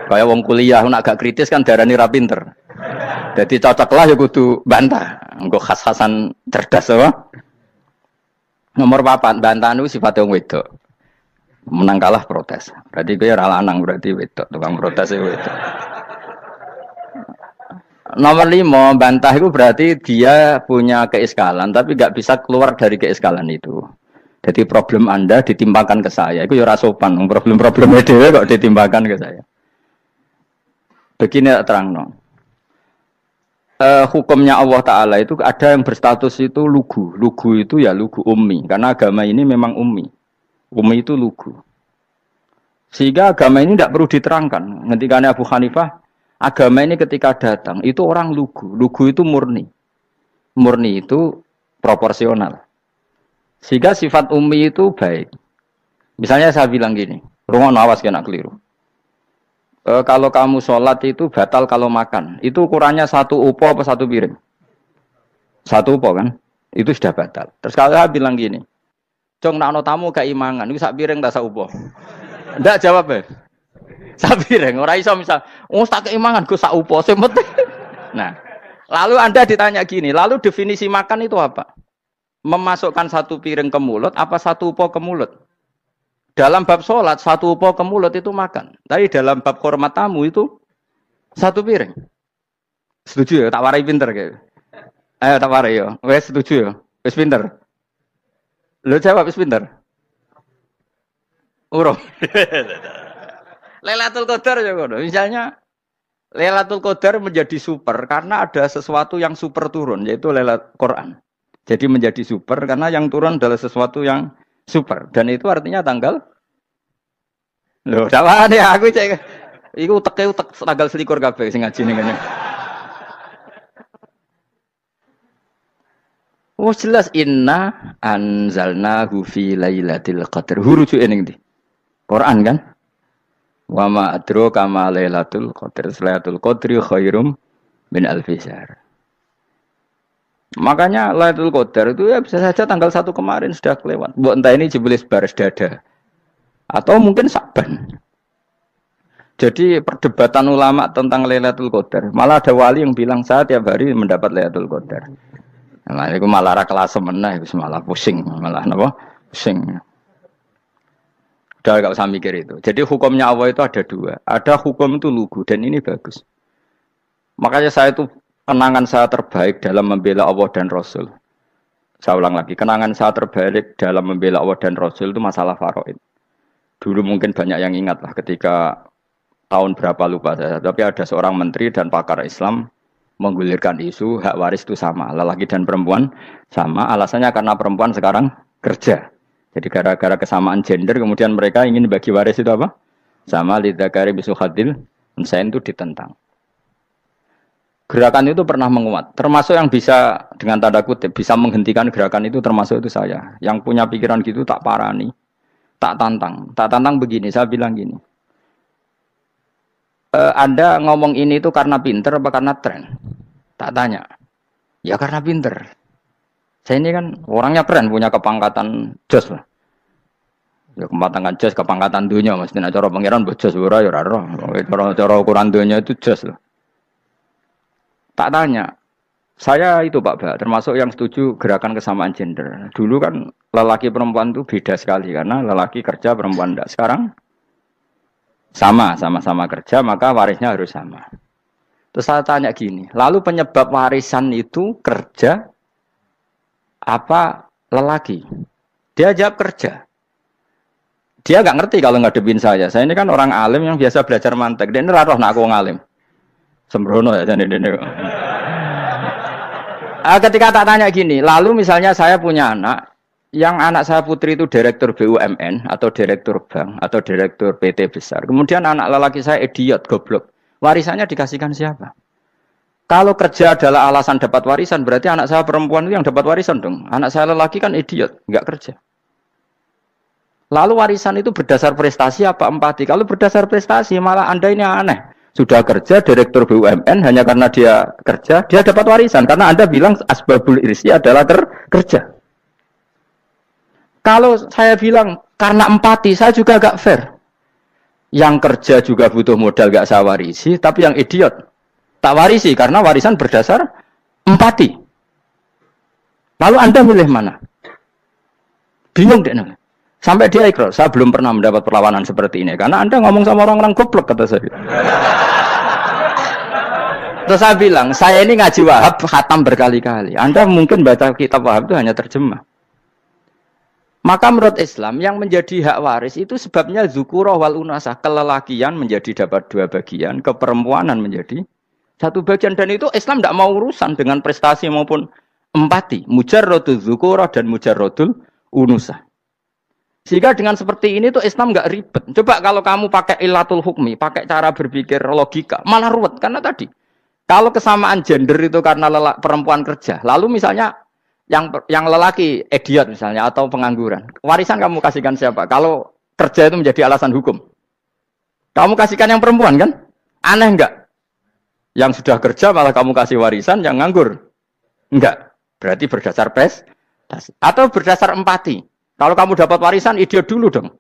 Kayak wong kuliah nak gak kritis kan darani ra pinter. Jadi cocoklah ya kudu bantah. Engko khas-khasan cerdas apa? Nomor 4 bantahan itu sifatnya wong wedok. Menang kalah protes. Berarti kowe ora lanang berarti wedok, tukang protes itu wedok. Nomor 5 bantah itu berarti dia punya keiskalan tapi gak bisa keluar dari keiskalan itu. Jadi problem Anda ditimpakan ke saya. Itu ya ora sopan. Problem-problemnya dhewe kok ditimpakan ke saya. Begini terangno. Hukumnya Allah Ta'ala itu ada yang berstatus itu lugu. Lugu itu ya lugu ummi. Karena agama ini memang ummi. Ummi itu lugu. Sehingga agama ini tidak perlu diterangkan. Ketika Abu Hanifah, agama ini ketika datang, itu orang lugu. Lugu itu murni. Murni itu proporsional. Sehingga sifat ummi itu baik. Misalnya saya bilang gini, rungono awas kena keliru. Kalau kamu sholat itu batal kalau makan. Itu ukurannya 1 upo apa 1 piring? 1 upo kan? Itu sudah batal. Terus kalau saya bilang gini, Jong nak tamu keimangan, itu sak piring tak sak upo. Ndak jawab ya. Sak piring, ora iso misal, tak keimangan go sak upo sing penting. Nah, lalu Anda ditanya gini, lalu definisi makan itu apa? Memasukkan 1 piring ke mulut apa 1 upo ke mulut? Dalam bab sholat 1 upo ke mulut itu makan. Tapi dalam bab hormat tamu itu 1 piring. Setuju ya? Tak warai pinter kayak. Ayo tak warai ya. Wes setuju ya? Wes pinter. Lo jawab wis pinter. Urung. Lailatul Qadar ya ngono. Misalnya Lailatul Qadar menjadi super karena ada sesuatu yang super turun yaitu Lailatul Quran. Jadi menjadi super karena yang turun adalah sesuatu yang super dan itu artinya tanggal. Loh, sawane aku cek. Iku utek tanggal 21 kabeh sing ngaji ning kene. Oh jelas inna anzalnahu fi lailatul qadar. Huruju ning ndi? Quran kan? Wa ma adraka ma lailatul qadar. Lailatul qadri khairum min alfi syahr. Makanya Lailatul Qadar itu ya bisa saja tanggal 1 kemarin sudah kelewat. Mbok entah ini jebelis baris dada. Atau mungkin Saban. Jadi perdebatan ulama tentang Lailatul Qadar. Malah ada wali yang bilang saya tiap hari mendapat Lailatul Qadar. Nah, itu malah ra kelas meneh, itu malah pusing, malah napa? Pusing. Udah enggak usah mikir itu. Jadi hukumnya Allah itu ada 2. Ada hukum itu lugu dan ini bagus. Makanya saya itu kenangan saya terbaik dalam membela Allah dan Rasul. Saya ulang lagi, kenangan saya terbaik dalam membela Allah dan Rasul itu masalah faraid. Dulu mungkin banyak yang ingat lah ketika tahun berapa lupa saya. Tapi ada seorang menteri dan pakar Islam menggulirkan isu hak waris itu sama, lelaki dan perempuan sama. Alasannya karena perempuan sekarang kerja. Jadi gara-gara kesamaan gender kemudian mereka ingin bagi waris itu apa? Sama lidzakari bisul hadil unsayain itu ditentang. Gerakan itu pernah menguat, termasuk yang bisa dengan tanda kutip bisa menghentikan gerakan itu termasuk itu saya. Yang punya pikiran gitu tak parani, tak tantang begini. Saya bilang gini, Anda ngomong ini itu karena pinter apa karena tren? Tak tanya, ya karena pinter. Saya ini kan orangnya keren, punya kepangkatan jos lah. Ya kepangkatan jos, kepangkatan dunia, mestinya cara pangeran bojos ora ya ora. Cara ukuran dunia itu jos lah. Tak tanya, saya itu Pak Ba, termasuk yang setuju gerakan kesamaan gender. Dulu kan lelaki perempuan itu beda sekali karena lelaki kerja perempuan tidak. Sekarang sama-sama kerja maka warisnya harus sama. Terus saya tanya gini, lalu penyebab warisan itu kerja apa lelaki? Dia jawab kerja. Dia nggak ngerti kalau ngadepin saya. Saya ini kan orang alim yang biasa belajar mantek. Dia ini roh nak aku ngalim. Sembrono ya jadi ini. Ketika tak tanya gini, lalu misalnya saya punya anak, yang anak saya putri itu direktur BUMN atau direktur bank atau direktur PT besar. Kemudian anak lelaki saya idiot, goblok. Warisannya dikasihkan siapa? Kalau kerja adalah alasan dapat warisan, berarti anak saya perempuan itu yang dapat warisan dong. Anak saya lelaki kan idiot, nggak kerja. Lalu warisan itu berdasar prestasi apa empati? Kalau berdasar prestasi malah Anda ini aneh. Sudah kerja direktur BUMN hanya karena dia kerja, dia dapat warisan. Karena Anda bilang asbabul irsi adalah kerja. Kalau saya bilang karena empati, saya juga agak fair. Yang kerja juga butuh modal gak saya warisi, tapi yang idiot tak warisi karena warisan berdasar empati. Lalu Anda milih mana? Bingung deh. Sampai dia ikrar, saya belum pernah mendapat perlawanan seperti ini. Karena Anda ngomong sama orang-orang goblok, kata saya. Terus saya bilang, saya ini ngaji Wahab, khatam berkali-kali. Anda mungkin baca kitab Wahab itu hanya terjemah. Maka menurut Islam, yang menjadi hak waris itu sebabnya zukurah wal unasah. Kelelakian menjadi dapat 2 bagian, keperempuanan menjadi 1 bagian. Dan itu Islam tidak mau urusan dengan prestasi maupun empati. Mujarrodul zukurah dan mujarrodul unusah. Sehingga dengan seperti ini tuh Islam nggak ribet. Coba kalau kamu pakai ilatul hukmi, pakai cara berpikir logika, malah ruwet. Karena tadi, kalau kesamaan gender itu karena perempuan kerja, lalu misalnya yang lelaki idiot misalnya atau pengangguran, warisan kamu kasihkan siapa? Kalau kerja itu menjadi alasan hukum, kamu kasihkan yang perempuan kan? Aneh nggak? Yang sudah kerja malah kamu kasih warisan, yang nganggur? Enggak. Berarti berdasar prestasi atau berdasar empati. Kalau kamu dapat warisan, idiot dulu dong.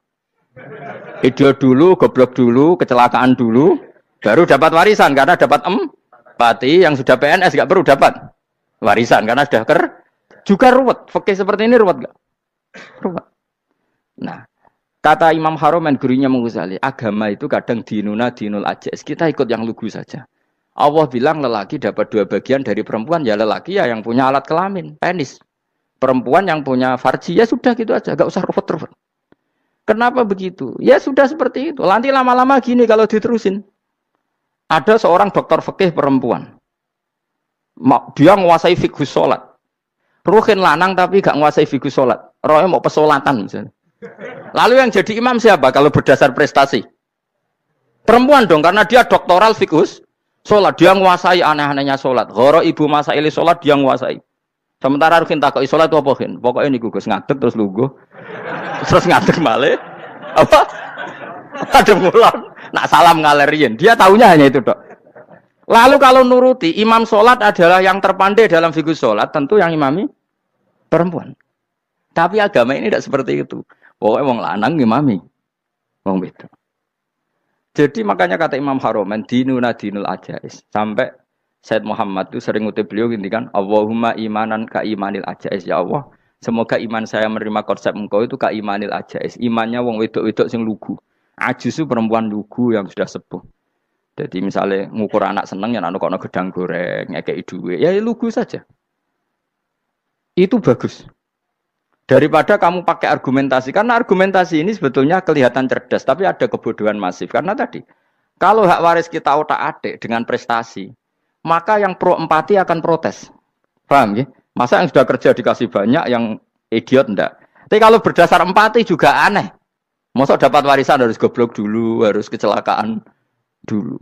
Idiot dulu, goblok dulu, kecelakaan dulu, baru dapat warisan. Karena dapat empati, yang sudah PNS gak perlu dapat warisan. Karena sudah juga ruwet. Fikih seperti ini ruwet gak? Ruwet. Nah, kata Imam Haromen, gurunya Ghazali, agama itu kadang dinuna dinul ajais. Kita ikut yang lugu saja. Allah bilang lelaki dapat 2 bagian dari perempuan, ya lelaki ya yang punya alat kelamin, penis. Perempuan yang punya farji, ya sudah gitu aja, gak usah ruwet-ruwet. Kenapa begitu? Ya sudah seperti itu. Nanti lama-lama gini kalau diterusin. Ada seorang dokter fikih perempuan. Dia menguasai fikih sholat. Ruhin lanang tapi gak menguasai fikih sholat. Rohnya mau pesolatan misalnya. Lalu yang jadi imam siapa kalau berdasar prestasi? Perempuan dong, karena dia doktoral fikih sholat. Dia menguasai aneh-anehnya sholat. Goro ibu masaili sholat dia menguasai. Sementara Rukin takoi sholat itu apa Rukin? Pokoknya ini gugus ngadeg terus lugu. Terus ngadeg malih. Apa? Ada mulan. Nak salam ngalerin. Dia tahunya hanya itu dok. Lalu kalau nuruti imam sholat adalah yang terpandai dalam fikih sholat, tentu yang imami perempuan. Tapi agama ini tidak seperti itu. Pokoknya wong lanang imami. Wong beda. Jadi makanya kata Imam Haromen dinuna dinul ajais. Sampai Said Muhammad itu sering ngutip beliau gini kan, Allahumma imanan ka imanil ajais, ya Allah. Semoga iman saya menerima konsep engkau itu ka imanil ajais. Imannya wong wedok-wedok sing lugu. Ajis itu perempuan lugu yang sudah sepuh. Jadi misalnya ngukur anak seneng ya anak kono gedang goreng, ngekei duwe, ya lugu saja. Itu bagus. Daripada kamu pakai argumentasi, karena argumentasi ini sebetulnya kelihatan cerdas, tapi ada kebodohan masif. Karena tadi, kalau hak waris kita otak-atik dengan prestasi, maka yang pro empati akan protes. Paham ya? Masa yang sudah kerja dikasih banyak, yang idiot enggak. Tapi kalau berdasar empati juga aneh. Masa dapat warisan harus goblok dulu, harus kecelakaan dulu.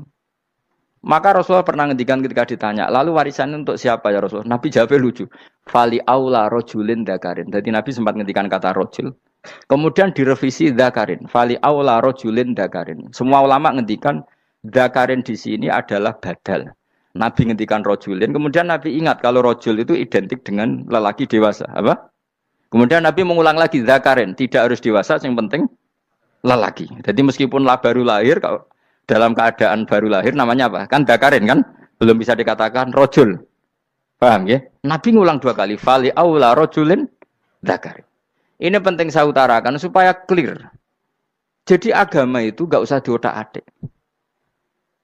Maka Rasulullah pernah ngendikan ketika ditanya, lalu warisan untuk siapa ya Rasulullah? Nabi jawabnya lucu. Fali aula rojulin dakarin. Jadi Nabi sempat ngendikan kata rojul. Kemudian direvisi dakarin. Fali aula rojulin dakarin. Semua ulama ngendikan dakarin di sini adalah badal. Nabi ngendikan rojulin. Kemudian Nabi ingat kalau rojul itu identik dengan lelaki dewasa. Apa? Kemudian Nabi mengulang lagi dakarin. Tidak harus dewasa, yang penting lelaki. Jadi meskipun baru lahir, kalau dalam keadaan baru lahir namanya apa? Kan dakarin kan? Belum bisa dikatakan rojul. Paham ya? Nabi ngulang 2 kali. Fali aula rojulin dakarin. Ini penting saya utarakan supaya clear. Jadi agama itu gak usah diotak-atik.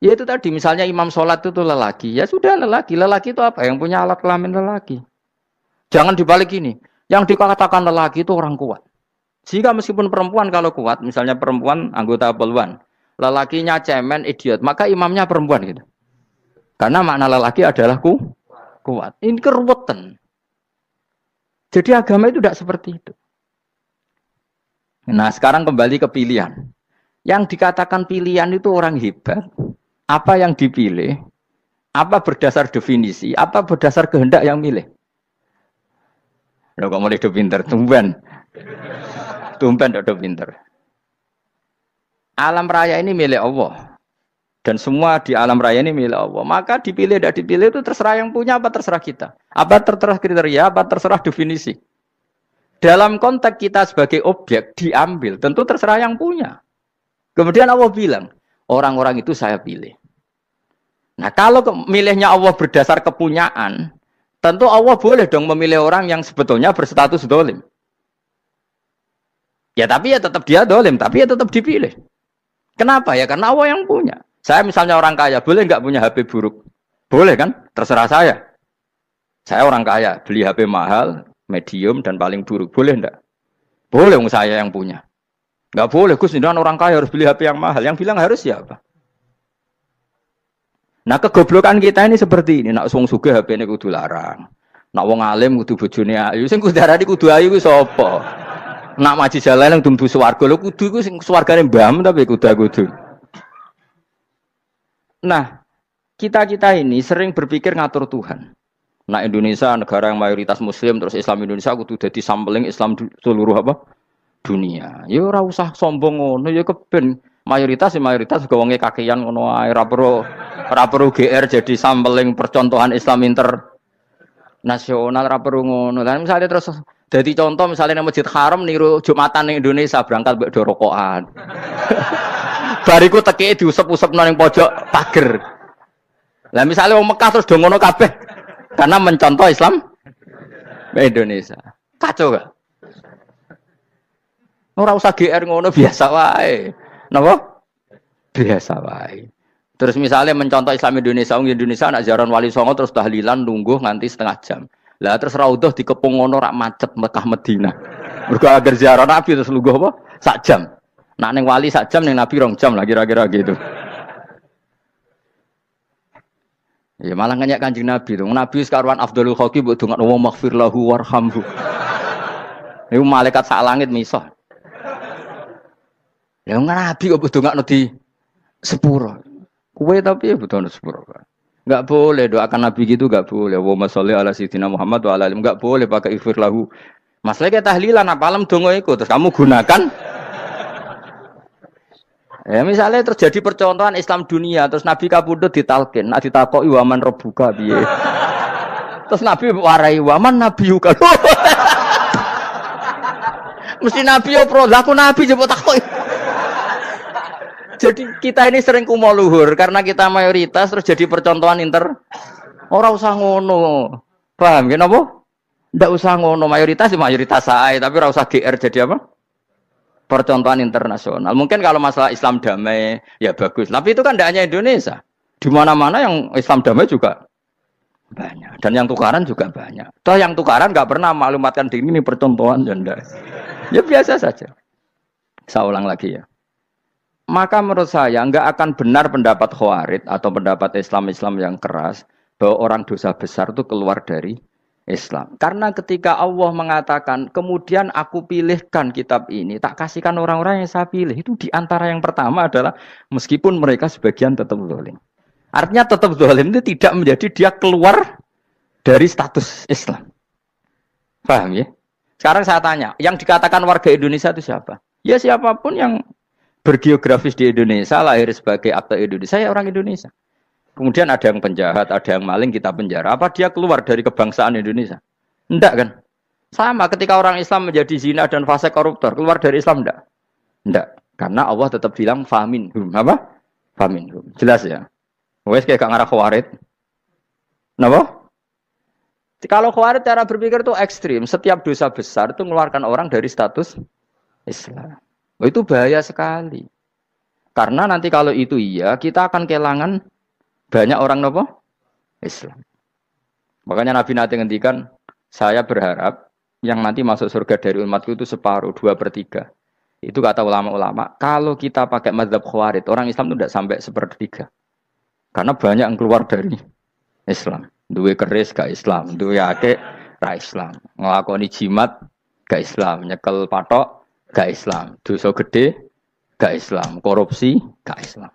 Ya itu tadi misalnya imam sholat itu lelaki. Ya sudah lelaki. Lelaki itu apa? Yang punya alat kelamin lelaki. Jangan dibalik ini. Yang dikatakan lelaki itu orang kuat. Jika meskipun perempuan kalau kuat, misalnya perempuan anggota poluan, lelakinya cemen, idiot, maka imamnya perempuan gitu. Karena makna lelaki adalah kuat. Ini keruwetan. Jadi agama itu tidak seperti itu. Nah sekarang kembali ke pilihan. Yang dikatakan pilihan itu orang hebat. Apa yang dipilih? Apa berdasar definisi? Apa berdasar kehendak yang milih? Loh kok mulai pinter, tumben. Tumpen dok pinter. Alam raya ini milik Allah. Dan semua di alam raya ini milik Allah. Maka dipilih tidak dipilih itu terserah yang punya apa terserah kita. Apa terserah kriteria, apa terserah definisi. Dalam konteks kita sebagai objek diambil, tentu terserah yang punya. Kemudian Allah bilang, orang-orang itu saya pilih. Nah kalau milihnya Allah berdasar kepunyaan, tentu Allah boleh dong memilih orang yang sebetulnya berstatus dolim. Ya tapi ya tetap dia dolim, tapi ya tetap dipilih. Kenapa ya? Karena Allah yang punya. Saya misalnya orang kaya, boleh nggak punya HP buruk? Boleh kan? Terserah saya. Saya orang kaya, beli HP mahal, medium, dan paling buruk. Boleh enggak? Boleh, saya yang punya. Nggak boleh, Gus, ini orang kaya harus beli HP yang mahal. Yang bilang harus siapa? Nah kegoblokan kita ini seperti ini. Nak wong sugih HP ini kudu larang. Nak wong alim kudu bojone ayu. Sing kudu darani kudu ayu ku sapa? Nak maji jalan yang dumbu swarga lho kudu iku sing swargane mbam tapi kudu. Nah, kita ini sering berpikir ngatur Tuhan. Nah, Indonesia negara yang mayoritas muslim terus Islam Indonesia kudu dadi sampling Islam seluruh apa? Dunia. Ya ora usah sombong ngono ya keben mayoritas juga wonge kakean ngono ae ora perlu GR jadi sampling percontohan Islam internasional ora perlu ngono. Lah misalnya terus jadi contoh misalnya di Masjid Haram niru Jumatan di Indonesia berangkat mbek rokokan. Bariku teki diusep-usep nang pojok pager. Lah misalnya wong Mekah terus do ngono kabeh karena mencontoh Islam Indonesia. Kacau gak? Ora usah GR ngono biasa wae. Napa? Biasa wae. Terus misalnya mencontoh Islam Indonesia, wong Indonesia anak jaran Wali Songo terus tahlilan nunggu nganti setengah jam. Lah terus raudhah dikepung ngono rak macet Mekah Madinah. Mergo agar ziarah Nabi terus lungguh apa? Sak jam. Nak ning wali sak jam ning Nabi 2 jam lah kira-kira gitu. Ya malah nganyak Kanjeng Nabi tuh. Nabi sekaruan Afdhalul Khalqi mbok dongakno wa maghfir lahu warhamhu. Iku malaikat sak langit misah. Ya Nabi kok mbok dongakno di sepuro. Kowe tapi ya butuh sepuro. Enggak boleh doakan Nabi gitu, enggak boleh. Allahumma sholli ala sayyidina Muhammad wa ala alihi. Enggak boleh pakai ighfir lahu. Masalah kayak tahlilan apalem donga iku terus kamu gunakan. Ya misalnya terjadi percontohan Islam dunia terus Nabi kapundhut ditalkin, nek ditakoki waman rabbuka piye. Terus Nabi warai waman nabiyuka. Mesti Nabi yo pro, lah aku Nabi jebok takoki. Jadi kita ini sering kumo luhur karena kita mayoritas terus jadi percontohan Ora usah ngono. Paham ya napa? Ndak usah ngono, mayoritas sae, tapi ora usah GR jadi apa? Percontohan internasional. Mungkin kalau masalah Islam damai ya bagus. Tapi itu kan tidak hanya Indonesia. Di mana-mana yang Islam damai juga banyak. Dan yang tukaran juga banyak. Toh yang tukaran nggak pernah maklumatkan diri ini percontohan janda. Ya biasa saja. Saya ulang lagi ya. Maka menurut saya nggak akan benar pendapat Khawarij atau pendapat Islam yang keras bahwa orang dosa besar itu keluar dari Islam. Karena ketika Allah mengatakan, kemudian aku pilihkan kitab ini, tak kasihkan orang-orang yang saya pilih. Itu diantara yang pertama adalah, meskipun mereka sebagian tetap zalim. Artinya tetap zalim itu tidak menjadi dia keluar dari status Islam. Paham ya? Sekarang saya tanya, yang dikatakan warga Indonesia itu siapa? Ya siapapun yang bergeografis di Indonesia, lahir sebagai aktor Indonesia, ya orang Indonesia. Kemudian ada yang penjahat, ada yang maling, kita penjara. Apa dia keluar dari kebangsaan Indonesia? Enggak kan? Sama ketika orang Islam menjadi zina dan fase koruptor, keluar dari Islam enggak? Enggak. Karena Allah tetap bilang faminhum. Apa? Faminhum. Jelas ya? Wes kayak gak ngarah khawarid. Kenapa? Kalau khawarid cara berpikir itu ekstrim. Setiap dosa besar itu mengeluarkan orang dari status Islam. Itu bahaya sekali. Karena nanti kalau itu iya, kita akan kehilangan banyak orang nopo Islam. Makanya Nabi nanti ngendikan, saya berharap yang nanti masuk surga dari umatku itu separuh, 2/3. Itu kata ulama-ulama. Kalau kita pakai mazhab khawarid, orang Islam itu tidak sampai 1/3. Karena banyak yang keluar dari Islam. Duwe keris gak Islam, duwe akeh ra Islam, nglakoni jimat gak Islam, nyekel patok gak Islam, dosa gede gak Islam, korupsi gak Islam.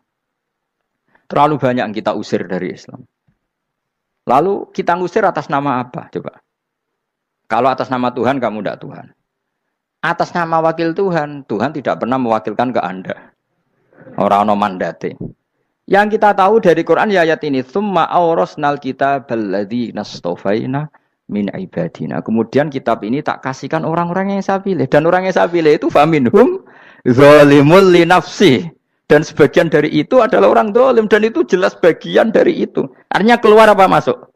Terlalu banyak yang kita usir dari Islam. Lalu kita ngusir atas nama apa? Coba. Kalau atas nama Tuhan kamu tidak Tuhan. Atas nama wakil Tuhan, Tuhan tidak pernah mewakilkan ke Anda. Orang-orang mandate. Yang kita tahu dari Quran ya ayat ini, tsumma awrasnal kitabal ladzi nastofaina min ibadina. Kemudian kitab ini tak kasihkan orang-orang yang saya pilih, dan orang yang saya pilih itu faminhum zalimul li nafsi. Dan sebagian dari itu adalah orang zalim, dan itu jelas bagian dari itu. Artinya keluar apa masuk?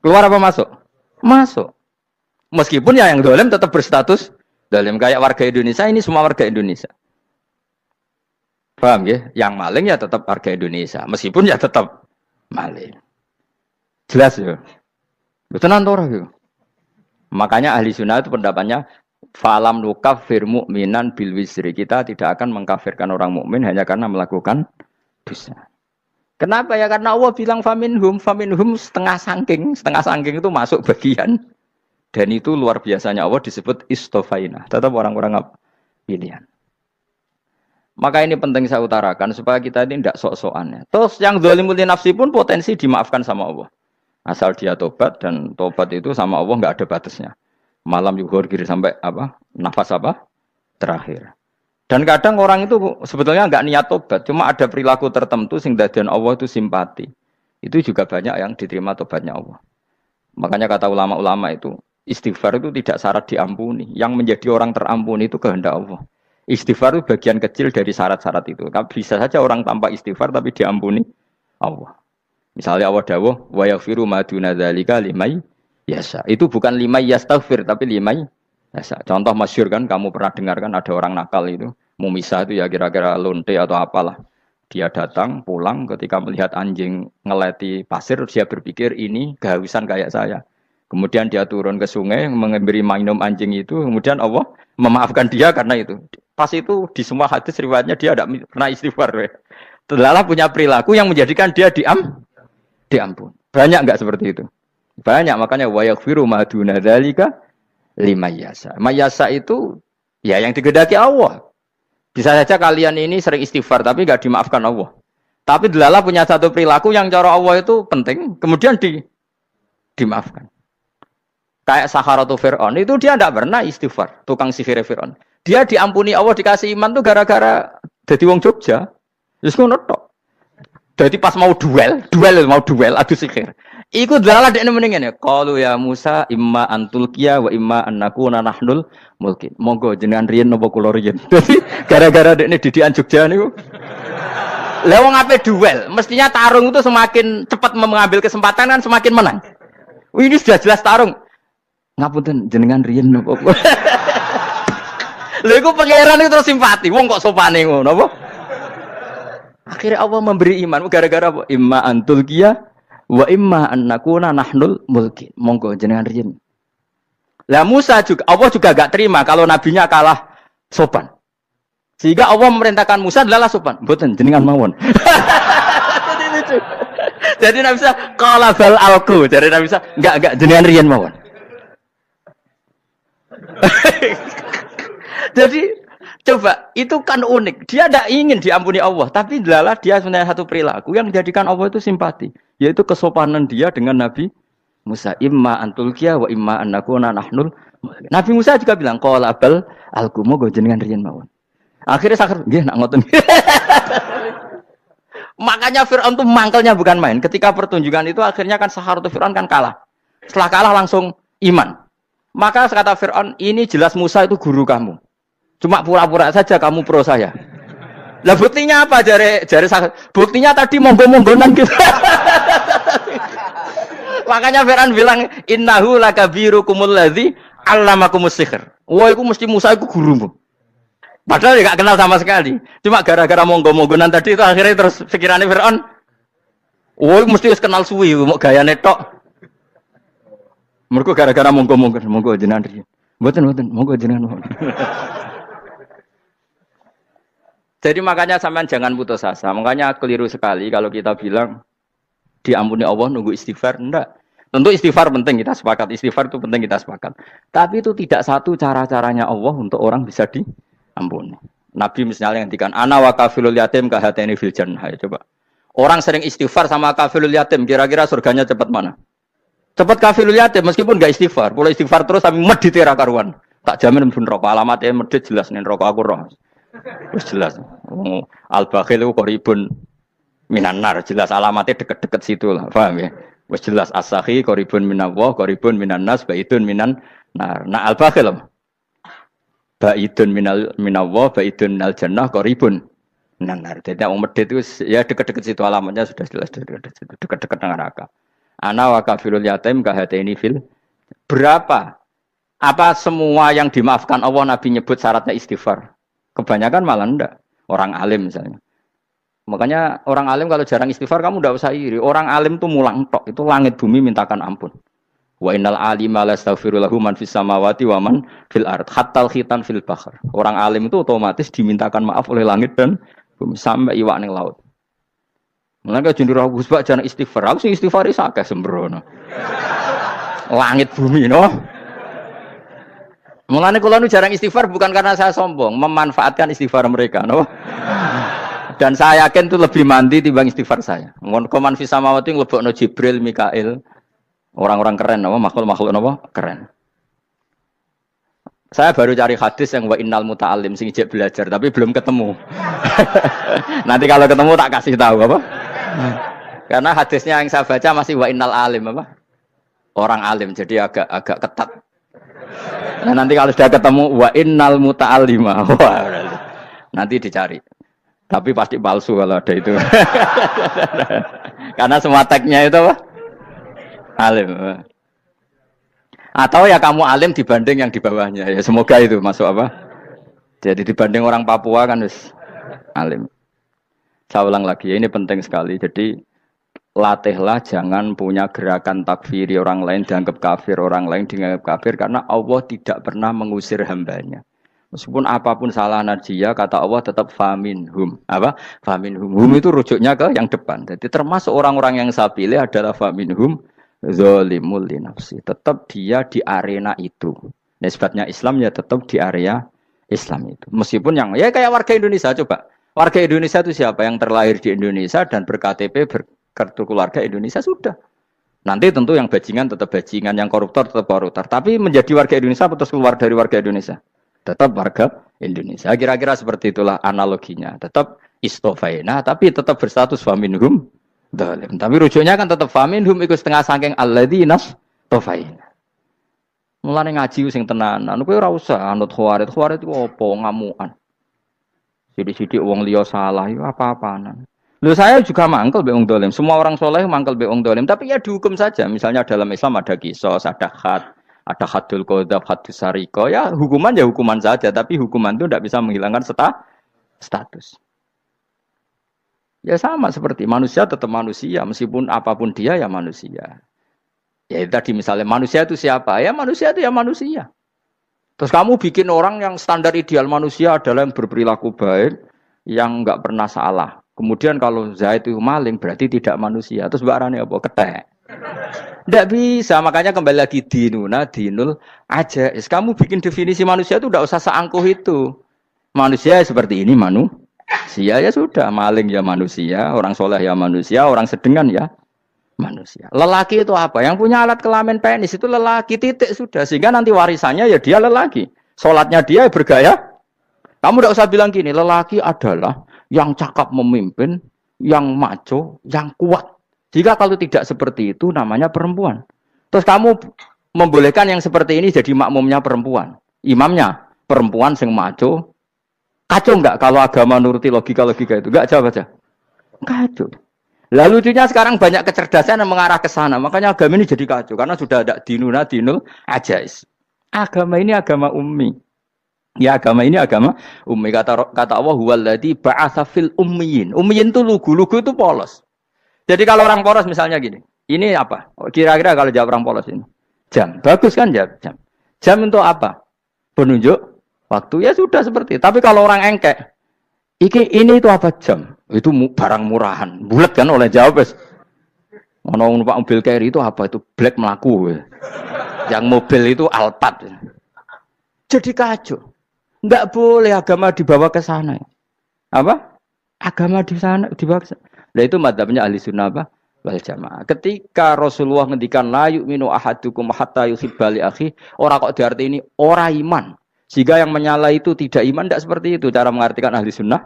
Keluar apa masuk? Masuk. Meskipun ya yang zalim tetap berstatus zalim, kayak warga Indonesia, ini semua warga Indonesia. Paham ya? Yang maling ya tetap warga Indonesia. Meskipun ya tetap maling. Jelas ya? Betul nanti ya? Makanya ahli sunnah itu pendapatnya, falam nukafir mu'minan bil wisri. Kita tidak akan mengkafirkan orang mukmin hanya karena melakukan dosa. Kenapa ya? Karena Allah bilang faminhum setengah sangking itu masuk bagian. Dan itu luar biasanya Allah disebut istofaina. Tetap orang-orang pilihan. Maka ini penting saya utarakan supaya kita ini tidak sok-sokan ya. Terus yang zalimul li nafsi pun potensi dimaafkan sama Allah. Asal dia tobat, dan tobat itu sama Allah nggak ada batasnya. Malam yuhur kiri sampai apa? Nafas apa? Terakhir. Dan kadang orang itu sebetulnya nggak niat tobat, cuma ada perilaku tertentu sehingga dadian Allah itu simpati. Itu juga banyak yang diterima tobatnya Allah. Makanya kata ulama-ulama itu, istighfar itu tidak syarat diampuni. Yang menjadi orang terampuni itu kehendak Allah. Istighfar itu bagian kecil dari syarat-syarat itu. Bisa saja orang tanpa istighfar tapi diampuni Allah. Misalnya Allah dawuh, wa yaghfiru ma duna dzalika liman yasha. Itu bukan liman yastaghfir tapi liman yasha. Contoh masyhur kan, kamu pernah dengar kan, ada orang nakal itu, mau misah itu ya kira-kira lonte atau apalah. Dia datang pulang ketika melihat anjing ngeleti pasir, dia berpikir ini kehausan kayak saya. Kemudian dia turun ke sungai memberi minum anjing itu, kemudian Allah memaafkan dia karena itu. Pas itu di semua hadis riwayatnya dia tidak pernah istighfar. Telah punya perilaku yang menjadikan dia diampun. Banyak enggak seperti itu? Banyak, makanya wa yaghfiru ma duna dzalika liman yasha. Mayasa itu ya yang digedaki Allah. Bisa saja kalian ini sering istighfar tapi enggak dimaafkan Allah. Tapi delala punya satu perilaku yang cara Allah itu penting, kemudian dimaafkan. Kayak Saharatu Fir'aun, itu dia tidak pernah istighfar, tukang sihir Fir'aun. Dia diampuni Allah, dikasih iman tuh gara-gara jadi wong Jogja. Terus ngono tok. Jadi pas mau duel adu sihir. Iku delala dekne mendingan ya. Qalu ya Musa imma antulqiya wa imma annakuna nahnul mulkin. Monggo jenengan riyen napa kula riyen. Dadi gara-gara dekne didikan Jogja niku. Lah wong ape duel, mestinya tarung itu semakin cepat mengambil kesempatan kan semakin menang. Ini sudah jelas tarung. Ngapunten jenengan riyen napa. Lha iku pangeran itu terus simpati. Wong kok sopane ngono apa? Akhirnya Allah memberi iman gara-gara apa? Imma antulqiya wa imma annakuna nahnul mulkin. Monggo jenengan riyen. Lah Musa juga, Allah juga gak terima kalau nabinya kalah sopan. Sehingga Allah memerintahkan Musa adalah sopan. Mboten jenengan mawon. Jadi Nabi Musa qala bal alqu. Jadi Nabi Musa enggak jenengan riyen mawon. Jadi coba itu kan unik. Dia tidak ingin diampuni Allah, tapi adalah dia sebenarnya satu perilaku yang menjadikan Allah itu simpati, yaitu kesopanan dia dengan Nabi Musa. Imma antulkiya wa imma annakuna nahnul. Nabi Musa juga bilang qala bal alqu moga jenengan riyen mawon. Akhirnya sakar nggih nak ngoten. Makanya Fir'aun itu mangkelnya bukan main. Ketika pertunjukan itu akhirnya kan Saharatu Fir'aun kan kalah. Setelah kalah langsung iman. Maka kata Fir'aun, ini jelas Musa itu guru kamu. Cuma pura-pura saja kamu pro saya. Lah buktinya apa? Jari buktinya tadi monggo-monggonan gitu. Makanya Fir'aun bilang, innahu lakabirukumul ladzi 'allamakumus sihr. Wah, itu mesti Musa itu gurumu. Padahal dia gak kenal sama sekali. Cuma gara-gara monggo-monggonan tadi itu akhirnya terus pikirannya Fir'aun. Oh, mesti harus kenal suwi, mau gaya netok. Mereka gara-gara monggo-monggon, monggo jenengan riyen. Mboten, monggo jenengan. Jadi makanya sampean jangan putus asa. Makanya keliru sekali kalau kita bilang diampuni Allah nunggu istighfar. Enggak. Tentu istighfar penting, kita sepakat. Istighfar itu penting, kita sepakat. Tapi itu tidak satu cara-caranya Allah untuk orang bisa diampuni. Nabi misalnya ngendikan ana wa kafilul yatim kahateni fil jannah. Coba. Orang sering istighfar sama kafilul yatim, kira-kira surganya cepat mana? Cepat kafilul yatim meskipun enggak istighfar. Kalau istighfar terus tapi medit ra karuan. Tak jamin pun rokok alamatnya medit jelas nih rokok aku roh. Terus jelas. Al-bakhil itu qaribun minan nar, jelas alamatnya deket-deket situ lah. Paham ya? Wes jelas as-sakhi qaribun minallah, qaribun minan nas, baidun minan nar. Nah al-bakhil baidun minallah, baidun minal jannah, qaribun minan nar. Jadi wong medit itu ya deket-deket situ alamatnya sudah jelas deket-deket dengan neraka. Ana wa kafilul yatim kahateni fil. Berapa? Apa semua yang dimaafkan Allah Nabi nyebut syaratnya istighfar? Kebanyakan malah enggak. Orang alim misalnya. Makanya orang alim kalau jarang istighfar kamu enggak usah iri. Orang alim tuh mulang tok, itu langit bumi mintakan ampun. Wa innal alima la astaghfiru lahu man fis samawati wa man fil ard hatta al khitan fil bahr. Orang alim itu otomatis dimintakan maaf oleh langit dan bumi sampai iwak ning laut. Mulane jenenge Gus Bak jarang istighfar. Aku sing istighfar is akeh sembrono. Langit bumi no. Mulane kula nu jarang istighfar bukan karena saya sombong, memanfaatkan istighfar mereka, no. Dan saya yakin itu lebih mandi timbang istighfar saya. Ngon koman fis samawati nglebokno Jibril, Mikail. Orang-orang keren apa makhluk-makhluk apa? Keren. Saya baru cari hadis yang wa innal muta'allim sing ijek belajar tapi belum ketemu. Nanti kalau ketemu tak kasih tahu apa? Karena hadisnya yang saya baca masih wa innal alim apa? Orang alim jadi agak ketat. Nah, nanti kalau sudah ketemu wa innal muta'allima. Wah, nanti dicari. Tapi pasti palsu kalau ada itu. Karena semua tagnya itu apa? Alim. Atau ya kamu alim dibanding yang di bawahnya. Ya semoga itu masuk apa? Jadi dibanding orang Papua kan wis alim. Saya ulang lagi, ini penting sekali. Jadi latihlah jangan punya gerakan takfiri orang lain dianggap kafir, orang lain dianggap kafir karena Allah tidak pernah mengusir hambanya. Meskipun apapun salah najiyah, kata Allah tetap faminhum. Apa? Faminhum. Hum itu rujuknya ke yang depan. Jadi termasuk orang-orang yang saya pilih adalah faminhum zalimul li nafsi. Tetap dia di arena itu. Nisbatnya Islam ya tetap di area Islam itu. Meskipun yang ya kayak warga Indonesia coba. Warga Indonesia itu siapa yang terlahir di Indonesia dan ber-KTP kartu keluarga Indonesia sudah. Nanti tentu yang bajingan tetap bajingan, yang koruptor tetap koruptor. Tapi menjadi warga Indonesia atau terus keluar dari warga Indonesia? Tetap warga Indonesia. Kira-kira seperti itulah analoginya. Tetap istofaina, tapi tetap berstatus faminhum dalim. Tapi rujuknya kan tetap faminhum ikut setengah saking alladzinas tofaina. Mulane ngaji sing tenanan. Kowe ora usah anut khawarit. Khawarit itu apa ngamukan. Sidik-sidik wong liya salah itu apa-apaan. Loh saya juga mangkel be wong dolim. Semua orang soleh mangkel be wong dolim. Tapi ya dihukum saja. Misalnya dalam Islam ada kisos, ada had, ada hadul qadzaf, hadus sariko. Ya hukuman ya hukuman saja. Tapi hukuman itu tidak bisa menghilangkan status. Ya sama seperti manusia tetap manusia. Meskipun apapun dia ya manusia. Ya tadi misalnya manusia itu siapa? Ya manusia itu ya manusia. Terus kamu bikin orang yang standar ideal manusia adalah yang berperilaku baik, yang nggak pernah salah. Kemudian kalau Zaid itu maling berarti tidak manusia. Terus barangnya apa? Ketek. Tidak bisa, makanya kembali lagi dinul aja. Kamu bikin definisi manusia itu tidak usah seangkuh itu. Manusia seperti ini manusia ya sudah, maling ya manusia, orang soleh ya manusia, orang sedengan ya manusia. Lelaki itu apa? Yang punya alat kelamin penis itu lelaki, titik sudah. Sehingga nanti warisannya ya dia lelaki. Sholatnya dia bergaya. Kamu tidak usah bilang gini, lelaki adalah yang cakap memimpin, yang maco, yang kuat. Jika kalau tidak seperti itu namanya perempuan. Terus kamu membolehkan yang seperti ini jadi makmumnya perempuan. Imamnya perempuan sing maco. Kacau enggak kalau agama nuruti logika-logika itu? Enggak, jawab aja. Kacau. Lalu lucunya sekarang banyak kecerdasan yang mengarah ke sana. Makanya agama ini jadi kacau. Karena sudah ada dinul ajais. Agama ini agama ummi. Ya agama ini agama ummi. Kata Allah, huwaladzi ba'atsa fil ummiyin. Ummiyin itu lugu itu polos. Jadi kalau orang polos misalnya gini. Ini apa? Kira-kira kalau jawab orang polos ini. Jam. Bagus kan jam? Jam untuk apa? Penunjuk waktu. Ya sudah seperti itu. Tapi kalau orang engkek. Ini itu apa jam? Itu barang murahan. Bulat kan oleh jawab. Ono numpak mobil carry itu apa? Itu black melaku. Yang mobil itu Alphard. Jadi kacau. Enggak boleh agama dibawa ke sana. Apa? Agama di sana dibawa ke sana. Nah itu madzhabnya ahli sunnah apa? Wal jamaah. Ketika Rasulullah ngendikan la yu'minu ahadukum hatta yuhibba li akhi, ora kok diarti ini ora iman. Sehingga yang menyala itu tidak iman, tidak seperti itu cara mengartikan ahli sunnah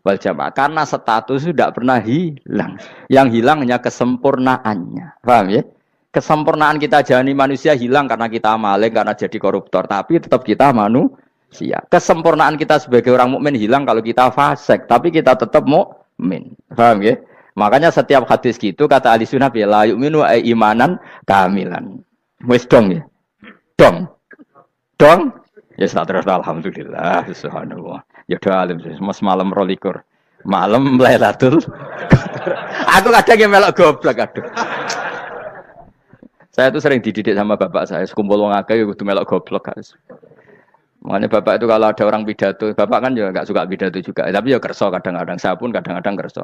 wal jamaah. Karena status tidak pernah hilang. Yang hilang hanya kesempurnaannya. Paham ya? Kesempurnaan kita jani manusia hilang karena kita maling, karena jadi koruptor. Tapi tetap kita manusia. Kesempurnaan kita sebagai orang mukmin hilang kalau kita fasik. Tapi kita tetap mukmin. Paham ya? Makanya setiap hadis gitu kata ahli sunnah ya la yu'minu imanan kamilan. Wis dong ya. Dong. Ya terus alhamdulillah subhanallah. Ya doa alim mas malam 22. Malam Lailatul Aku kadang yang melok goblok aduh. Saya tuh sering dididik sama bapak saya, sekumpul wong akeh kudu melok goblok guys. Makanya bapak itu kalau ada orang pidato, bapak kan juga enggak suka pidato juga, tapi ya kerso kadang-kadang, saya pun kadang-kadang kerso.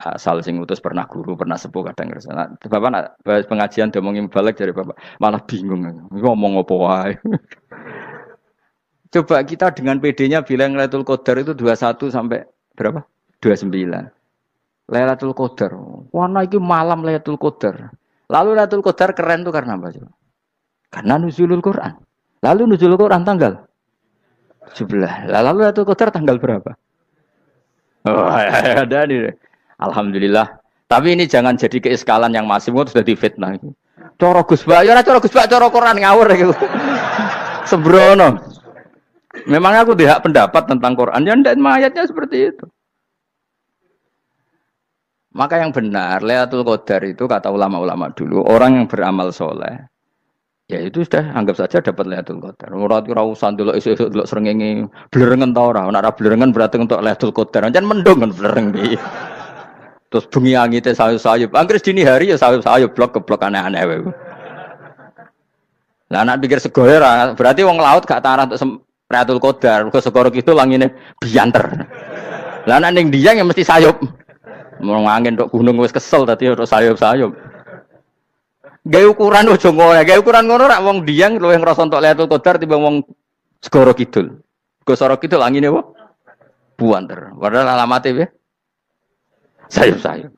Asal sing utus pernah guru, pernah sepuh kadang kerso. Nah, bapak nak pengajian diomongin balik dari bapak, malah bingung. Ngomong apa wae. Coba kita dengan PD-nya bilang Lailatul Qadar itu 21 sampai berapa? 29. Lailatul Qadar. Warna itu malam Lailatul Qadar. Lalu Lailatul Qadar keren tuh karena apa coba? Karena nuzulul Quran. Lalu nuzulul Quran tanggal 17. Lalu Lailatul Qadar tanggal berapa? Oh, ada nih. Alhamdulillah. Tapi ini jangan jadi keiskalan yang masif, sudah difitnah. Coro Gus Bak, ya coro Gus Bak, coro Quran ngawur gitu. Sembrono. Memang aku tidak pendapat tentang Quran, ya ndak ayatnya seperti itu. Maka yang benar, Lailatul Qadar itu kata ulama-ulama dulu, orang yang beramal soleh, ya itu sudah anggap saja dapat Lailatul Qadar. Ora usah ndelok esuk-esuk ndelok srengenge blerengen ta ora. Nek ora blerengen berarti untuk Lailatul Qadar. Jan mendung kan blereng iki. Terus bengi angite sayup-sayup. Anggere dini hari ya sayup-sayup blok aneh-aneh wae. Lah anak pikir segoyo ora, berarti wong laut gak tarah untuk Lailatul Qadar. Mergo segoro kitu langine bianter. Lah nek ning Dieng ya mesti sayup. Mau angin tok gunung wis kesel tadi tok sayup-sayup. Gawe ukuran ojo ngono, gawe ukuran ngono rak wong Dieng luwih ngrasa entuk Lailatul Qadar timbang wong Segoro Kidul. Segoro Kidul angine apa? Buanter. Padahal alamate piye? Sayup-sayup.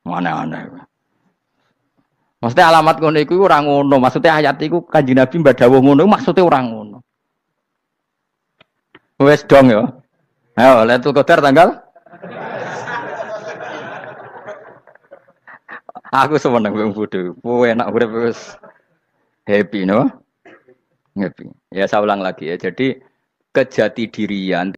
Aneh-aneh. Maksudnya alamat ngono iku ora ngono, maksudnya ayat iku Kanjeng Nabi mbadhawuh ngono, maksudnya ora ngono. Wes dong ya. Ayo Lailatul Qadar tanggal Aku seneng wong bodho. Kowe enak urip wis happy no? Happy. Ya saya ulang lagi ya. Jadi kejati dirian